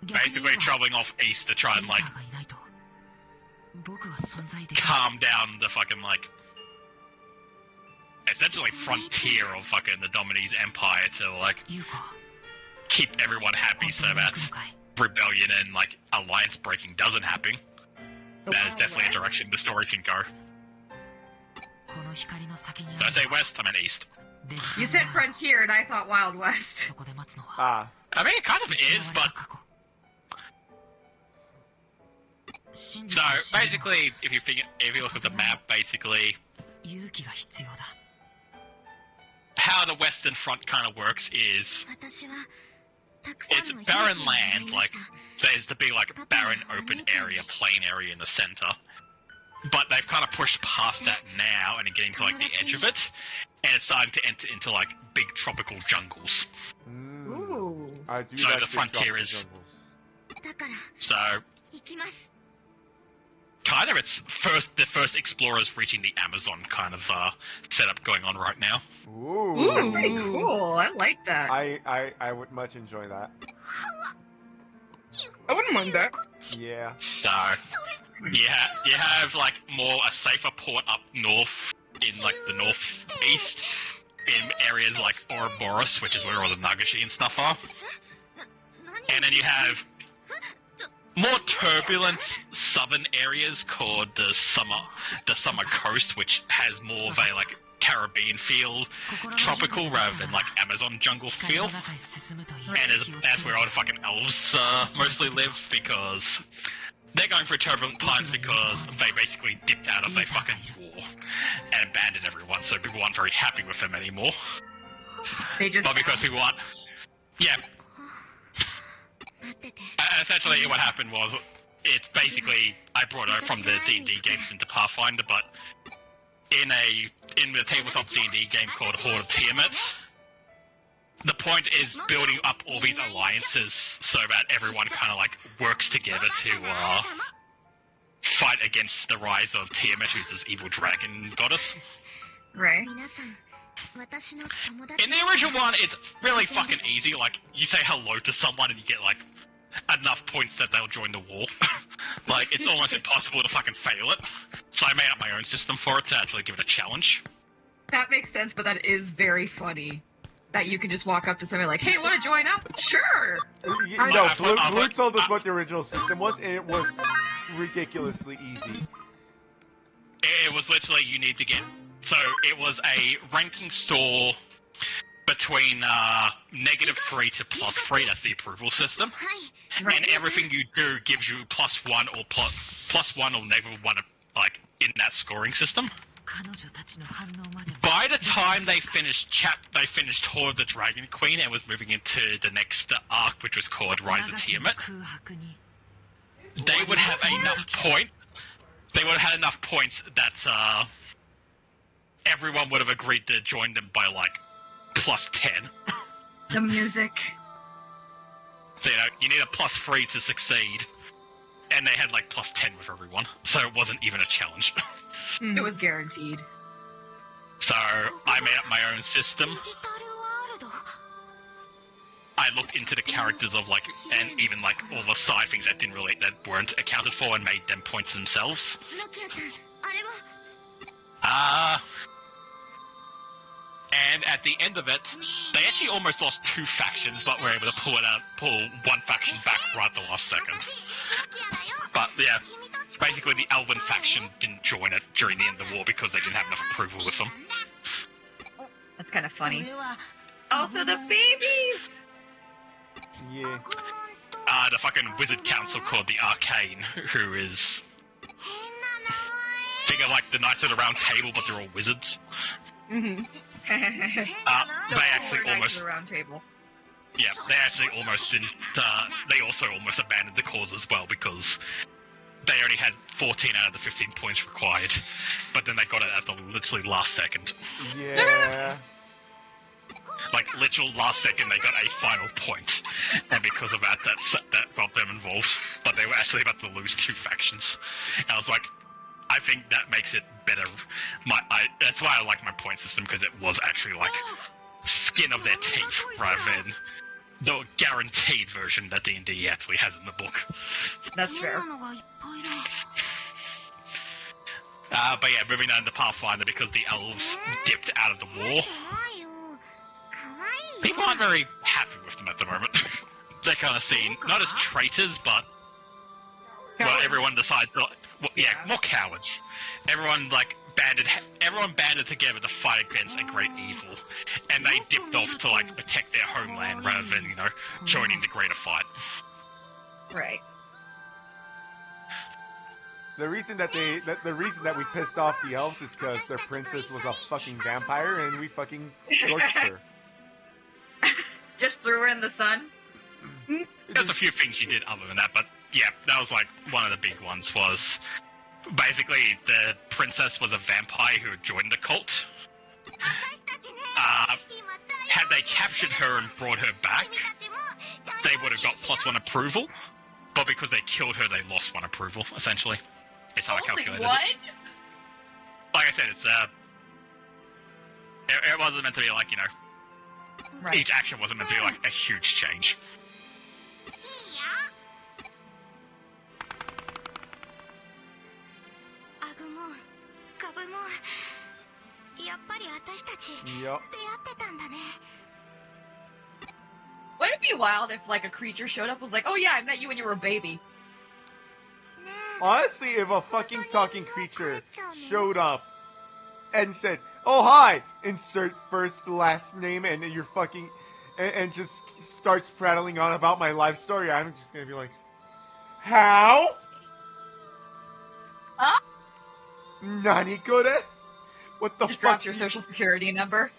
basically traveling off east to try and, like, calm down the fucking, like, essentially frontier of fucking the Dominese Empire to, like, keep everyone happy so that rebellion and, like, alliance breaking doesn't happen. That is definitely a direction the story can go. Did I say west? I meant east. You said frontier, and I thought Wild West. Ah. I mean, it kind of is, but... So, basically, if you look at the map, basically, how the Western Front kind of works is, it's barren land, like, there's the big, like, barren open area, plain area in the center. But they've kind of pushed past that now and are getting to, like, the edge of it, and it's starting to enter into, like, big tropical jungles. Ooh. I do So like the big frontier tropical is... jungles. So, kind of it's the first explorers reaching the Amazon kind of setup going on right now. Ooh. That's pretty cool. I like that. I would much enjoy that. I wouldn't mind that. Yeah. So, you have like more a safer port up north in like the northeast in areas like Ouroboros, which is where all the Nagashi and stuff are. And then you have more turbulent southern areas called the summer coast, which has more of a like Caribbean feel, tropical rather than like Amazon jungle feel. And that's where all the fucking elves mostly live, because they're going through turbulent times because they basically dipped out of a fucking war and abandoned everyone, so people aren't very happy with them anymore. They just... But because people aren't... Yeah. Essentially, what happened was, it's basically, I brought it from the D&D games into Pathfinder, but in the tabletop D&D game called Horde of Tiamat, the point is building up all these alliances so that everyone kind of like works together to fight against the rise of Tiamat, who's this evil dragon goddess. Right. In the original one, it's really fucking easy. Like, you say hello to someone and you get like enough points that they'll join the war. Like, it's almost impossible to fucking fail it. So I made up my own system for it to actually give it a challenge. That makes sense, but that is very funny. That you can just walk up to somebody like, hey, want to join up? Sure! No, Blue told us what the original system was, and it was ridiculously easy. It was literally, you need to get... So, it was a ranking store between -3 to +3, that's the approval system. Right. And everything you do gives you +1 or +1 or -1, like, in that scoring system. By the time they finished Horde of the Dragon Queen and was moving into the next arc, which was called Rise of Tiamat, they would have enough points they would have had enough points that everyone would have agreed to join them by like +10. The music. So you need a +3 to succeed, and they had like +10 with everyone, so it wasn't even a challenge. It was guaranteed. So I made up my own system. I looked into the characters of like, and even like all the side things that weren't accounted for, and made them points themselves. And at the end of it, they actually almost lost 2 factions, but were able to pull one faction back right at the last second. But yeah, basically the Elven faction didn't join it during the end of the war because they didn't have enough approval with them. That's kind of funny. Also, the babies! Yeah. The fucking wizard council called the Arcane, who is... think of like the Knights of the Round Table, but they're all wizards. Mm-hmm. They actually almost... Round table. Yeah, they actually almost didn't... they also almost abandoned the cause as well, because they only had 14 out of the 15 points required, but then they got it at the literally last second. Yeah. Like, literal last second, they got a final point, and because of that, that got them involved. But they were actually about to lose 2 factions. And I was like, I think that makes it better. That's why I like my point system, because it was actually like skin of their teeth, rather than the guaranteed version that D&D actually has in the book. That's fair. But yeah, moving on to Pathfinder, because the elves dipped out of the war. People aren't very happy with them at the moment. They're kind of seen, not as traitors, but... Well, everyone decides... more cowards. Everyone banded together to fight against a great evil. And they dipped off to, like, protect their homeland rather than, joining the greater fight. Right. The reason that we pissed off the elves is because their princess was a fucking vampire and we fucking scorched her. Just threw her in the sun? There's a few things you did other than that, but yeah, that was like one of the big ones was basically the princess was a vampire who had joined the cult. Had they captured her and brought her back, they would have got +1 approval, but because they killed her, they lost 1 approval, essentially. It's how I calculated what? it. Like I said, it's it wasn't meant to be like, Right. each action wasn't meant to be like a huge change. Yup. Wouldn't it be wild if, like, a creature showed up and was like, oh yeah, I met you when you were a baby? Honestly, if a fucking talking creature showed up and said, "Oh hi," insert first last name, and you're fucking, and just starts prattling on about my life story, I'm just gonna be like, "How? Huh? Nani kore? What the Just fuck?" dropped your social security number.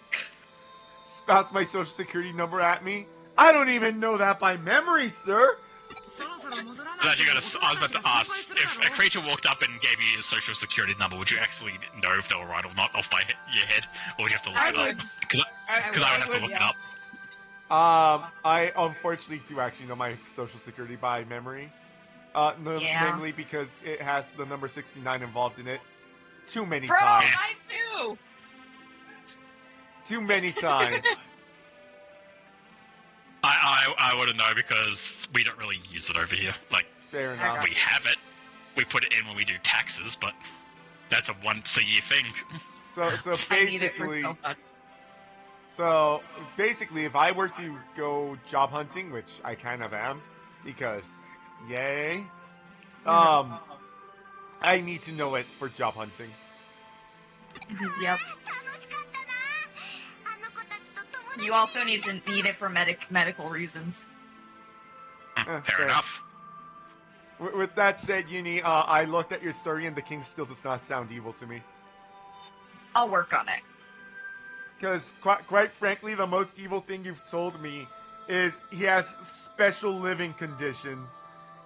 Spouts my social security number at me. I don't even know that by memory, sir. I was about to ask, if a creature walked up and gave you your social security number, would you actually know if they were right or not off by your head? Or would you have to look it up? Because I would have to look it up. I unfortunately do actually know my social security by memory. Namely because it has the number 69 involved in it too many times. Mine too! Too many times. I wouldn't know because we don't really use it over here. Like, Fair enough. we have it. We put it in when we do taxes, but that's a once-a-year thing. So basically, if I were to go job hunting, which I kind of am, because yay, I need to know it for job hunting. Yep. You also need it for medical reasons. Fair enough. With that said, Uni, I looked at your story and the king still does not sound evil to me. I'll work on it. Because, quite frankly, the most evil thing you've told me is he has special living conditions,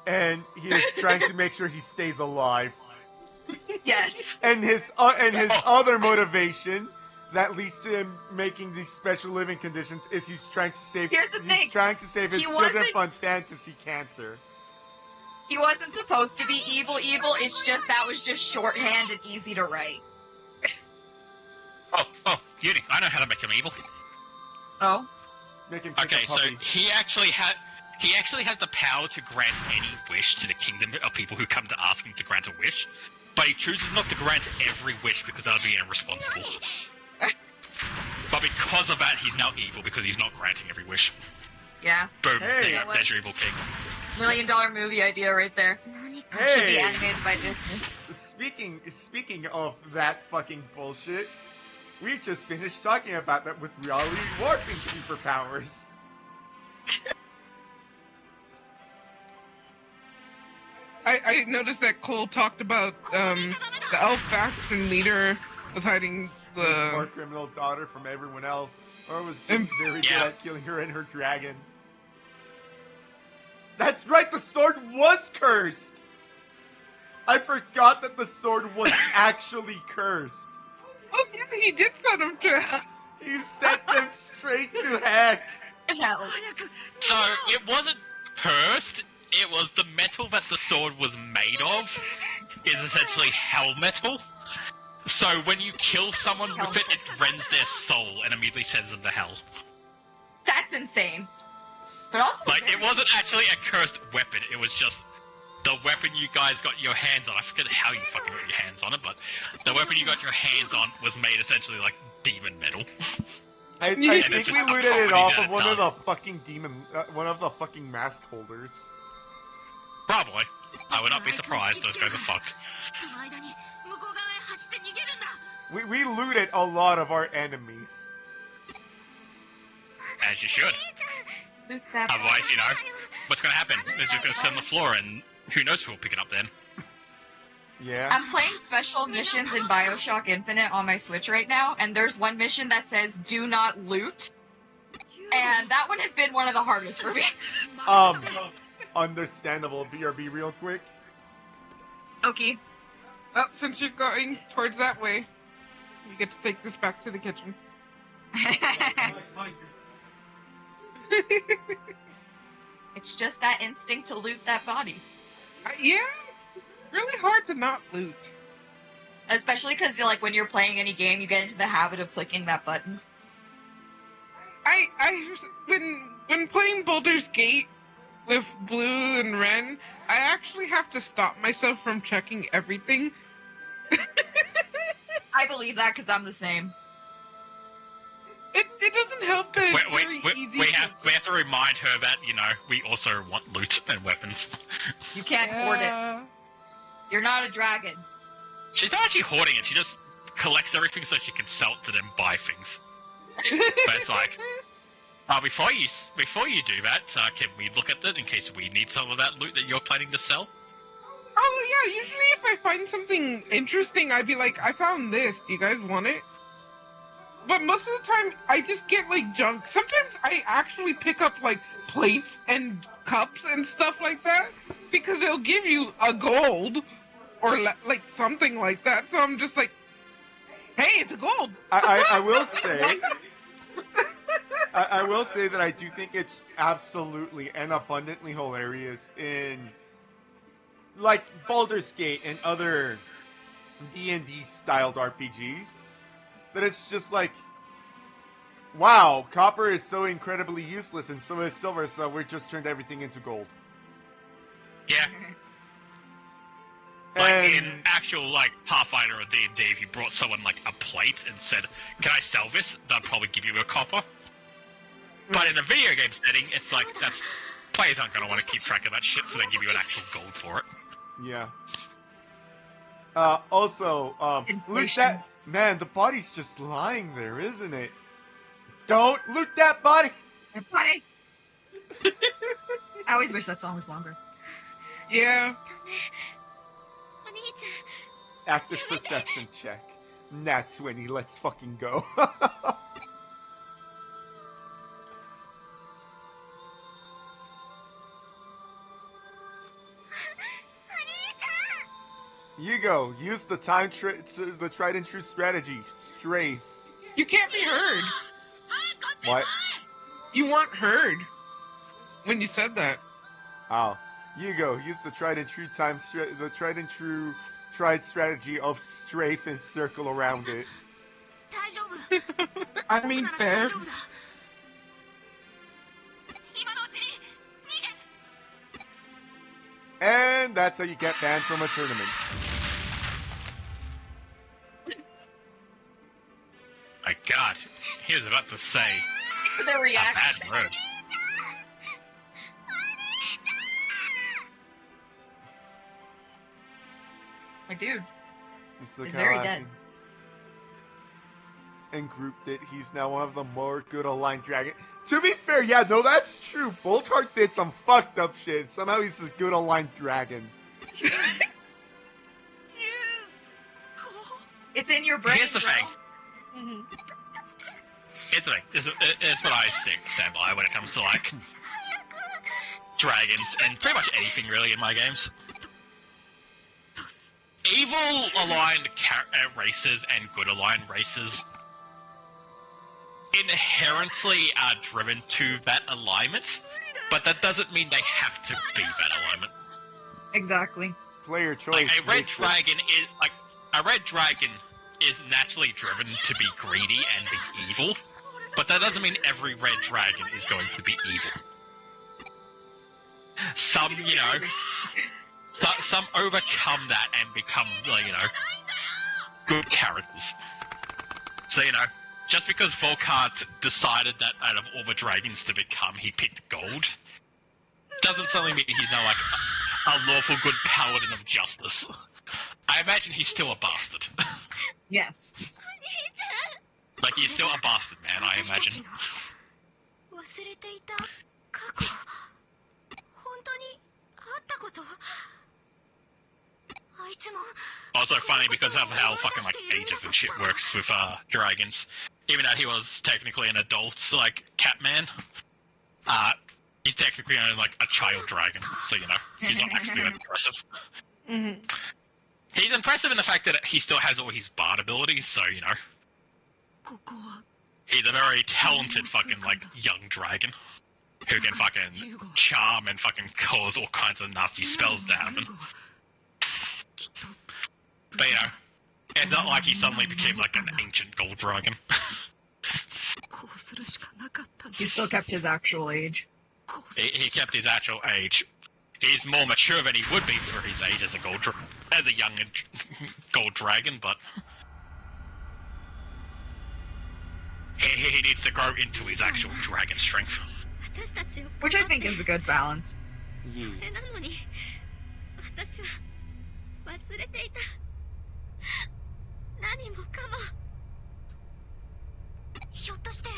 and he is trying to make sure he stays alive. Yes. And his other motivation that leads to him making these special living conditions is he's trying to save. Here's the thing. He's trying to save his He children wasn't- from fantasy cancer. He wasn't supposed to be evil, it's just that was just shorthand and easy to write. Oh, Beauty, I know how to make him evil. Oh? Make him kick Okay, a so puppy. he actually has the power to grant any wish to the kingdom of people who come to ask him to grant a wish, but he chooses not to grant every wish because that would be irresponsible. But because of that, he's now evil because he's not granting every wish. Yeah. Boom, Hey. there's your evil king. $1 million movie idea right there. Should be Hey, animated by Disney. speaking of that fucking bullshit, we just finished talking about that with reality warping superpowers. I noticed that Cole talked about the elf faction leader was hiding His more the. criminal daughter from everyone else, or was just very good Yeah. at killing her and her dragon. That's right, the sword was cursed! I forgot that the sword was actually cursed. Oh yeah, he did send him to. You sent them straight to heck. Hell. So it wasn't cursed. It was the metal that the sword was made of is essentially hell metal. So when you kill someone with it, it rends their soul and immediately sends them to hell. That's insane. But also, Like, it wasn't actually a cursed weapon, it was just the weapon you guys got your hands on. I forget how you fucking got your hands on it, but the weapon you got your hands on was made essentially like demon metal. I Yeah. think And it's we just a looted it property off that of it one of does. the fucking one of the fucking mask holders. Probably. I would not be surprised, those guys are fucked. We looted a lot of our enemies. As you should. Otherwise, you know, what's gonna happen is you're gonna sit on the floor and who knows who will pick it up then. Yeah. I'm playing special missions in Bioshock Infinite on my Switch right now, and there's one mission that says, do not loot. And that one has been one of the hardest for me. Understandable. BRB real quick. Okay. Oh, since you're going towards that way, you get to take this back to the kitchen. It's just that instinct to loot that body. Yeah, really hard to not loot. Especially because, like, when you're playing any game, you get into the habit of clicking that button. When playing Baldur's Gate with Blue and Ren, I actually have to stop myself from checking everything. I believe that because I'm the same. It doesn't help that it's very easy. We have to remind her that, you know, we also want loot and weapons. You can't hoard it. You're not a dragon. She's not actually hoarding it, she just collects everything so she can sell it to them, buy things. But it's like, before you do that, can we look at it in case we need some of that loot that you're planning to sell? Oh yeah, usually if I find something interesting, I'd be like, I found this, do you guys want it? But most of the time, I just get like junk. Sometimes I actually pick up like plates and cups and stuff like that, because they'll give you a gold, or like something like that, so I'm just like, hey, it's a gold! I will say... I will say that I do think it's absolutely and abundantly hilarious in, like, Baldur's Gate and other D&D styled RPGs, that it's just like, wow, copper is so incredibly useless and so is silver, so we just turned everything into gold. Yeah. Like And- in actual like Pathfinder or D&D, if you brought someone like a plate and said, "Can I sell this?" they'll probably give you a copper. But in a video game setting, it's like players aren't going to want to keep track of that shit, so they give you an actual gold for it. Yeah. Also, loot Inflation. that... Man, the body's just lying there, isn't it? Don't loot that body! Buddy! I always wish that song was longer. Yeah. Active perception check. Nat 20, let's fucking go. Yugo, use the the tried and true strategy. Strafe. You can't be heard. What? You weren't heard when you said that. Oh. Yugo, use the tried and true strategy of strafe and circle around it. I mean, fair. And that's how you get banned from a tournament. My God, he was about to say The a reaction. bad word. My dude. Just look He's how very acting. dead. And grouped it. He's now one of the more good aligned dragon. To be fair, yeah, no, that's true. Boltheart did some fucked up shit. Somehow he's this good aligned dragon. It's in your brain. Here's the bro. thing. Here's the thing. It's what I stand by when it comes to like dragons and pretty much anything really in my games. Evil aligned races and good aligned races inherently are driven to that alignment, but that doesn't mean they have to be that alignment. Exactly. Player choice. Like a red makes it. dragon is naturally driven to be greedy and be evil, but that doesn't mean every red dragon is going to be evil. Some, some overcome that and become, good characters. So, just because Volkart decided that out of all the dragons to become, he picked gold, doesn't suddenly mean he's now like a lawful good paladin of justice. I imagine he's still a bastard. Yes. Like, he's still a bastard, man, I imagine. Also funny because of how fucking, ages and shit works with, dragons. Even though he was technically an adult, Catman, he's technically only, a child dragon, so, he's not actually that impressive. Mm-hmm. He's impressive in the fact that he still has all his bard abilities, so, he's a very talented fucking, young dragon who can fucking charm and fucking cause all kinds of nasty spells to happen. But, it's not like he suddenly became, an ancient gold dragon. He still kept his actual age. He kept his actual age. He's more mature than he would be for his age as a young gold dragon, but he needs to grow into his actual dragon strength. Which I think is a good balance. Yeah. 何もかもひょっとして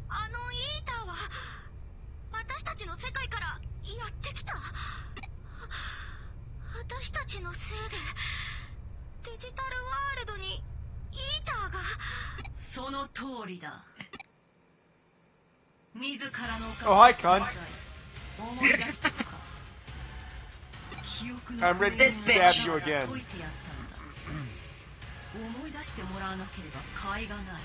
あのイーターは私たちの世界からやってきた私たちのせいでデジタルワールドにイーターがその通りだ自らの Oh, hi, cunt. 思い出したのか記憶の I'm ready to stab you again. 解いてやったのだ思い出してもらわなければ甲斐がない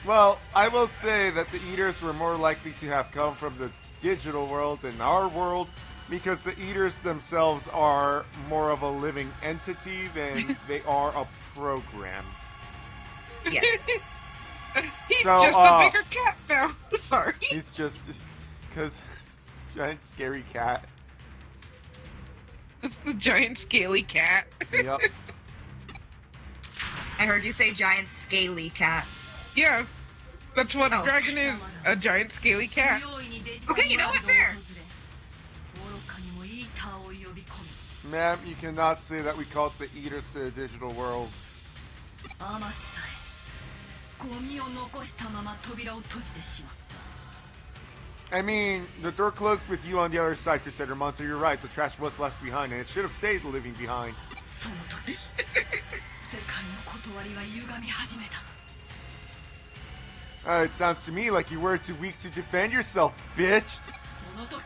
Well, I will say that the Eaters were more likely to have come from the digital world than our world, because the Eaters themselves are more of a living entity than they are a program. Yes. He's So, just a bigger cat now. Sorry. He's just... because... giant scary cat. It's the giant scaly cat. Yep. I heard you say giant scaly cat. Yeah. That's what a Oh. dragon is. A giant scaly cat. Okay, you know what? Fair. 愚かにもイーターを呼び込み Ma'am, you cannot say that we called the Eaters to the digital world. 余ったえゴミを残したまま扉を閉じてしまった I mean, the door closed with you on the other side, Crusader Monster. You're right, the trash was left behind, and it should have stayed living behind. その時世界の断りは歪み始めた It sounds to me like you were too weak to defend yourself, bitch. その時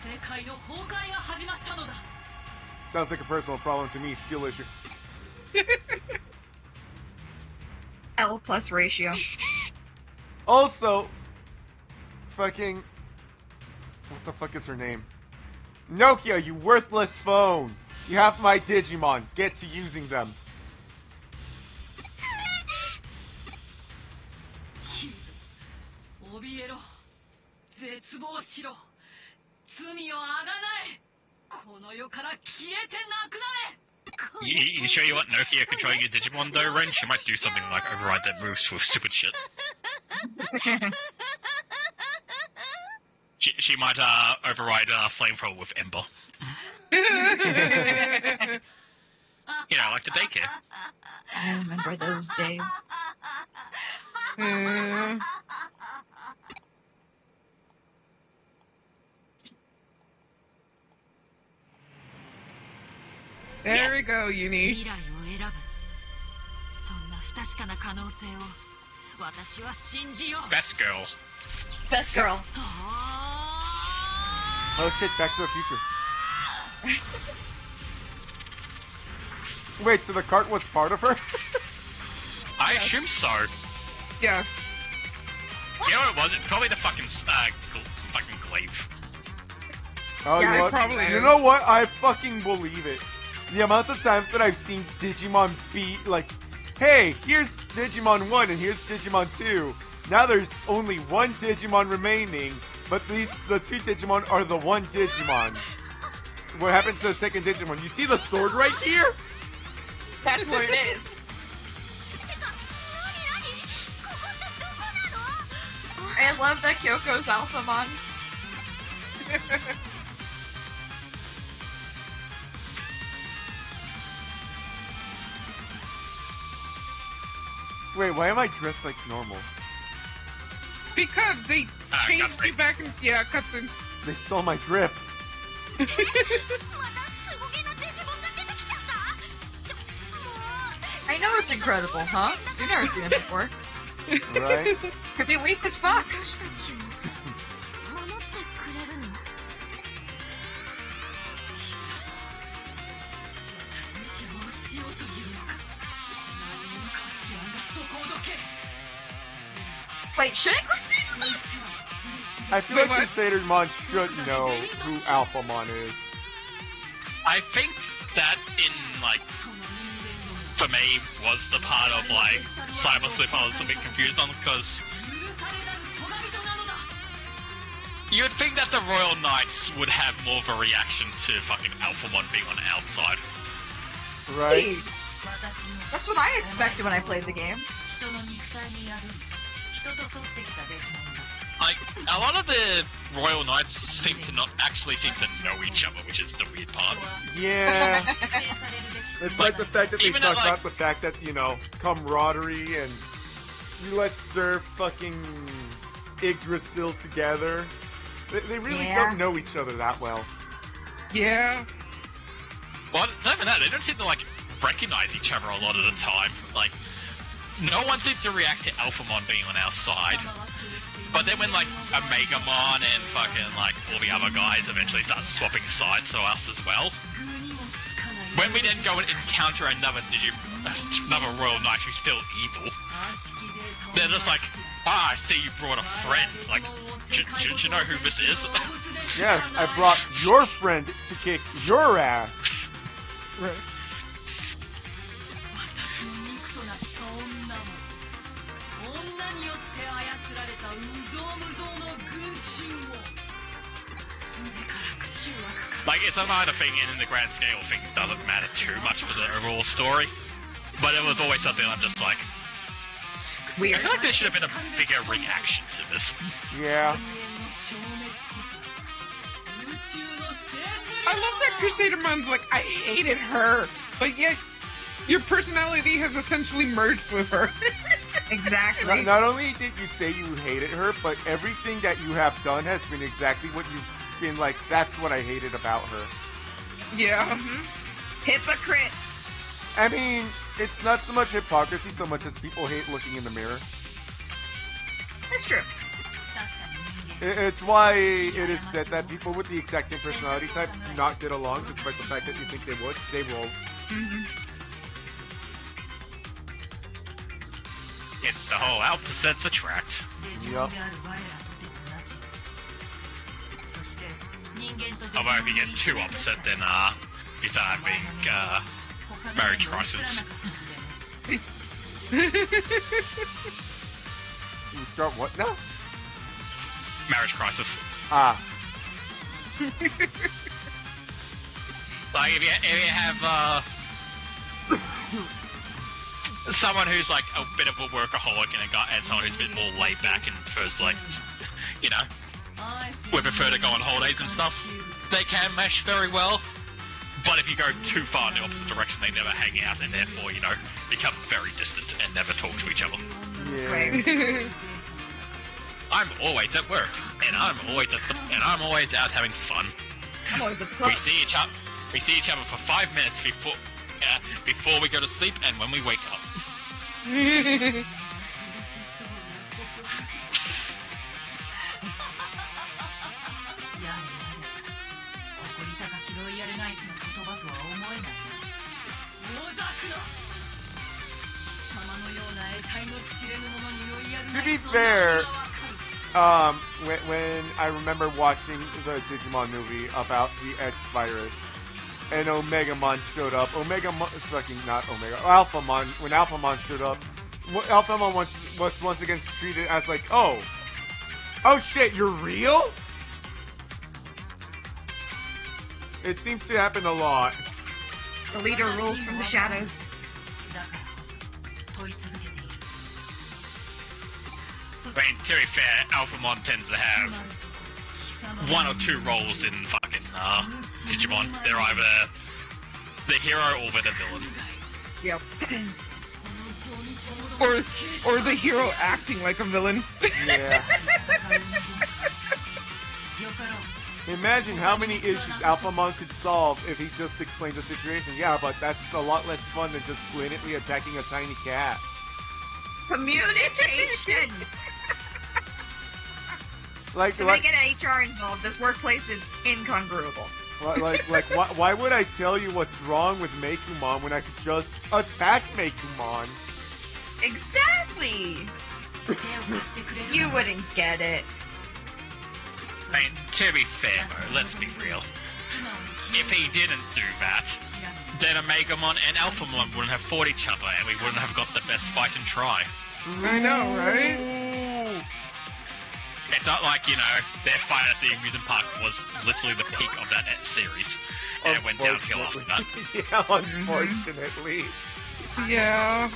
世界の崩壊が始まったのだ Sounds like a personal problem to me, skill issue. L plus ratio. Also, fucking... What the fuck is her name? Nokia, you worthless phone! You have my Digimon. Get to using them. You sure you want Nokia controlling your Digimon though, Ren? She might do something like override their moves with stupid shit. She might override Flamethrower with Ember. You know, like the daycare. I remember those days. There we go, Uni. 未来を選ぶ。そんな不確かな可能性を私は信じよう。 Best girl. Best girl. Oh shit, Back to the Future. Wait, so the cart was part of her? I assume so. Yes. You know what it was? It's probably the fucking fucking glaive. Oh, Yeah, you know what? probably You is. know what? I fucking believe it. The amount of times that I've seen Digimon be like, hey, here's Digimon 1 and here's Digimon 2. Now there's only one Digimon remaining, but the two Digimon are the one Digimon. What happened to the second Digimon? You see the sword right here? That's what it is. I love that Kyoko's Alphamon. Wait, why am I dressed like normal? Because they changed cutscene. you back in... Yeah, cutscene. They stole my drip. I know it's incredible, huh? You've never seen it before. Right? Could be weak as fuck. 私たちを守ってくれるの？ Wait, shouldn't Crusader? I feel Wait, like what? Crusadermon should know who Alphamon is. I think that in, like, for me, was the part of, like, Cyber Sleuth I was a bit confused on, because you would think that the Royal Knights would have more of a reaction to fucking Alphamon being on the outside. Right? That's what I expected when I played the game. Like, a lot of the Royal Knights seem to not actually seem to know each other, which is the weird part. Yeah. It's like the fact that they Even talk at, like- about the fact that, you know, camaraderie and you let's serve fucking Yggdrasil together. They really Yeah. don't know each other that well. Yeah. Well, not even that, they don't seem to, like, recognize each other a lot of the time. Like, no one seems to react to Alphamon being on our side. But then when, like, Omegamon and fucking, like, all the other guys eventually start swapping sides to us as well, when we then go and encounter another Royal Knight who's still evil, they're just like, I see you brought a friend. Like, should you know who this is? Yes, I brought your friend to kick your ass. Right. Like, it's a minor thing, and in the grand scale of things, doesn't matter too much for the overall story. But it was always something I'm just like, I Weird. feel like there should have been a bigger reaction to this. Yeah. I love that Crusadermon's like, I hated her, but yet your personality has essentially merged with her. Exactly. Not only did you say you hated her, but everything that you have done has been exactly what you've been like, that's what I hated about her. Yeah. Hypocrite. I mean, it's not so much hypocrisy so much as people hate looking in the mirror. That's true. It's why it is said that people with the exact same personality type do not get along, despite the fact that you think they would. They won't. Mm-hmm. It's the whole opposites attract. Yup. Although if you get too opposite, then you start having marriage crisis. You start what now? Marriage crisis. Ah. Like if you have someone who's like a bit of a workaholic and someone who's a bit more laid back and prefers like, you know, we prefer to go on holidays and stuff. They can mesh very well, but if you go too far in the opposite direction, they never hang out and therefore, you know, become very distant and never talk to each other. Yeah. I'm always at work, and I'm always out having fun. I'm always at club. We see each other for 5 minutes before we go to sleep and when we wake up. To be fair, when I remember watching the Digimon movie about the X virus, and Omegamon showed up. Alphamon. When Alphamon showed up, Alphamon was once again treated as like, oh shit, you're real? It seems to happen a lot. The leader rules from the shadows. I mean, to be fair, Alphamon tends to have one or two roles in fucking Digimon. They're either the hero or the villain. Yep. or the hero acting like a villain. Yeah. Imagine how many issues Alphamon could solve if he just explained the situation. Yeah, but that's a lot less fun than just blatantly attacking a tiny cat. Communication! To make an HR involved, this workplace is incongruable. Why would I tell you what's wrong with Meikumon when I could just attack Meikumon? Exactly! You wouldn't get it. I mean, to be fair though, let's be real. If he didn't do that, then Omegamon and Alphamon wouldn't have fought each other and we wouldn't have got the best fight and try. I know, right? It's not like, you know, their fight at the amusement park was literally the peak of that series. And it went downhill after that. Yeah, unfortunately. Yeah.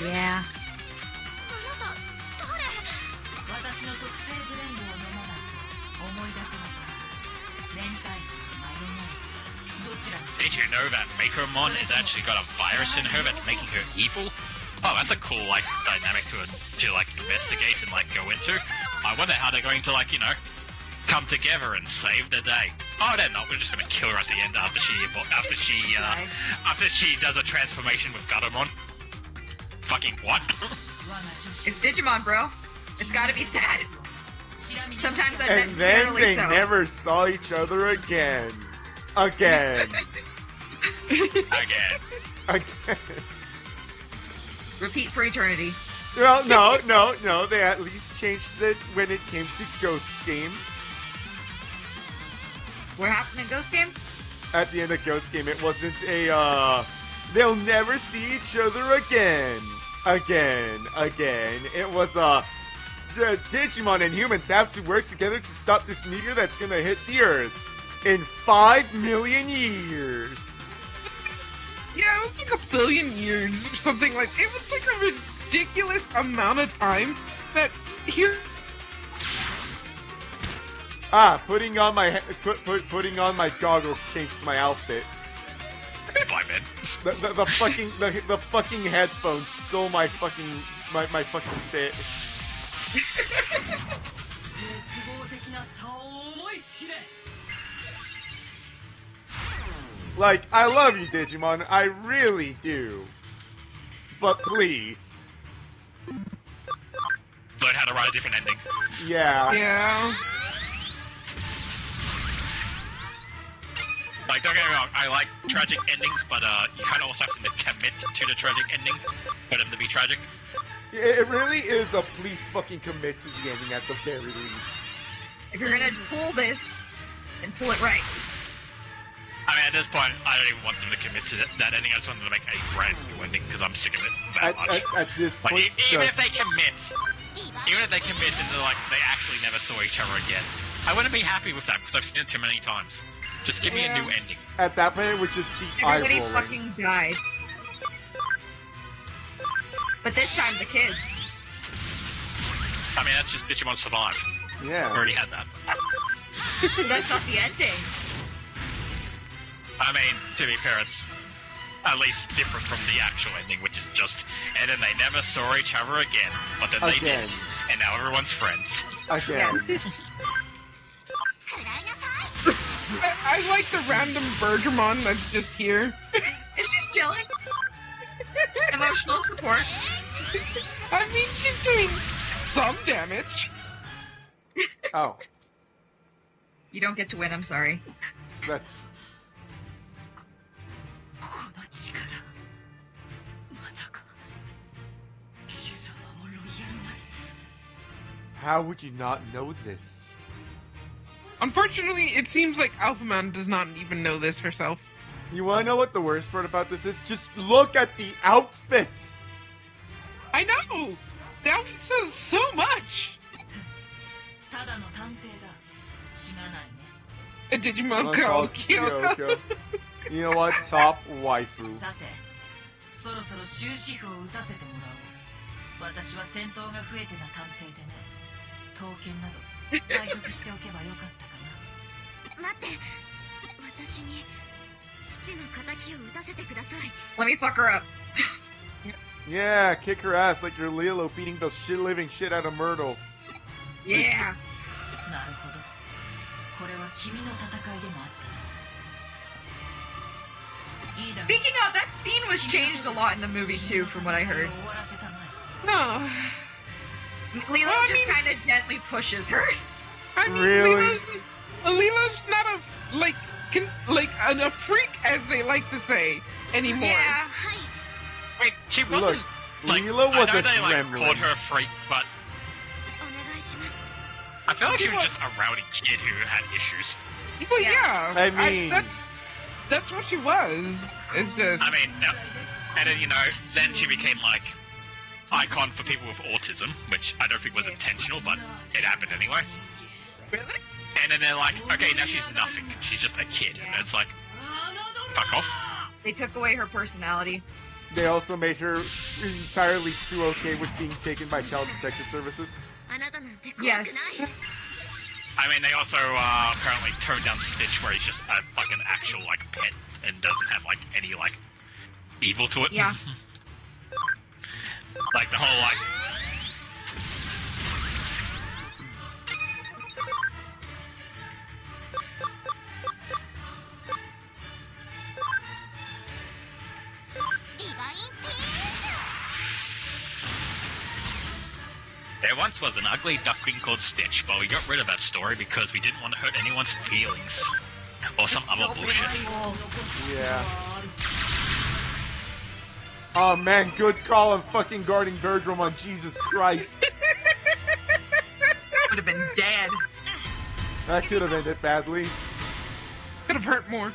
Yeah. Did you know that Meikumon has actually got a virus in her that's making her evil? Oh, that's a cool, like, dynamic to investigate and, like, go into. I wonder how they're going to, like, you know, come together and save the day. Oh, they're not. We're just gonna kill her at the end after she does a transformation with Guttermon. Fucking what? It's Digimon, bro. It's gotta be sad. Sometimes that's And then necessarily they so. never saw each other again. Again. Repeat for eternity. Well, no. They at least changed it when it came to Ghost Game. What happened in Ghost Game? At the end of Ghost Game, it wasn't a, they'll never see each other again. It was, the Digimon and humans have to work together to stop this meteor that's gonna hit the Earth in 5 million years. Yeah, it was like 1 billion years or something like. It was like a ridiculous amount of time that here. Putting on my goggles changed my outfit. Bye, man. The fucking headphones stole my fucking fit. Like, I love you, Digimon. I really do. But please. learn how to write a different ending. Yeah. Yeah. Like, don't get me wrong, I like tragic endings, but you kind of also have to commit to the tragic ending for them to be tragic. It really is a please fucking commit to the ending at the very least. If you're gonna pull this, then pull it right. I mean, at this point, I don't even want them to commit to that ending. I just want them to make a brand new ending because I'm sick of it that much. At this Like, point, even if just- they commit, and they're like they actually never saw each other again, I wouldn't be happy with that because I've seen it too many times. Just give me a new ending. At that point, it would just be Everybody eye-rolling. fucking died. But this time, the kids. I mean, that's just Digimon Survive. Yeah. Already had that. That's not the ending. I mean, to be fair, it's at least different from the actual ending, which is just, and then they never saw each other again, but then they Again. did, and now everyone's friends. Again. Yes. I like the random Bergermon that's just here. It's just chilling. Emotional support. I mean, she's doing some damage. Oh, You don't get to win, I'm sorry. that's... How would you not know this? Unfortunately, it seems like Alphaman does not even know this herself. You wanna know what the worst part about this is? Just look at the outfit! I know! The outfit says so much! A Digimon called Kyoko. You know what? Top waifu. さて、そろそろ終止符を打たせてもらおう。私は戦闘が増えてな探偵でね。刀剣など解読しておけばよかったかな。待って、私に父の仇を打たせてください。 Let me fuck her up. Yeah, kick her ass like you're Lilo beating the living shit out of Myrtle. Yeah. なるほど。これは君の戦いでもあったな。いいだろう。 Speaking of, that scene was changed a lot in the movie too, from what I heard. 終わらせたまえ。 No. Lilo Well, I just mean- kind of gently pushes her. I mean, Really? Lilo's not a freak, as they like to say, anymore. Yeah. Wait, she Look, wasn't. Like, Lilo was I know a they gremlin. called her a freak, but お願いします。 I feel like she was just a rowdy kid who had issues. Well, Yeah. yeah. I mean- that's what she was. It's just. I mean, and then, you know, then she became like icon for people with autism, which I don't think was intentional, but it happened anyway. Really? And then they're like, okay, now she's nothing. She's just a kid. And it's like, fuck off. They took away her personality. They also made her entirely too okay with being taken by Child Protective Services. あなたなんて怖く Yes. ない。 I mean, they also apparently toned down Stitch, where he's just like an actual like pet and doesn't have like any like evil to it. Yeah. Like the whole like. There once was an ugly duckling called Stitch, but we got rid of that story because we didn't want to hurt anyone's feelings. Or some other bullshit. Yeah. Oh man, good call on fucking guarding Bergramon, Jesus Christ. Would have been dead. That could have ended badly. Could have hurt more.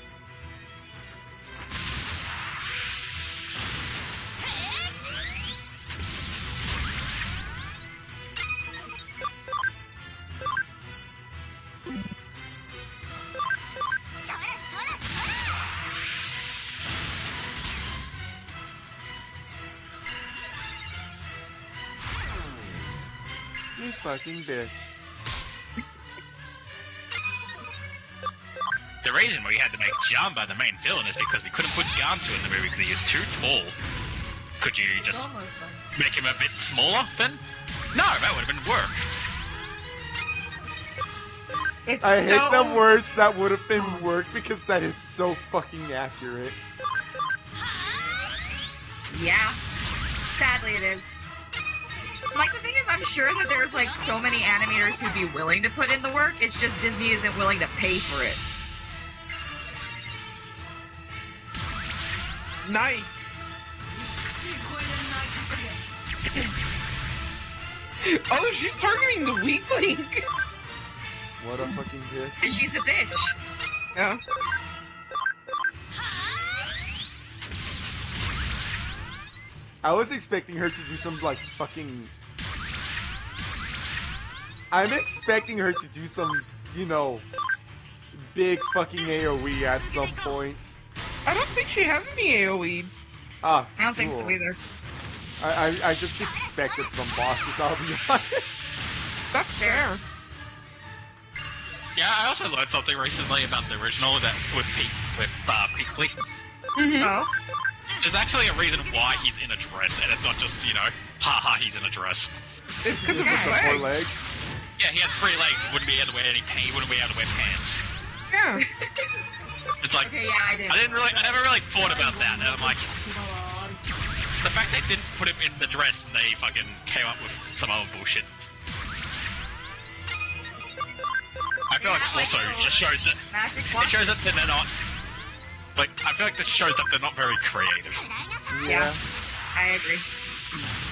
You fucking bitch. The reason we had to make Jamba the main villain is because we couldn't put Gansu in the movie because he was too tall. Could you just Almost fun. make him a bit smaller then? No, that would have been work. It's I hate so... the words that would have been work because that is so fucking accurate. Yeah. Sadly, it is. Like, the thing is, I'm sure that there's, like, so many animators who'd be willing to put in the work. It's just Disney isn't willing to pay for it. Nice. Oh, she's targeting the weakling. What a fucking bitch. And she's a bitch. Yeah. I was expecting her to do some, like, fucking... I'm expecting her to do some, you know, big fucking AoE at some point. I don't think she has any AoEs. Ah, I don't think cool. so either. I just expected some bosses, I'll be honest. That's fair. Yeah, I also learned something recently about the original that with Peakley. Mm-hmm. Oh? There's actually a reason why he's in a dress, and it's not just, you know, haha, he's in a dress. It's because of With his the 4 legs. legs. Yeah, he has 3 legs, wouldn't be able to wear any pants, he wouldn't be able to wear pants. Yeah. It's like, Okay, yeah, I did. I never really thought about that, and I'm like, the fact they didn't put him in the dress and they fucking came up with some other bullshit. I feel like also just shows that it shows that they're not like I feel like this shows that they're not very creative. Yeah, I agree.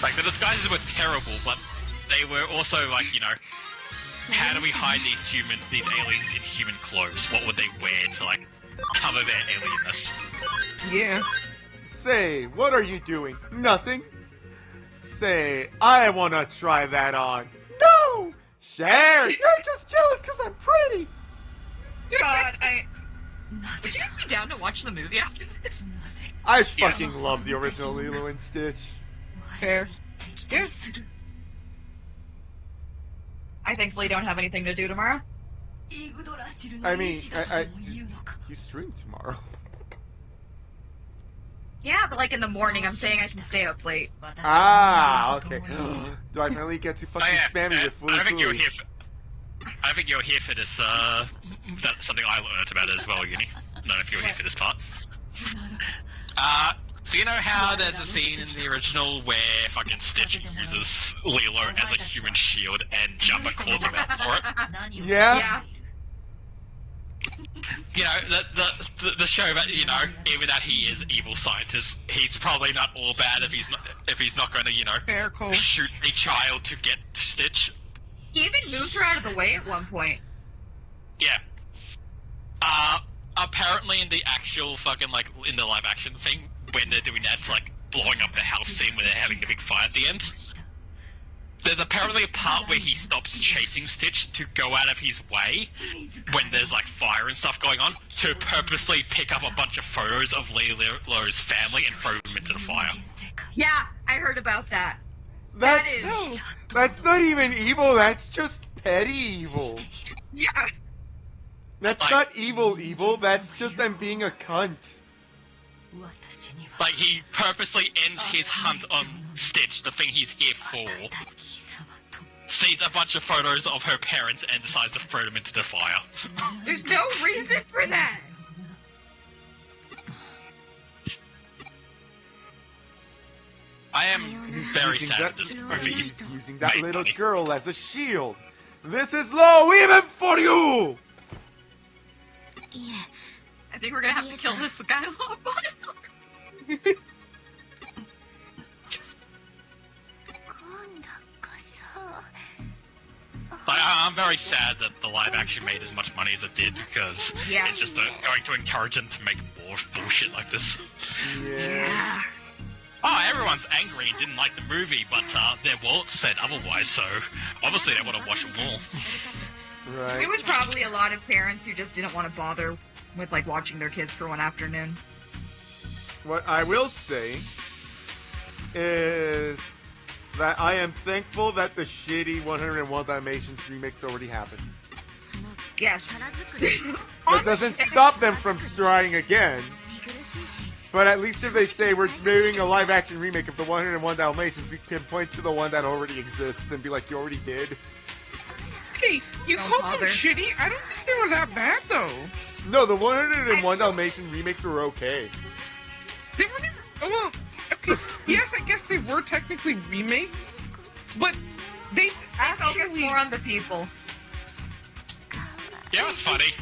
Like the disguises were terrible, but they were also like, you know, how do we hide these aliens in human clothes? What would they wear to like cover their alienness? Yeah. Say, what are you doing? Nothing. Say, I wanna try that on. No! Share! You're just jealous because I'm pretty! God, would you guys be down to watch the movie after this? I fucking love the original Lilo and Stitch. Fair. Yeah. I thankfully don't have anything to do tomorrow. I mean, you stream tomorrow. Yeah, but like in the morning, I'm saying I can stay up late. Ah, okay. Do I finally get to fucking spam you with I think you're Furry? here for this, that's something I learned about it as well, Uni. I don't know if you're here for this part. So you know how there's a scene in the original where fucking Stitch uses Lilo as a human shield and Jumper calls him out for it? Yeah? Yeah. You know, the show that, you know, even that he is evil scientist, he's probably not all bad if he's not going to, you know, Fair, cool. shoot a child to get to Stitch. He even moved her out of the way at one point. Yeah. Apparently in the actual fucking, like, in the live action thing, when they're doing that, like, blowing up the house scene where they're having the big fight at the end, there's apparently a part where he stops chasing Stitch to go out of his way when there's, like, fire and stuff going on, to purposely pick up a bunch of photos of Lilo's family and throw them into the fire. Yeah, I heard about that. That's not even evil, that's just petty evil. Yeah. That's not evil, that's just them being a cunt. Like, he purposely ends his hunt on Stitch, the thing he's here for, sees a bunch of photos of her parents and decides to throw them into the fire. There's no reason for that. I am very sad at this movie. He's using that little girl as a shield. This is low even for you! I think we're gonna have to kill this guy off. Like, I'm very sad that the live action made as much money as it did, because it's just going to encourage them to make more bullshit like this. Yeah. Oh, everyone's angry and didn't like the movie, but their wallets said otherwise, so obviously they want to watch them all. Right. It was probably a lot of parents who just didn't want to bother with, like, watching their kids for one afternoon. What I will say is that I am thankful that the shitty 101 Dalmatians remix already happened. Yes. That doesn't stop them from trying again. But at least if they say we're doing a live action remake of the 101 Dalmatians, we can point to the one that already exists and be like, you already did. Hey, you Don't called bother. them shitty? I don't think they were that bad, though. No, the 101 Dalmatian remakes were okay. They weren't even... Well, okay, yes, I guess they were technically remakes, But they I focus actually- more on the people. Yeah, it's funny.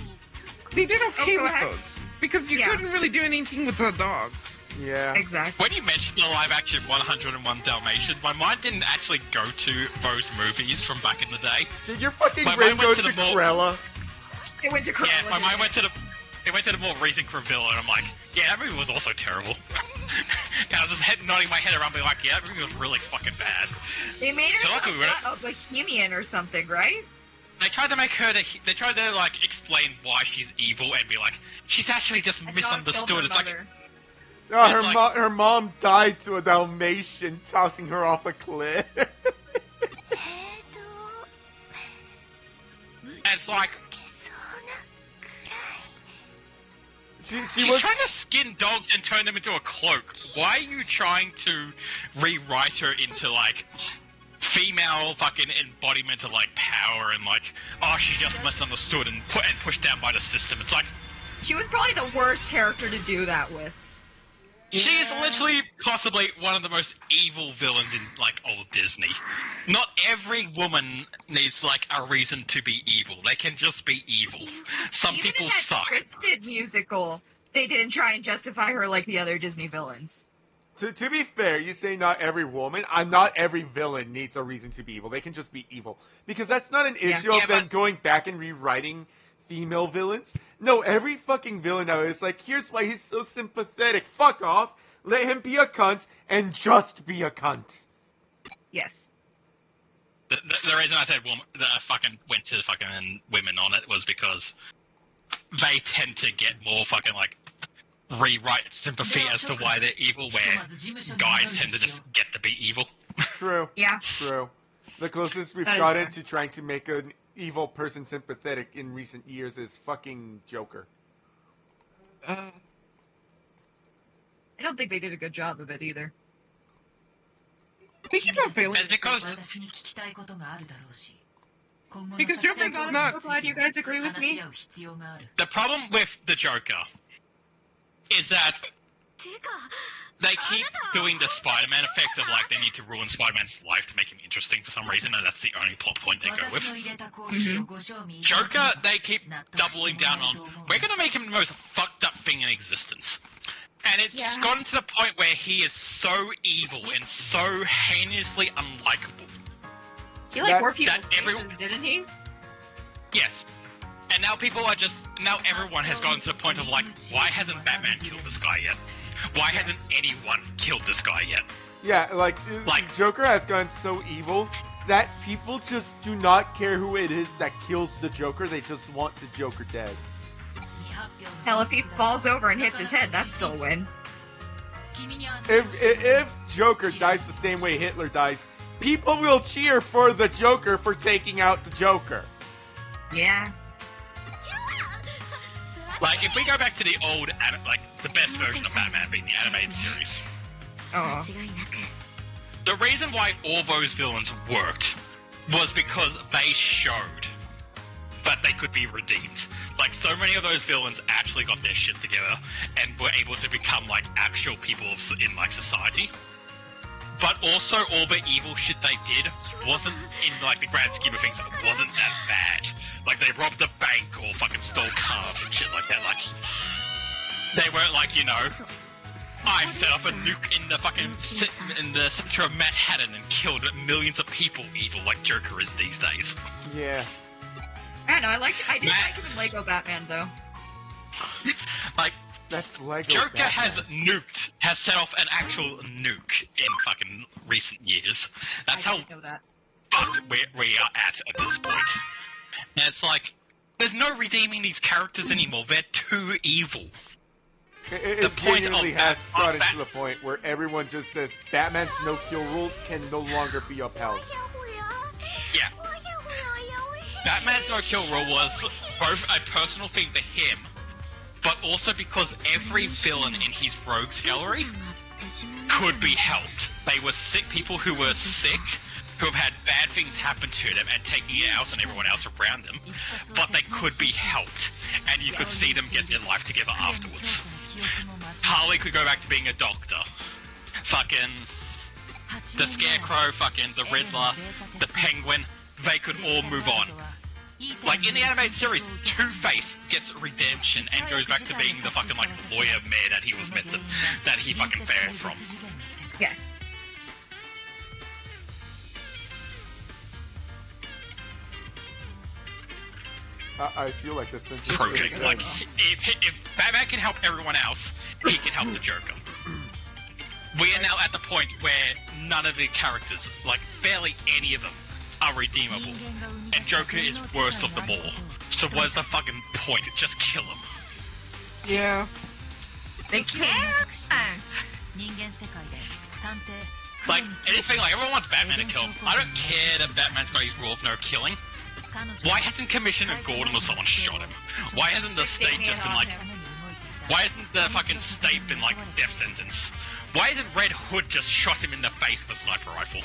They did okay go with ahead. those because you Yeah. couldn't really do anything with the dogs. Yeah. Exactly. When you mentioned the live action 101 Dalmatians, my mind didn't actually go to those movies from back in the day. Did your fucking My brain mind go went to to the mall. Cruella? It went to Cruella. Yeah, my didn't mind it? went to the. It went to the more recent Revilla, and I'm like, yeah, that movie was also terrible. And I was just nodding my head around, being like, yeah, that movie was really fucking bad. They made her So luckily we a bohemian or something, right? They tried to make her. They tried to like explain why she's evil and be like, she's actually just And John killed her misunderstood. It's like, mother. Oh, It's her, like- her mom died to a Dalmatian, tossing her off a cliff. it's like she she's was. trying to skin dogs and turn them into a cloak. Why are you trying to rewrite her into like female fucking embodiment of like power and like, oh, she just misunderstood and pushed down by the system? It's like, She was probably the worst character to do that with. she is literally possibly one of the most evil villains in like old Disney. Not every woman needs like a reason to be evil. They can just be evil. Some Even people in that suck. Twisted musical, they didn't try and justify her like the other Disney villains. To be fair, you say not every woman, not every villain needs a reason to be evil. They can just be evil. Because that's not an issue Yeah, of them but- going back and rewriting female villains. No, every fucking villain now is like, here's why he's so sympathetic. Fuck off. Let him be a cunt and just be a cunt. Yes. The reason I said woman, that I fucking went to fucking women on it was because they tend to get more fucking like rewrite sympathy as to why they're evil, where guys tend to just get to be evil. True. Yeah. True. The closest we've That is gotten fair. to trying to make an evil person sympathetic in recent years is fucking Joker. Uh, I don't think they did a good job of it either. they keep on failing. It's because Because Joker's not. So glad you guys agree with me. the problem with the Joker is that they keep doing the Spider-Man effect of like they need to ruin Spider-Man's life to make him interesting for some reason, and that's the only plot point they go with. Joker, they keep doubling down on, we're gonna make him the most fucked up thing in existence. And it's Yeah. gotten to the point where he is so evil and so heinously unlikable. He like That- wore people's that every- faces, didn't he? Yes. And now people are just, now everyone has gotten to the point of like, why hasn't Batman killed this guy yet? Why hasn't anyone killed this guy yet? Yeah, like Like- Joker has gone so evil that people just do not care who it is that kills the Joker. They just want the Joker dead. Hell, if he falls over and hits his head, that's still a win. If Joker dies the same way Hitler dies, people will cheer for the Joker for taking out the Joker. Yeah. Like, if we go back to the old, like, the best version of Batman being the animated series, Oh. the reason why all those villains worked was because they showed that they could be redeemed. Like, so many of those villains actually got their shit together and were able to become, like, actual people in, like, society. But also, all the evil shit they did wasn't, in, like, the grand scheme of things, it wasn't that bad. Like, they robbed a bank or fucking stole cars and shit like that. Like, they weren't like, you know, I set off a nuke in the fucking in the center of Manhattan and killed millions of people evil like Joker is these days. Yeah. I don't know, I did like him in Lego Batman, though. Like, That's Lego Joker Batman. has set off an actual nuke in fucking recent years. That's I how didn't know that. fucked we are at this point. And it's like, there's no redeeming these characters anymore. They're too evil. It the point genuinely of has Bat- gotten Bat- to the point where everyone just says Batman's no-kill rule can no longer be upheld. Yeah. Batman's no-kill rule was both a personal thing for him, but also because every villain in his rogues gallery could be helped. They were sick people who were sick, who have had bad things happen to them and taking it out on everyone else around them, but they could be helped, and you could see them get their life together afterwards. Harley could go back to being a doctor. Fucking the Scarecrow, fucking the Riddler, the Penguin, they could all move on. Like, in the animated series, Two-Face gets redemption and goes back to being the fucking, like, lawyer mayor that he was meant to, that he fucking failed from. Yes. I feel like that's interesting. Project. Like, if Batman can help everyone else, he can help the Joker. We are now at the point where none of the characters, like, barely any of them, are redeemable. And Joker is worst of them all. So what's the fucking point? Just kill him. Yeah. They can't. Like, and it's thing, like, everyone wants Batman to kill him. I don't care that Batman's got his rule of no killing. Why hasn't Commissioner Gordon or someone shot him? Why hasn't the state just been like... Why hasn't the fucking state been like, death sentence? Why isn't Red Hood just shot him in the face with a sniper rifle?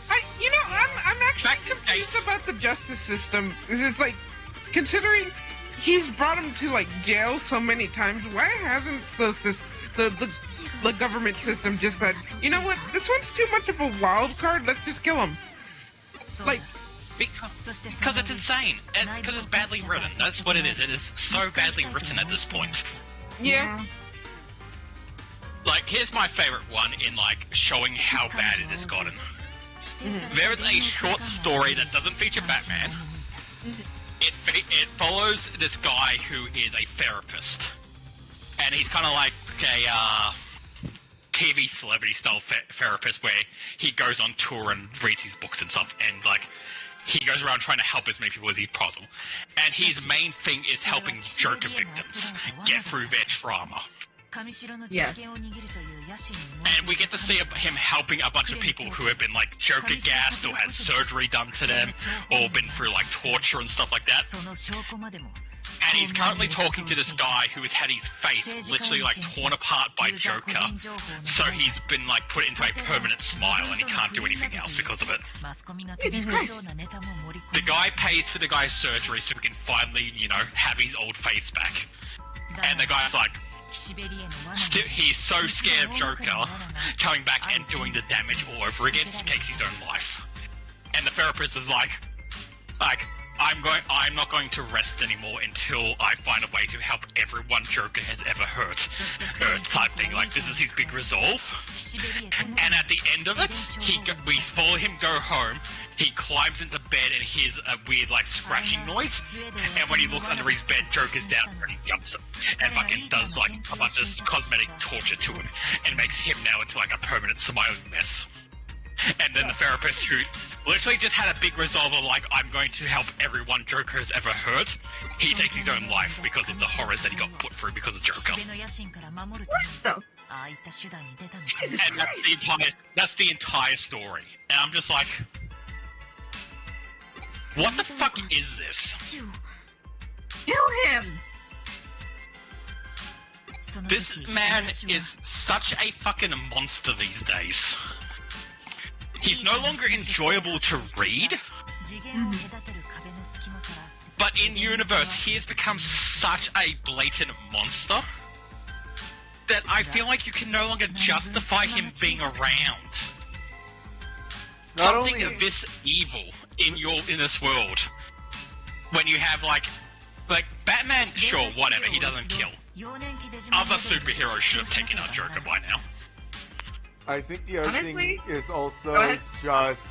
I'm actually confused about the justice system. It's like, considering he's brought him to like jail so many times, why hasn't the government system just said, you know what, this one's too much of a wild card, let's just kill him? Like, because it's insane. Because it's badly written. That's what it is. It is so badly written at this point. Yeah. Like, here's my favorite one in, like, showing how bad it has gotten. There is a short story that doesn't feature Batman. It follows this guy who is a therapist. And he's kind of like a TV celebrity style therapist where he goes on tour and reads his books and stuff. And, like, he goes around trying to help as many people as possible. And his main thing is helping Joker victims get through their trauma. Yes. And we get to see him helping a bunch of people who have been, like, Joker gassed or had surgery done to them or been through, like, torture and stuff like that. And he's currently talking to this guy who has had his face literally, like, torn apart by Joker. So he's been, like, put into a permanent smile and he can't do anything else because of it. Jesus Christ. The guy pays for the guy's surgery so he can finally, you know, have his old face back. And the guy's like, he's so scared of Joker coming back and doing the damage all over again, he takes his own life. And the therapist is like, I'm not going to rest anymore until I find a way to help everyone Joker has ever hurt type thing. Like, this is his big resolve. And at the end of it, we follow him go home. He climbs into bed and hears a weird, like, scratching noise. And when he looks under his bed, Joker's down and he jumps him and fucking does, like, a bunch of cosmetic torture to him and makes him now into, like, a permanent smiling mess. And then the therapist, who literally just had a big resolve of, like, I'm going to help everyone Joker has ever hurt, he takes his own life because of the horrors that he got put through because of Joker. What the? And that's the entire story. And I'm just like, what the fuck is this? Kill him! This man is such a fucking monster these days. He's no longer enjoyable to read, but in universe, he has become such a blatant monster that I feel like you can no longer justify him being around. Something of this evil in this world, when you have like Batman, sure, whatever, he doesn't kill. Other superheroes should have taken out Joker by now. I think the other thing is also just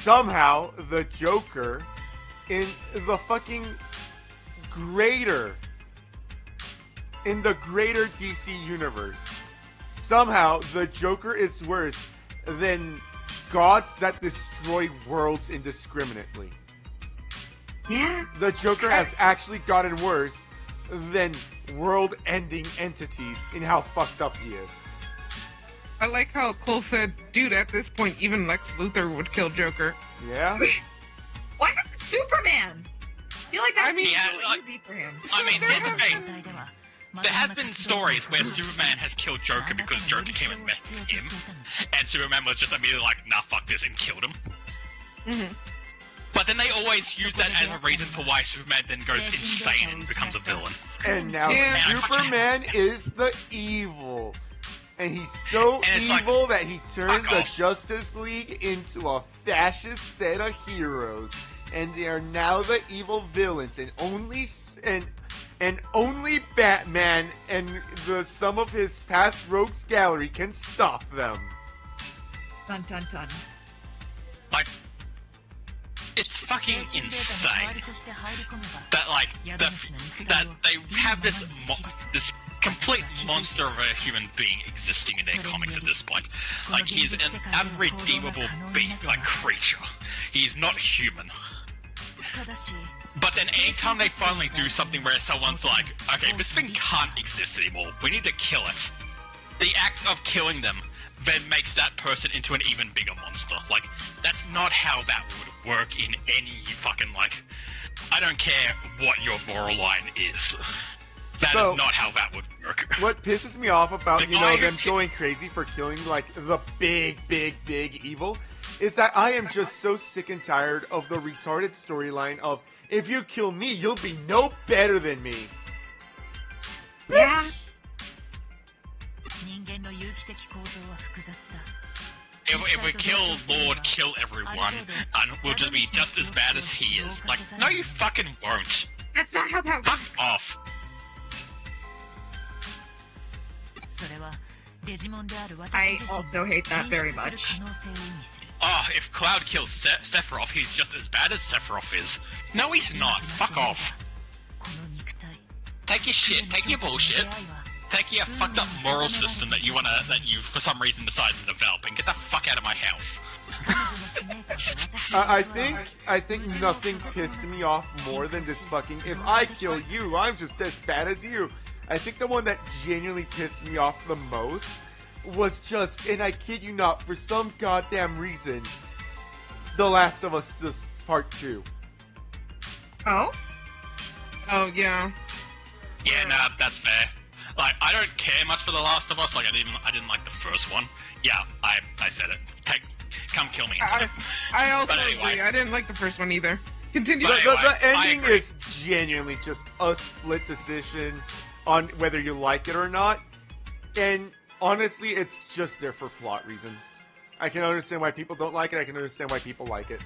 somehow the Joker in the fucking greater DC universe. Somehow the Joker is worse than gods that destroy worlds indiscriminately. Yeah. The Joker has actually gotten worse than world-ending entities in how fucked up he is. I like how Cole said, dude, at this point, even Lex Luthor would kill Joker. Yeah? Why is it Superman? I feel like that'd be easy for him. I mean, here's the thing. There has been stories where Superman has killed Joker because Joker came and messed with him, and Superman was just immediately like, nah, fuck this, and killed him. Mm-hmm. But then they always use that as a reason for why Superman then goes insane and becomes a villain. And now Superman is the evil. And he's so And it's evil that he turned fuck the off. Justice League into a fascist set of heroes. And they are now the evil villains, and only Batman and some of his past rogues gallery can stop them. Dun dun dun. Like, it's fucking insane that that they have this complete monster of a human being existing in their comics at this point. Like, he's an unredeemable creature. He's not human. But then anytime they finally do something where someone's like, okay, this thing can't exist anymore, we need to kill it, the act of killing them then makes that person into an even bigger monster. Like, that's not how that would work in any fucking, like, I don't care what your moral line is. That is not how that would work. What pisses me off about, them who going crazy for killing, like, the big evil is that I am just so sick and tired of the retarded storyline of, if you kill me, you'll be no better than me. Yeah. If we kill Lord, kill everyone, and we'll just be just as bad as he is. Like, no you fucking won't. That's not how that Fuck works. off. I also hate that very much. Oh, if Cloud kills Sephiroth, he's just as bad as Sephiroth is. No, he's not. Fuck off. Take your shit. Take your bullshit. Take your fucked up moral system that you for some reason decided to develop, and get the fuck out of my house. I think nothing pissed me off more than this fucking, if I kill you, I'm just as bad as you. I think the one that genuinely pissed me off the most was just, and I kid you not, for some goddamn reason, The Last of Us Part 2. Oh? Oh, yeah. Yeah, nah, that's fair. Like, I don't care much for The Last of Us. Like, I didn't like the first one. Yeah, I said it. Come kill me. I also But anyway. agree. I didn't like the first one either. Continue. But anyway, The I ending agree. is genuinely just a split decision on whether you like it or not. And honestly, it's just there for plot reasons. I can understand why people don't like it. I can understand why people like it.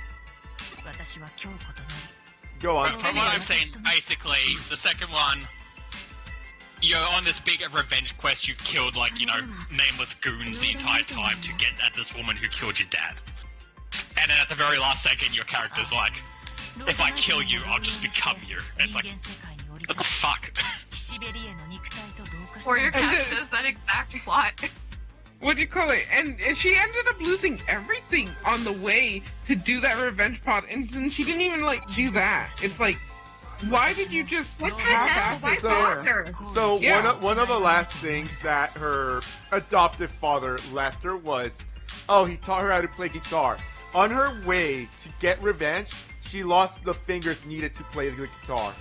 Go on. From what I'm saying, basically, the second one, you're on this big revenge quest. You've killed, nameless goons the entire time to get at this woman who killed your dad. And then at the very last second, your character's like, if I kill you, I'll just become you. And it's like, what the fuck? Or your cat does that exact plot. What do you call it? And she ended up losing everything on the way to do that revenge plot, and then she didn't even do that. It's like, why did you just What the hell? Why bother? So Yeah. one of the last things that her adoptive father left her was, he taught her how to play guitar. On her way to get revenge, she lost the fingers needed to play the guitar.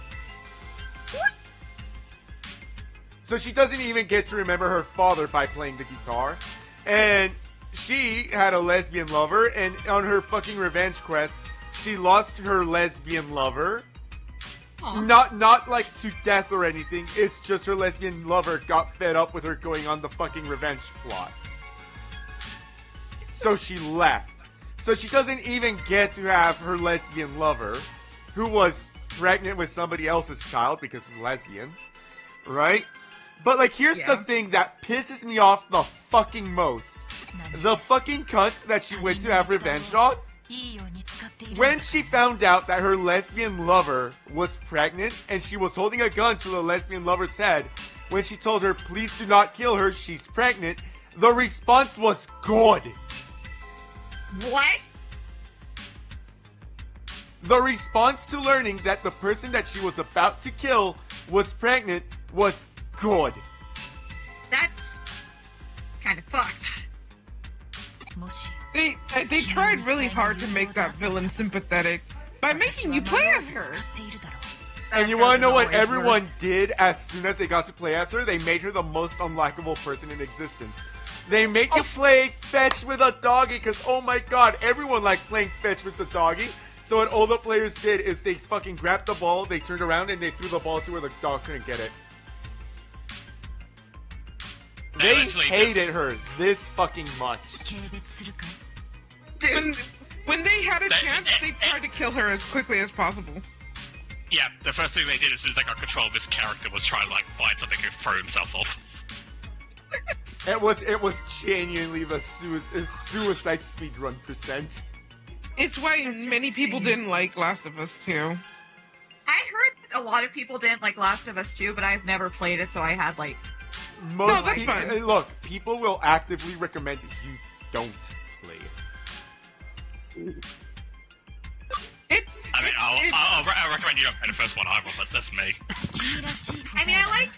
What? So she doesn't even get to remember her father by playing the guitar. And she had a lesbian lover, and on her fucking revenge quest, she lost her lesbian lover. Aw. Not like to death or anything, it's just her lesbian lover got fed up with her going on the fucking revenge plot. So she left. So she doesn't even get to have her lesbian lover, who was pregnant with somebody else's child because of lesbians, right? But here's Yeah. the thing that pisses me off the fucking most. The fucking cunt that she went to have revenge on, when she found out that her lesbian lover was pregnant and she was holding a gun to the lesbian lover's head, when she told her, please do not kill her, she's pregnant, the response was good. What? The response to learning that the person that she was about to kill was pregnant was good. That's kind of fucked. They tried really hard to make that villain sympathetic by making you play as her. And you want to know what everyone did as soon as they got to play as her? They made her the most unlikable person in existence. They make you play fetch with a doggy because, oh my god, everyone likes playing fetch with the doggy. So what all the players did is they fucking grabbed the ball, they turned around, and they threw the ball to where the dog couldn't get it. They literally hated her this fucking much. When they had a chance, they tried to kill her as quickly as possible. Yeah, the first thing they did as soon as they got control of his character was try to like find something to throw himself off. It was genuinely the suicide speedrun percent. It's why many people didn't like Last of Us 2. I heard a lot of people didn't like Last of Us 2, but I've never played it, so I had like... Most that's people, fine. look, people will actively recommend you don't play it. I mean, I'll recommend you don't play the first one either, but that's me. I mean, I liked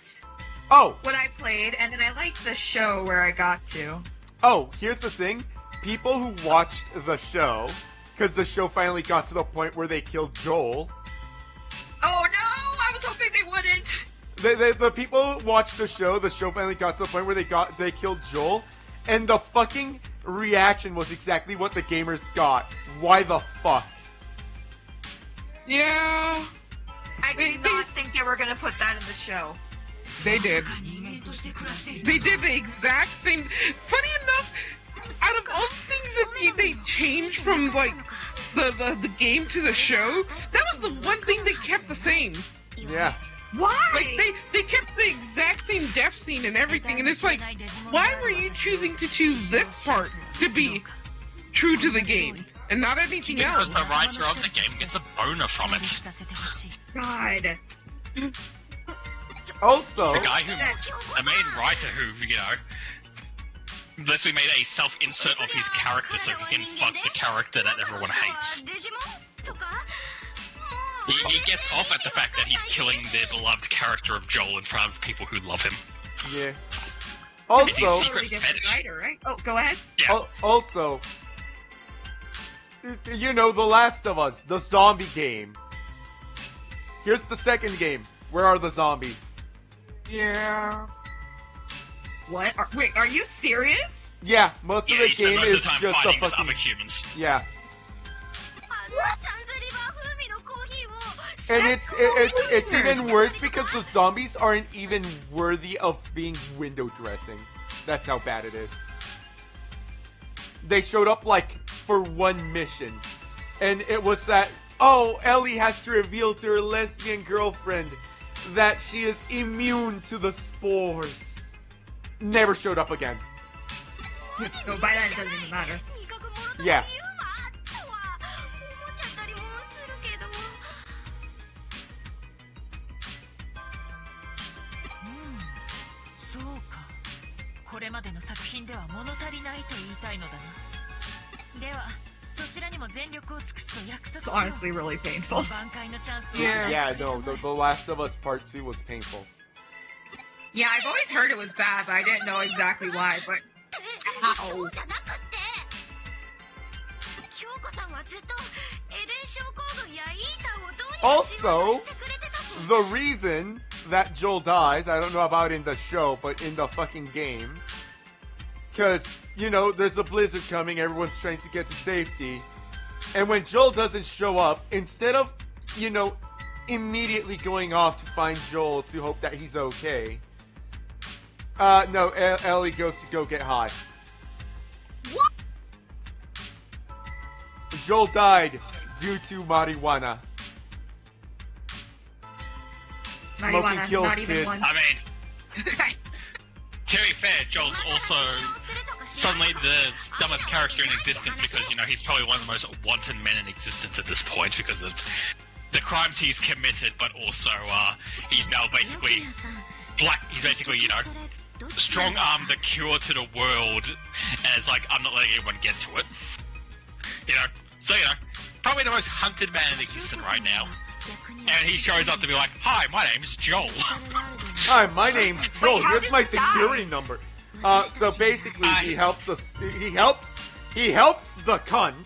Oh, what I played, and then I liked the show where I got to. oh, here's the thing. People who watched the show, because the show finally got to the point where they killed Joel. Oh no! I was hoping they wouldn't! The people who watched the show finally got to the point where they killed Joel, and the fucking reaction was exactly what the gamers got. Why the fuck? Yeah, I did not think they were gonna put that in the show. they did. They did the exact same. Funny enough, out of all the things that they changed from like the game to the show, that was the one thing they kept the same. Yeah. Why? Like they kept the exact same death scene and everything, and it's like, why were you choosing to choose this part to be true to the game and not anything else? Because the writer of the game gets a boner from it. God. Also, The guy the main writer who, literally made a self-insert of his character so he can fuck the character that everyone hates. He gets off at the fact that he's killing the beloved character of Joel in front of people who love him. yeah. It's Also, his Totally secret different fetish. writer, right? Oh, go ahead. Yeah. also, you know, The Last of Us, the zombie game. Here's the second game. Where are the zombies? Yeah. What? Wait, are you serious? Yeah, most of Yeah, the he spent game most is of the time just a fighting with fucking... other humans. Yeah. And it's even worse because the zombies aren't even worthy of being window dressing. That's how bad it is. They showed up like for one mission. And it was that, oh, Ellie has to reveal to her lesbian girlfriend that she is immune to the spores. Never showed up again. So by that, it doesn't even matter. Yeah. It's honestly really painful. Yeah. Yeah, no, the Last of Us Part 2 was painful. Yeah, I've always heard it was bad, but I didn't know exactly why, but... Ow. Also, the reason that Joel dies, I don't know about in the show, but in the fucking game, because, you know, there's a blizzard coming, everyone's trying to get to safety, and when Joel doesn't show up, instead of, you know, immediately going off to find Joel to hope that he's okay, no, Ellie goes to go get high. What? Joel died due to marijuana. Smoking Marijuana, kills not even kids. one. I mean, to be fair, Joel's also suddenly the dumbest character in existence because, you know, he's probably one of the most wanted men in existence at this point because of the crimes he's committed, but also he's now basically he's basically, you know, strong-armed the cure to the world, and it's like, I'm not letting anyone get to it. You know, so, you know, probably the most hunted man in existence right now. And he shows up to be like, hi, my name's Joel. Hi, my name's Joel. Here's my security number. So basically, he helps us. He helps the cunt.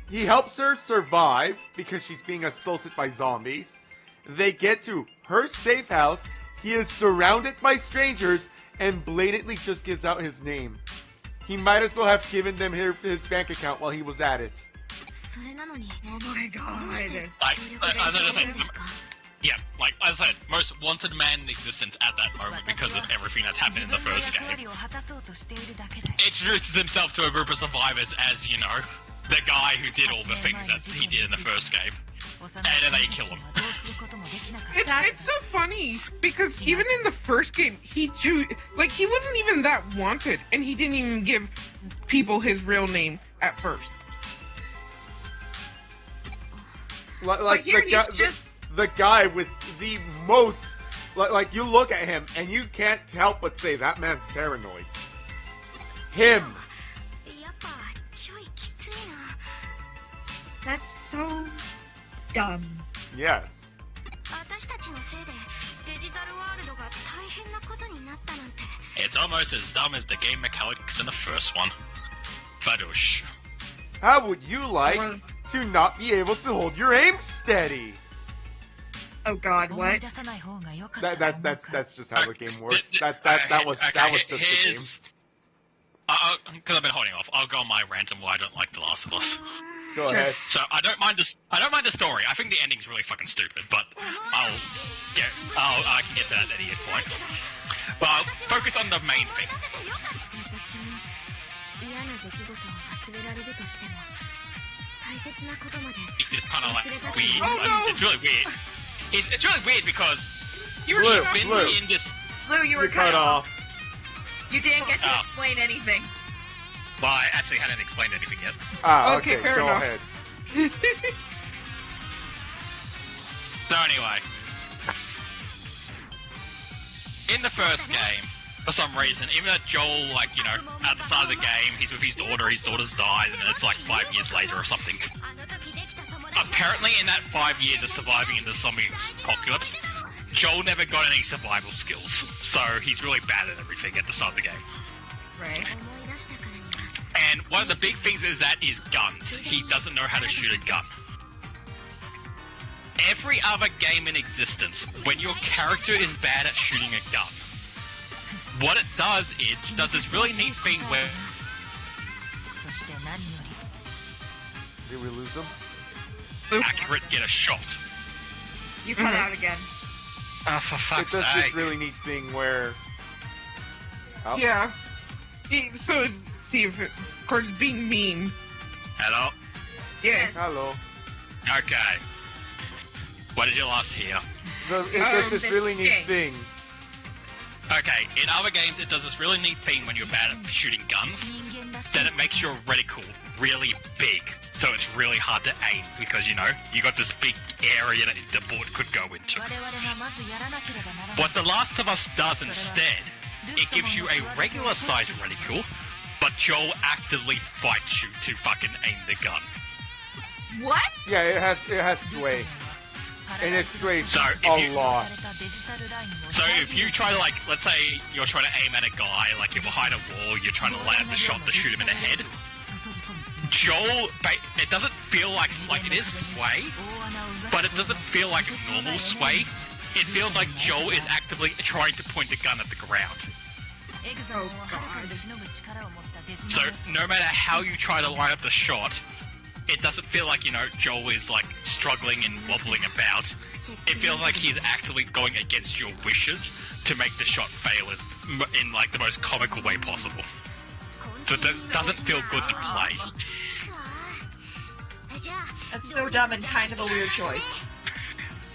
He helps her survive because she's being assaulted by zombies. They get to her safe house. He is surrounded by strangers and blatantly just gives out his name. He might as well have given them his bank account while he was at it. Oh my god. Yeah, like I said, most wanted man in existence at that moment because of everything that's happened in the first game. Introduces himself to a group of survivors as, you know, the guy who did all the things that he did in the first game. And then they kill him. It's so funny because even in the first game, he wasn't even that wanted, and he didn't even give people his real name at first. Like here the guy, he's just- the guy with the most, like you look at him and you can't help but say that man's paranoid. Him. That's so dumb. Yes. It's almost as dumb as the game mechanics in the first one. Fadoosh. How would you like to not be able to hold your aim steady? Oh God, what? That's just how the game works. That was just the game. Because I've been holding off, I'll go on my rant on why I don't like The Last of Us. Go ahead. So I don't mind the story. I think the ending's really fucking stupid, but I can get to that at any point. But I'll focus on the main thing. It's kind of like weird. Oh, no. It's really weird. It's really weird because You were Blue, shot. been Blue. in this. Lou, you were You're cut off. You didn't get to Oh. explain anything. Well, I actually hadn't explained anything yet. Ah, Okay, okay, fair go enough. ahead. So anyway, in the first game, for some reason, even though Joel, like, you know, at the start of the game, he's with his daughter's died, and then it's like 5 years later or something. Apparently, in that 5 years of surviving in the zombie apocalypse, Joel never got any survival skills, so he's really bad at everything at the start of the game. Right. And one of the big things is that is guns. He doesn't know how to shoot a gun. Every other game in existence, when your character is bad at shooting a gun, what it does is, it does this really neat thing where... Did we lose them? accurate get a shot. You cut out again. Oh, for It fuck's does sake. this really neat thing where... Oh. Yeah. So, see if it, of course, being mean. Hello? Yeah. Hello. Okay. What did you last hear? It does this this really neat thing. thing. Okay, in other games it does this really neat thing when you're bad at shooting guns, then it makes your reticle really big, so it's really hard to aim, because, you know, you got this big area that the bullet could go into. What The Last of Us does instead, it gives you a regular size reticle, but Joel actively fights you to fucking aim the gun. What? Yeah, it has sway. And it sways So, if a you- lot. So if you try to, like, let's say you're trying to aim at a guy, like you're behind a wall, you're trying to land the shot to shoot him in the head, Joel, it doesn't feel like it is sway, but it doesn't feel like a normal sway. It feels like Joel is actively trying to point the gun at the ground. Oh God. So no matter how you try to line up the shot, it doesn't feel like, you know, Joel is, like, struggling and wobbling about. It feels like he's actively going against your wishes to make the shot fail in, like, the most comical way possible. So it doesn't feel good to play. That's so dumb and kind of a weird choice.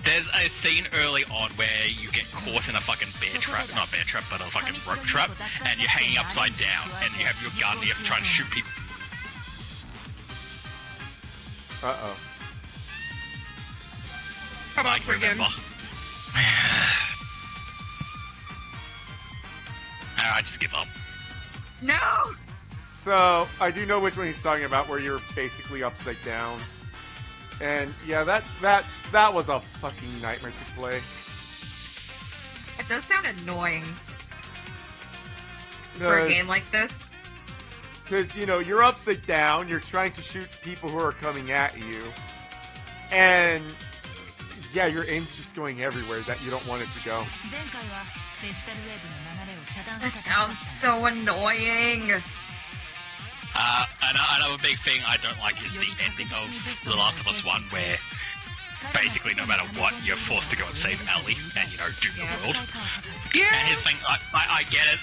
There's a scene early on where you get caught in a fucking bear trap, not bear trap, but a fucking rope trap, and you're hanging upside down, and you have your gun, and you have to try and shoot people. Uh-oh. Cut I off again. remember. I just give up. No. So, I do know which one he's talking about, where you're basically upside down. And, yeah, that was a fucking nightmare to play. It does sound annoying for a game like this. Because, you know, you're upside down, you're trying to shoot people who are coming at you, and, yeah, your aim's just going everywhere that you don't want it to go. That sounds so annoying. Another big thing I don't like is the ending of The Last of Us 1, where basically no matter what, you're forced to go and save Ellie and, doom the world. Yeah. And his thing, I get it,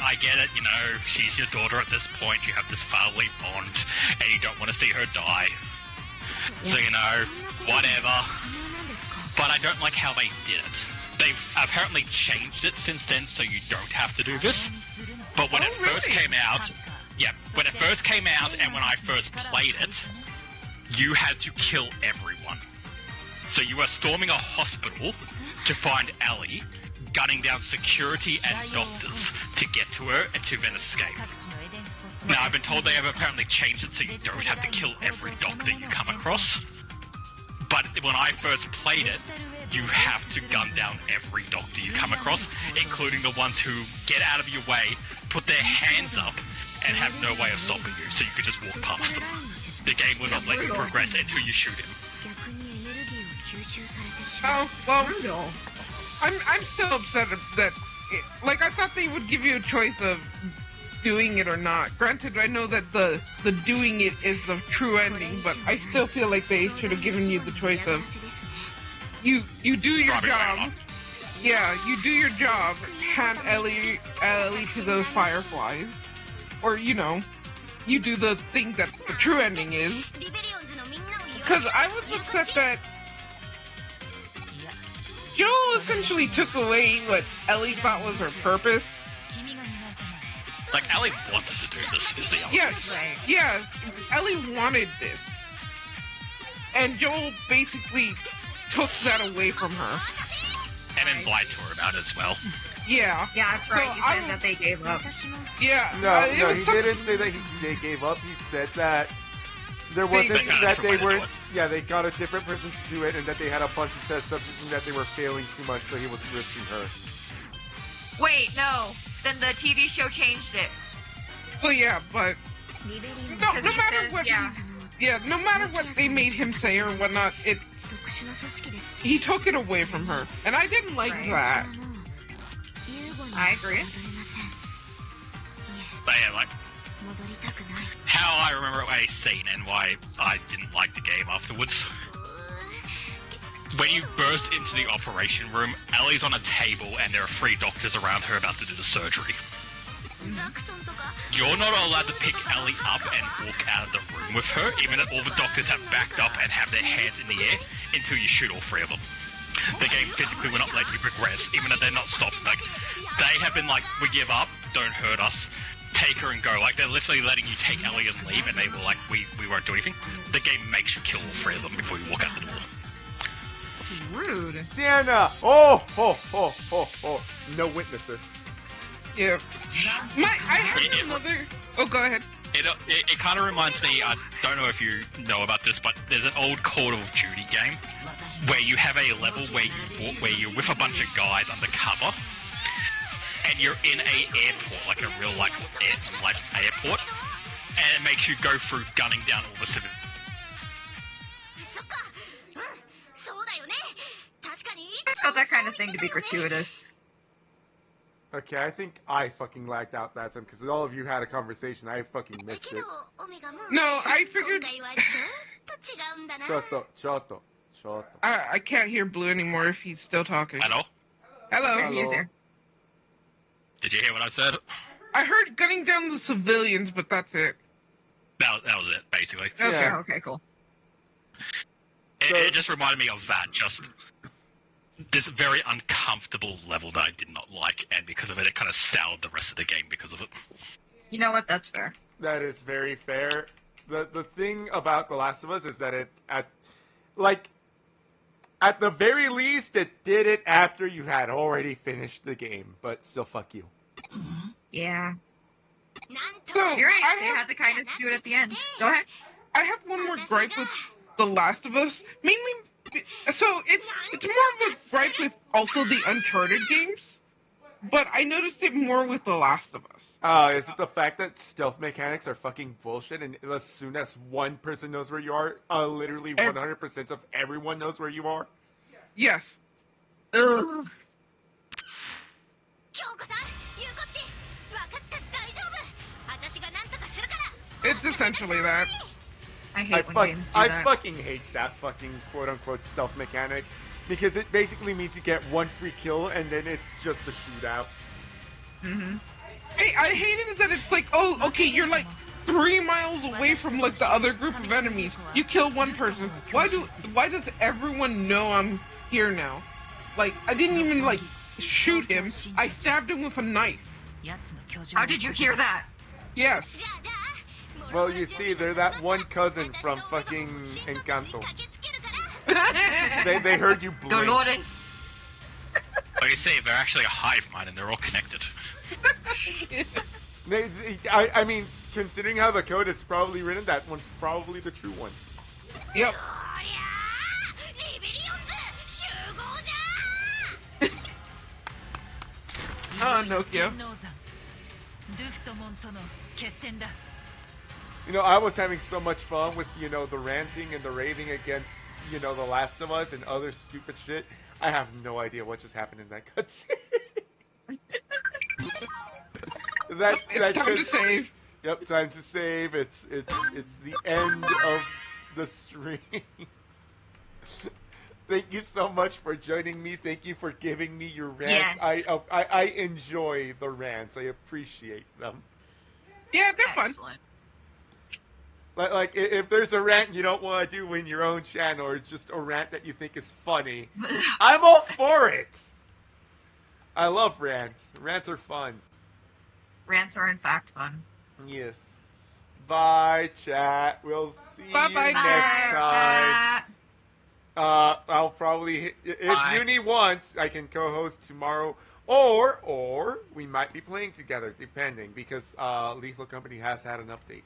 she's your daughter at this point, you have this fatherly bond, and you don't want to see her die. So, whatever. But I don't like how they did it. They've apparently changed it since then, so you don't have to do this. But when it first came out, when it first came out and when I first played it, you had to kill everyone. So you were storming a hospital to find Ellie, gunning down security and doctors to get to her and to then escape. Now, I've been told they have apparently changed it so you don't have to kill every doctor you come across. But when I first played it, you have to gun down every doctor you come across, including the ones who get out of your way, put their hands up, and have no way of stopping you, so you could just walk past them. The game will not let you progress until you shoot him. Oh, well, I'm still upset that, I thought they would give you a choice of doing it or not. Granted, I know that the doing it is the true ending, but I still feel like they should have given you the choice of you do your job. Yeah, you do your job, hand Ellie to those fireflies. Or, you do the thing that the true ending is. Because I was upset that Joel essentially took away what Ellie thought was her purpose. Like, Ellie wanted to do this, is the argument. Yes, Ellie wanted this. And Joel basically took that away from her. And then lied to her about it as well. Yeah. Yeah, that's right. So He said that they gave up. Yeah. No, he didn't say that they gave up. He said that there wasn't that they were. Yeah, they got a different person to do it, and that they had a bunch of test subjects, and that they were failing too much, so he was risking her. Wait, no. Then the TV show changed it. Well, yeah, but no matter what. Yeah, no matter what they made him say or whatnot, he took it away from her, and I didn't like that. I agree. But yeah, how I remember a scene and why I didn't like the game afterwards. When you burst into the operation room, Ellie's on a table and there are 3 doctors around her about to do the surgery. You're not allowed to pick Ellie up and walk out of the room with her, even though all the doctors have backed up and have their hands in the air, until you shoot all 3 of them. The game physically will not let you progress, even though they're not stopped. They have been we give up, don't hurt us, take her and go. They're literally letting you take Ellie and leave, and they were we won't do anything. The game makes you kill all 3 of them before you walk out the door. It's rude. Sienna! Oh! No witnesses. Yeah. I heard another... Oh, go ahead. It kind of reminds me, I don't know if you know about this, but there's an old Call of Duty game where you have a level where you're with a bunch of guys undercover, and you're in a airport, a real airport, and it makes you go through gunning down all the civilians. I felt that kind of thing to be gratuitous. Okay, I think I fucking lagged out that time, because all of you had a conversation. I fucking missed it. No, I figured... Shoto. I can't hear Blue anymore if he's still talking. Hello? Hello. He's there. Did you hear what I said? I heard gunning down the civilians, but that's it. That was it, basically. Okay. Yeah. Okay, cool. It just reminded me of that, just this very uncomfortable level that I did not like, and because of it, it kind of soured the rest of the game because of it. You know what? That's fair. That is very fair. The thing about The Last of Us is that it, at the very least, it did it after you had already finished the game, but still, fuck you. Yeah. So, You're right. They had to kind of do it at the end. Go ahead. I have one more gripe with The Last of Us. Mainly, so it's more of a gripe with also the Uncharted games, but I noticed it more with The Last of Us. Is it the fact that stealth mechanics are fucking bullshit, and as soon as one person knows where you are, literally 100% of everyone knows where you are? Yes. Ugh. It's essentially that. I hate when games do I that. fucking hate that fucking quote-unquote stealth mechanic, because it basically means you get one free kill and then it's just a shootout. Mm-hmm. I hate it that it's like, oh, okay, you're like 3 miles away from like the other group of enemies. You kill one person. Why does everyone know I'm here now? Like, I didn't even like shoot him. I stabbed him with a knife. How did you hear that? Yes. Well, you see, they're that one cousin from fucking Encanto. They heard you blink. Dolores. Like you say, they're actually a hive mind and they're all connected. I mean, considering how the code is probably written, that one's probably the true one. Yep. Nokia. You know, I was having so much fun with, you know, the ranting and the raving against, you know, The Last of Us and other stupid shit. I have no idea what just happened in that cutscene. It's time to save. Yep, time to save. It's the end of the stream. Thank you so much for joining me. Thank you for giving me your rants. Yes. I enjoy the rants. I appreciate them. Yeah, they're fun. Excellent. Like, if there's a rant you don't want to do in your own channel, or it's just a rant that you think is funny, I'm all for it. I love rants. Rants are fun. Rants are in fact fun. Yes. Bye, chat. We'll see you Bye-bye, next time. I'll probably, if Bye. Uni wants, I can co-host tomorrow, or we might be playing together, depending, because Lethal Company has had an update.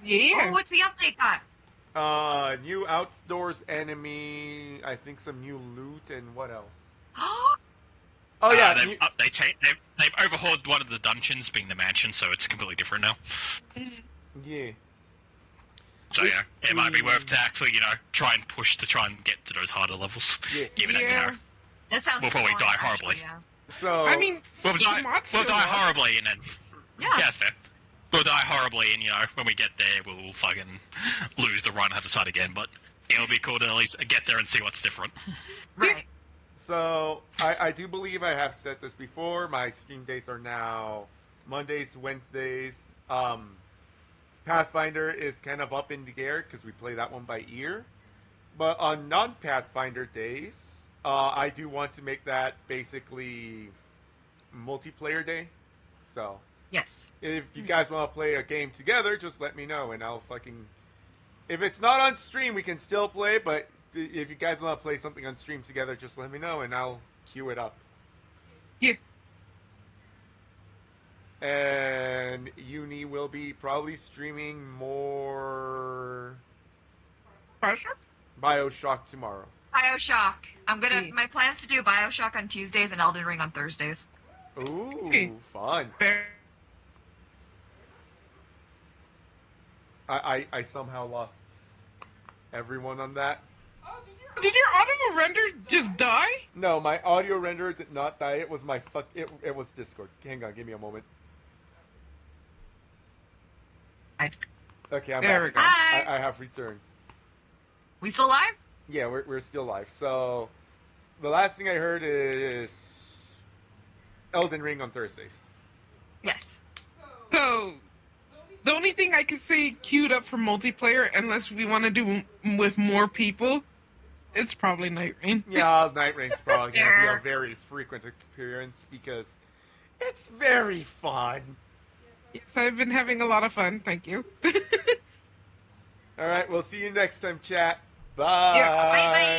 Yeah. Oh, what's the update got? New outdoors enemy, I think some new loot, and what else? Oh, yeah, They've overhauled one of the dungeons, being the mansion, so it's completely different now. yeah. So yeah, it might be worth to actually, you know, try and get to those harder levels. Yeah. Even though, you know, that sounds we'll probably fun, die actually, horribly. yeah. So I mean, We'll die Digimon horribly, and then Yeah. that's fair. We'll die horribly, and you know, when we get there, we'll fucking lose the run and have to start again. But it'll be cool to at least get there and see what's different. Right. So, I do believe I have said this before. My stream days are now Mondays, Wednesdays. Pathfinder is kind of up in the air because we play that one by ear. But on non-Pathfinder days, I do want to make that basically multiplayer day. So, Yes. if you guys want to play a game together, just let me know and I'll fucking... If it's not on stream, we can still play, but if you guys want to play something on stream together, just let me know and I'll queue it up. Yeah. And Uni will be probably streaming more BioShock tomorrow. BioShock. My plans to do BioShock on Tuesdays and Elden Ring on Thursdays. Ooh, fun. I somehow lost everyone on that. Did your auto render just die? No, my audio renderer did not die. It was my it was Discord. Hang on, give me a moment. Okay, I'm There back. we go. Hi. I have returned. We still live? Yeah, we're still live. So, the last thing I heard is Elden Ring on Thursdays. Yes. So, the only thing I could say queued up for multiplayer, unless we want to do with more people, it's probably Night Rain. Yeah, Night Rain's probably going to be a Fair. very frequent appearance because it's very fun. Yes, I've been having a lot of fun. Thank you. All right, we'll see you next time, chat. Bye. Yeah. Bye-bye.